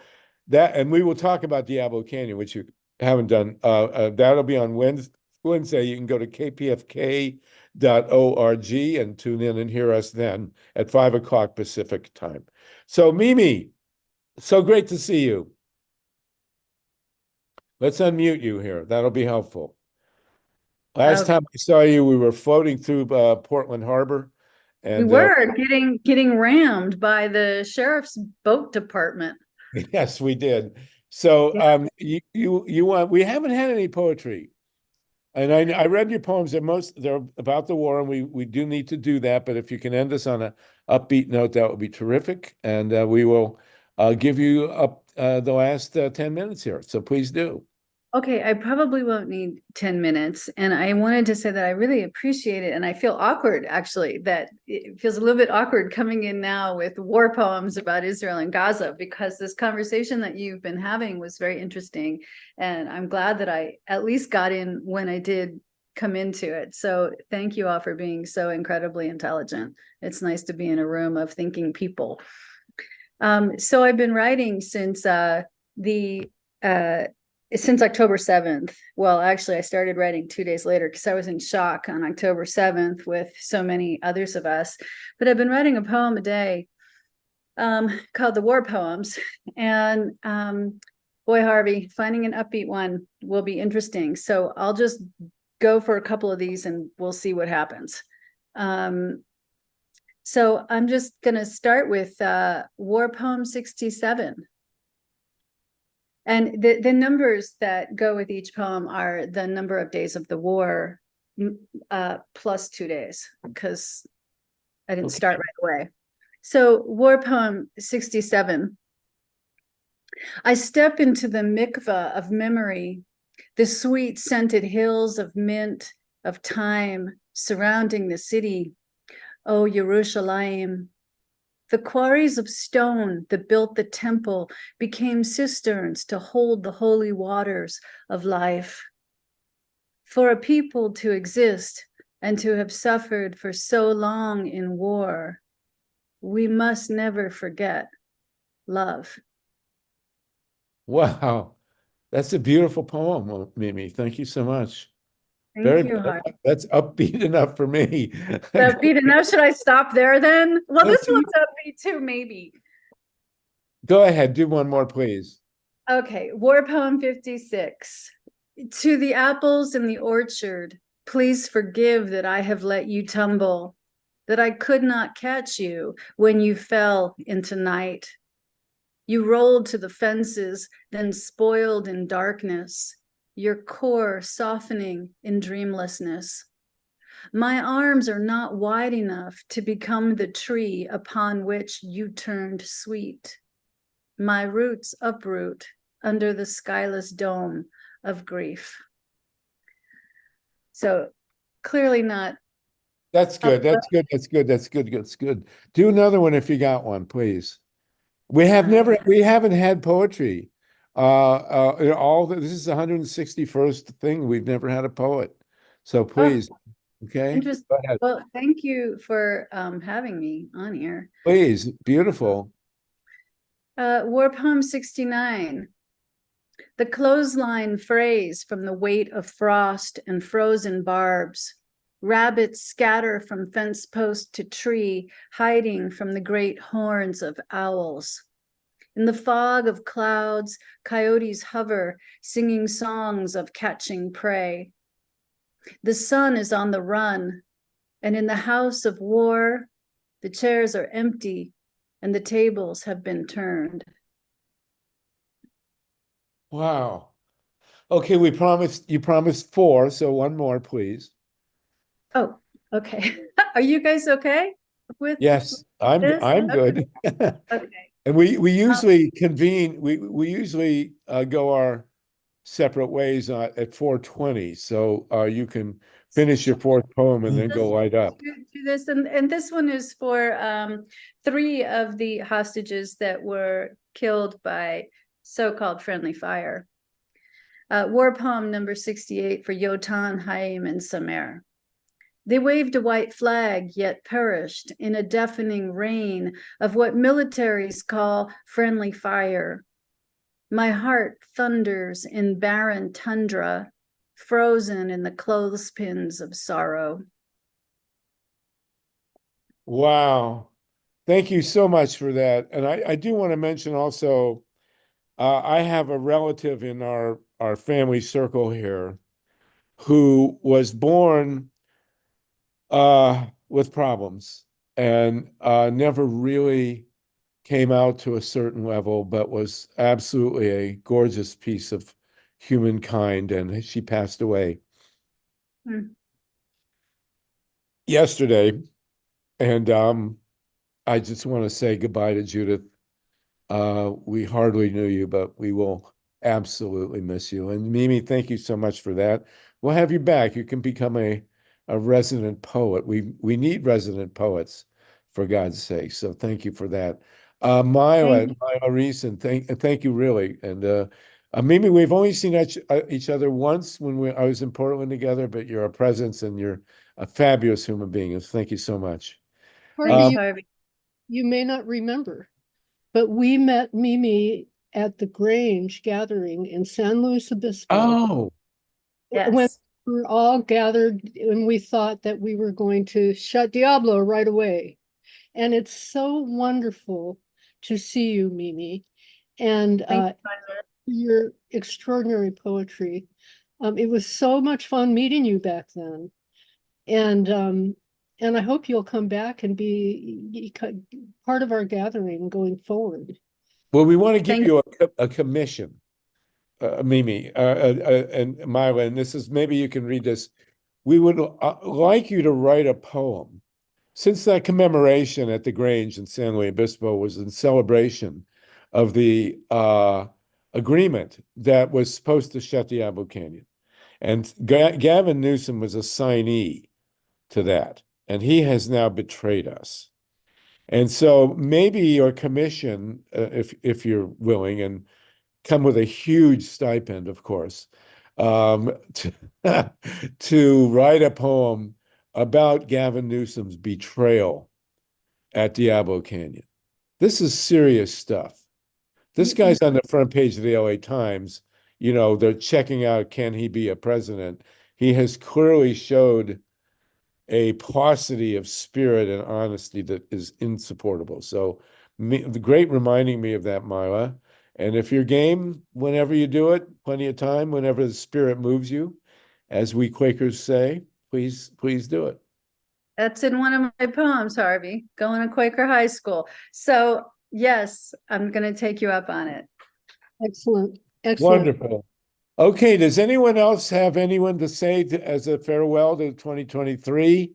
Speaker 1: And we will talk about Diablo Canyon, which you haven't done. That'll be on Wednesday. You can go to kpfk.org and tune in and hear us then at 5 o'clock Pacific time. So Mimi, so great to see you. Let's unmute you here. That'll be helpful. Last time I saw you, we were floating through Portland Harbor. And,
Speaker 15: we were getting rammed by the sheriff's boat department.
Speaker 1: Yes, we did. So you want, we haven't had any poetry. And I read your poems. They're about the war, and we do need to do that. But if you can end us on an upbeat note, that would be terrific. And we will give you the last 10 minutes here. So please do.
Speaker 15: Okay, I probably won't need 10 minutes. And I wanted to say that I really appreciate it. And I feel awkward, actually, that it feels a little bit awkward coming in now with war poems about Israel and Gaza, because this conversation that you've been having was very interesting. And I'm glad that I at least got in when I did come into it. So thank you all for being so incredibly intelligent. It's nice to be in a room of thinking people. So I've been writing since since October 7th. Well, actually, I started writing 2 days later because I was in shock on October 7th with so many others of us. But I've been writing a poem a day called The War Poems. And boy, Harvey, finding an upbeat one will be interesting. So I'll just go for a couple of these and we'll see what happens. So I'm just going to start with War Poem 67. And the numbers that go with each poem are the number of days of the war plus 2 days, because I didn't start right away. So War Poem 67. I step into the mikveh of memory, the sweet scented hills of mint, of time surrounding the city. O Yerushalayim. The quarries of stone that built the temple became cisterns to hold the holy waters of life. For a people to exist and to have suffered for so long in war, we must never forget love.
Speaker 1: Wow. That's a beautiful poem, Mimi. Thank you so much.
Speaker 15: Thank you, Harvey.
Speaker 1: That's upbeat enough for me.
Speaker 15: Upbeat enough. Should I stop there then? Well, this
Speaker 1: Okay.
Speaker 15: one's upbeat too, maybe.
Speaker 1: Go ahead, do one more, please.
Speaker 15: Okay, War Poem 56. To the apples in the orchard, please forgive that I have let you tumble, that I could not catch you when you fell into night. You rolled to the fences, then spoiled in darkness, your core softening in dreamlessness. My arms are not wide enough to become the tree upon which you turned sweet. My roots uproot under the skyless dome of grief. So clearly not.
Speaker 1: That's good. That's good. That's good. That's good. That's good. Do another one if you got one, please. We haven't had poetry. This is the 161st thing. We've never had a poet. So please, okay.
Speaker 15: Interesting.
Speaker 1: Go ahead.
Speaker 15: Well, thank you for having me on here.
Speaker 1: Please, beautiful.
Speaker 15: War Poem 69. The clothesline frays from the weight of frost and frozen barbs. Rabbits scatter from fence post to tree, hiding from the great horns of owls. In the fog of clouds, coyotes hover, singing songs of catching prey. The sun is on the run, and in the house of war, the chairs are empty and the tables have been turned.
Speaker 1: Wow. Okay, you promised 4, so one more, please.
Speaker 15: Oh, okay. Are you guys okay with
Speaker 1: Yes, I'm
Speaker 15: this?
Speaker 1: good.
Speaker 15: Okay.
Speaker 1: And we usually convene, we usually go our separate ways at 4:20. So you can finish your 4th poem and then go light up.
Speaker 15: Do this, and this one is for 3 of the hostages that were killed by so-called friendly fire. War Poem number 68 for Yotan, Haim, and Samer. They waved a white flag, yet perished in a deafening rain of what militaries call friendly fire. My heart thunders in barren tundra, frozen in the clothespins of sorrow.
Speaker 1: Wow. Thank you so much for that. And I do want to mention also, I have a relative in our family circle here who was born with problems and never really came out to a certain level, but was absolutely a gorgeous piece of humankind, and she passed away yesterday. And I just want to say goodbye to Judith. We hardly knew you, but we will absolutely miss you. And Mimi, thank you so much for that. We'll have you back. You can become a resident poet. We need resident poets, for God's sake. So thank you for that. Myla Reese, and thank you really. And Mimi, we've only seen each other once when I was in Portland together, but you're a presence and you're a fabulous human being. And thank you so much.
Speaker 15: Harvey,
Speaker 16: you may not remember, but we met Mimi at the Grange gathering in San Luis Obispo.
Speaker 1: Oh,
Speaker 16: when
Speaker 15: yes.
Speaker 16: we were all gathered and we thought that we were going to shut Diablo right away. And it's so wonderful to see you, Mimi, and your extraordinary poetry. It was so much fun meeting you back then. And I hope you'll come back and be part of our gathering going forward.
Speaker 1: Well, we want to give you a commission, Mimi, and Myla, and this is, maybe you can read this. We would like you to write a poem. Since that commemoration at the Grange in San Luis Obispo was in celebration of the agreement that was supposed to shut Diablo Canyon. And Gavin Newsom was a signee to that, and he has now betrayed us. And so maybe your commission, if you're willing, and come with a huge stipend, of course, to write a poem about Gavin Newsom's betrayal at Diablo Canyon. This is serious stuff. This guy's on the front page of the LA Times. You know, they're checking out, can he be a president? He has clearly showed a paucity of spirit and honesty that is insupportable. So the great reminding me of that, Mila. And if you're game, whenever you do it, plenty of time, whenever the spirit moves you, as we Quakers say, please do it.
Speaker 15: That's in one of my poems, Harvey, going to Quaker High School. So yes, I'm going to take you up on it.
Speaker 16: Excellent. Excellent.
Speaker 1: Wonderful. Okay, does anyone else have anyone to say as a farewell to 2023?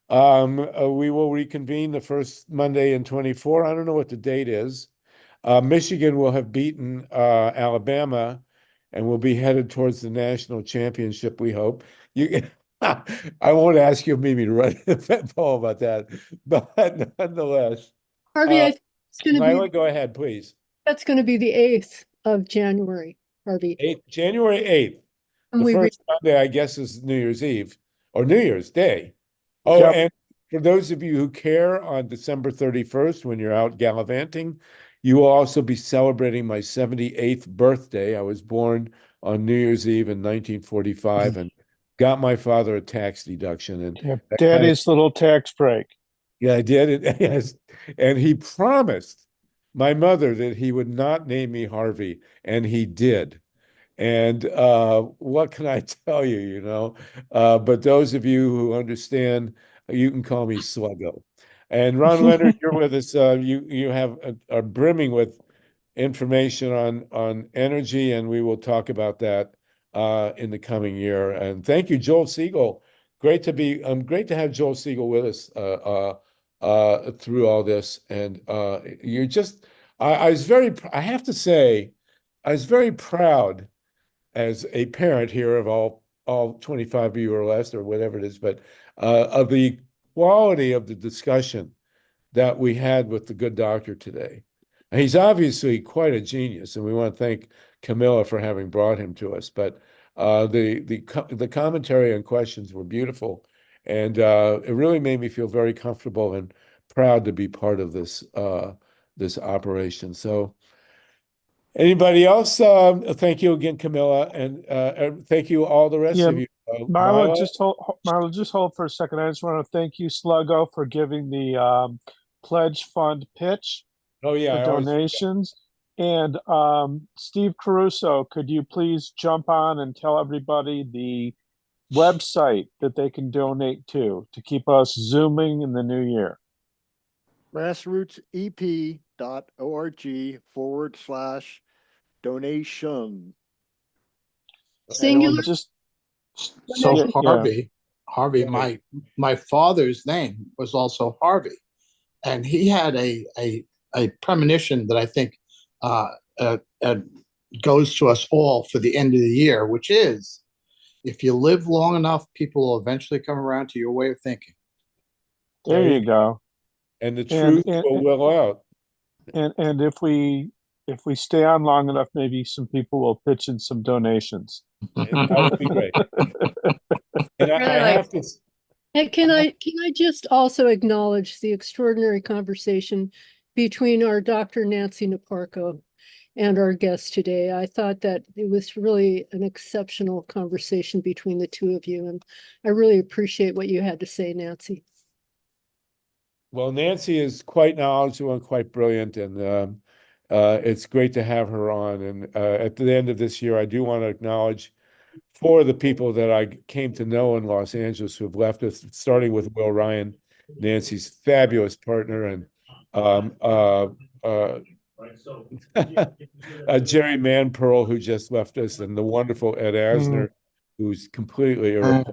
Speaker 1: We will reconvene the first Monday in 24. I don't know what the date is. Michigan will have beaten Alabama and will be headed towards the national championship, we hope. I won't ask you, Mimi, to write a poem about that, but nonetheless.
Speaker 16: Harvey, I think it's going to
Speaker 1: Mila,
Speaker 16: be,
Speaker 1: go ahead, please.
Speaker 16: that's going to be the 8th of January, Harvey.
Speaker 1: January 8th.
Speaker 16: And
Speaker 1: The
Speaker 16: we
Speaker 1: first Monday, I guess, is New Year's Eve or New Year's Day. Oh,
Speaker 8: Yep.
Speaker 1: and for those of you who care, on December 31st, when you're out gallivanting, you will also be celebrating my 78th birthday. I was born on New Year's Eve in 1945 and got my father a tax deduction. And
Speaker 8: Yeah,
Speaker 1: that kind of-
Speaker 8: Daddy's little tax break.
Speaker 1: yeah, I did it. Yes. And he promised my mother that he would not name me Harvey, and he did. And what can I tell you, you know? But those of you who understand, you can call me Sluggo. And Ron Leonard, you're with us. You have are brimming with information on energy, and we will talk about that in the coming year. And thank you, Joel Siegel. Great to have Joel Siegel with us through all this. And you're just, I have to say, I was very proud as a parent here of all 25 of you or less, or whatever it is, but of the quality of the discussion that we had with the good doctor today. And he's obviously quite a genius, and we want to thank Camilla for having brought him to us. But the commentary and questions were beautiful, and it really made me feel very comfortable and proud to be part of this this operation. So. Anybody else? Thank you again, Camilla, and thank you all the rest
Speaker 8: Yeah,
Speaker 1: of you.
Speaker 8: Marla,
Speaker 1: Mila?
Speaker 8: just hold for a second. I just want to thank you, Sluggo, for giving the pledge fund pitch
Speaker 1: Oh yeah,
Speaker 8: for
Speaker 1: I always-
Speaker 8: donations. And Steve Caruso, could you please jump on and tell everybody the website that they can donate to keep us zooming in the new year?
Speaker 4: grassrootsep.org/donation.
Speaker 16: Singular.
Speaker 8: Just
Speaker 17: So
Speaker 8: Yeah,
Speaker 17: Harvey,
Speaker 1: Go ahead.
Speaker 17: my father's name was also Harvey, and he had a premonition that I think goes to us all for the end of the year, which is, if you live long enough, people will eventually come around to your way of thinking.
Speaker 8: there you go.
Speaker 1: And the truth will will out.
Speaker 8: And if we stay on long enough, maybe some people will pitch in some donations.
Speaker 1: That would be great. And I have to.
Speaker 16: And can I just also acknowledge the extraordinary conversation between our Dr. Nancy Naparko and our guest today? I thought that it was really an exceptional conversation between the two of you, and I really appreciate what you had to say, Nancy.
Speaker 1: Well, Nancy is quite knowledgeable and quite brilliant, and it's great to have her on. And at the end of this year, I do want to acknowledge 4 of the people that I came to know in Los Angeles who have left us, starting with Will Ryan, Nancy's fabulous partner, and Jerry Manpearl, who just left us, and the wonderful Ed Asner, who's completely on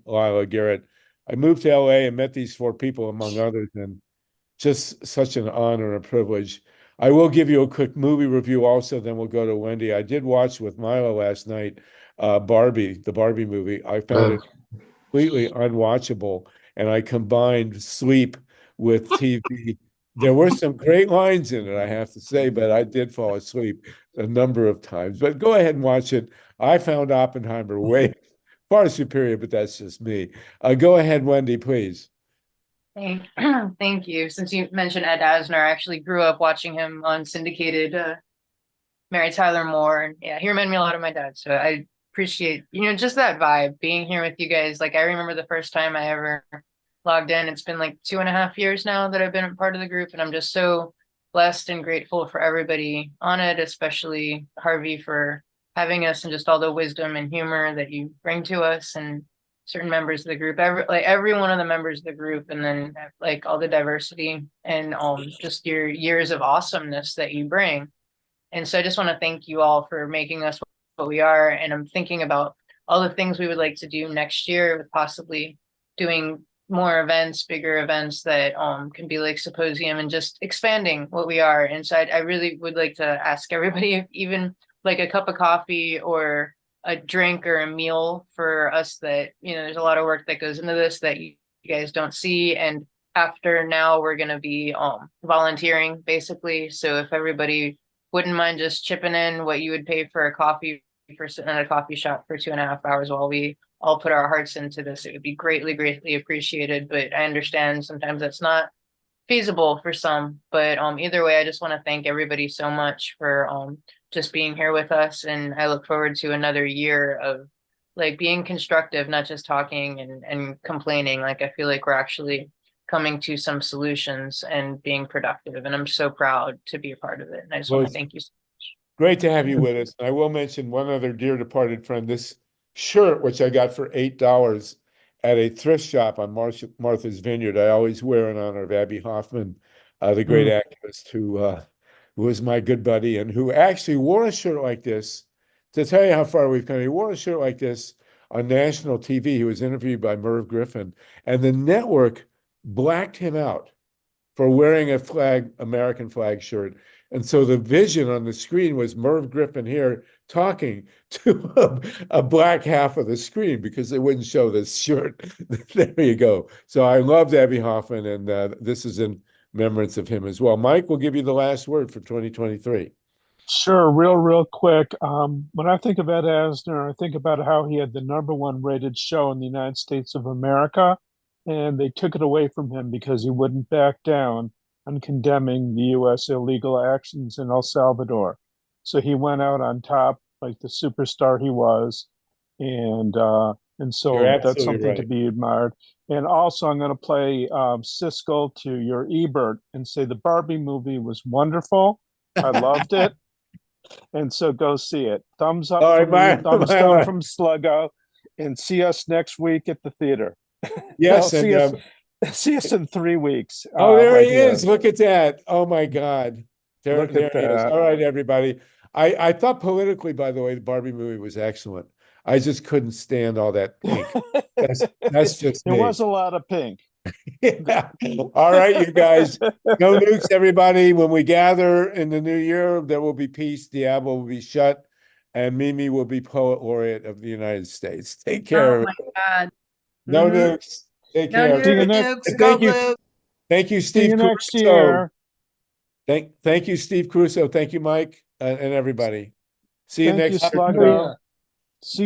Speaker 1: Lila Garrett. I moved to LA and met these 4 people, among others, and just such an honor and a privilege. I will give you a quick movie review also, then we'll go to Wendy. I did watch with Milo last night, Barbie, the Barbie movie. I found it completely unwatchable, and I combined sleep with TV. There were some great lines in it, I have to say, but I did fall asleep a number of times. But go ahead and watch it. I found Oppenheimer way far superior, but that's just me. Go ahead, Wendy, please.
Speaker 2: Thank you. Since you mentioned Ed Asner, I actually grew up watching him on syndicated Mary Tyler Moore. Yeah, he reminded me a lot of my dad. So I appreciate, just that vibe, being here with you guys. Like I remember the first time I ever logged in. It's been like 2.5 years now that I've been a part of the group, and I'm just so blessed and grateful for everybody on it, especially Harvey for having us and just all the wisdom and humor that you bring to us, and certain members of the group, every one of the members of the group, and then like all the diversity and just your years of awesomeness that you bring. And so I just want to thank you all for making us what we are. And I'm thinking about all the things we would like to do next year, with possibly doing more events, bigger events that can be like symposium, and just expanding what we are. And so I really would like to ask everybody if even like a cup of coffee or a drink or a meal for us, that, there's a lot of work that goes into this that you guys don't see. And after now, we're going to be volunteering basically. So if everybody wouldn't mind just chipping in what you would pay for a coffee for sitting at a coffee shop for 2.5 hours while we all put our hearts into this, it would be greatly, greatly appreciated. But I understand sometimes that's not feasible for some. But either way, I just want to thank everybody so much for just being here with us. And I look forward to another year of like being constructive, not just talking and complaining. Like I feel like we're actually coming to some solutions and being productive. And I'm so proud to be a part of it. And I just want to thank you so much.
Speaker 1: Great to have you with us. I will mention one other dear departed friend, this shirt, which I got for $8 at a thrift shop on Martha's Vineyard. I always wear in honor of Abby Hoffman, the great activist who was my good buddy and who actually wore a shirt like this. To tell you how far we've come, he wore a shirt like this on national TV. He was interviewed by Merv Griffin, and the network blacked him out for wearing a American flag shirt. And so the vision on the screen was Merv Griffin here talking to a black half of the screen because they wouldn't show this shirt. There you go. So I loved Abby Hoffman, and this is in remembrance of him as well. Mike will give you the last word for 2023.
Speaker 8: Sure, real quick. When I think of Ed Asner, I think about how he had the #1 rated show in the United States of America, and they took it away from him because he wouldn't back down on condemning the U.S. illegal actions in El Salvador. So he went out on top like the superstar he was, and so that's something to be admired. And also, I'm going to play Siskel to your Ebert and say the Barbie movie was wonderful. I loved it. And so go see it. Thumbs up from me, thumbs down from Sluggo, and see us next week at the theater.
Speaker 1: Yes,
Speaker 8: see us in 3 weeks.
Speaker 1: Oh, there
Speaker 8: right
Speaker 1: he
Speaker 8: here.
Speaker 1: is. Look at that. Oh my God. There
Speaker 8: Look
Speaker 1: he
Speaker 8: at
Speaker 1: is.
Speaker 8: that.
Speaker 1: All right, everybody. I thought politically, by the way, the Barbie movie was excellent. I just couldn't stand all that pink. That's just me.
Speaker 8: There was a lot of pink.
Speaker 1: Yeah. All right, you guys. No nukes, everybody. When we gather in the new year, there will be peace. Diablo will be shut, and Mimi will be poet laureate of the United States. Take care.
Speaker 2: Oh my God.
Speaker 1: No nukes. Take
Speaker 2: No
Speaker 1: care.
Speaker 2: nukes.
Speaker 1: Thank you. Thank you, Steve.
Speaker 8: See you next
Speaker 1: Caruso.
Speaker 8: year.
Speaker 1: Thank you, Steve Caruso. Thank you, Mike, and everybody. See you
Speaker 8: Thank
Speaker 1: next
Speaker 8: you,
Speaker 1: year.
Speaker 8: Sluggo. See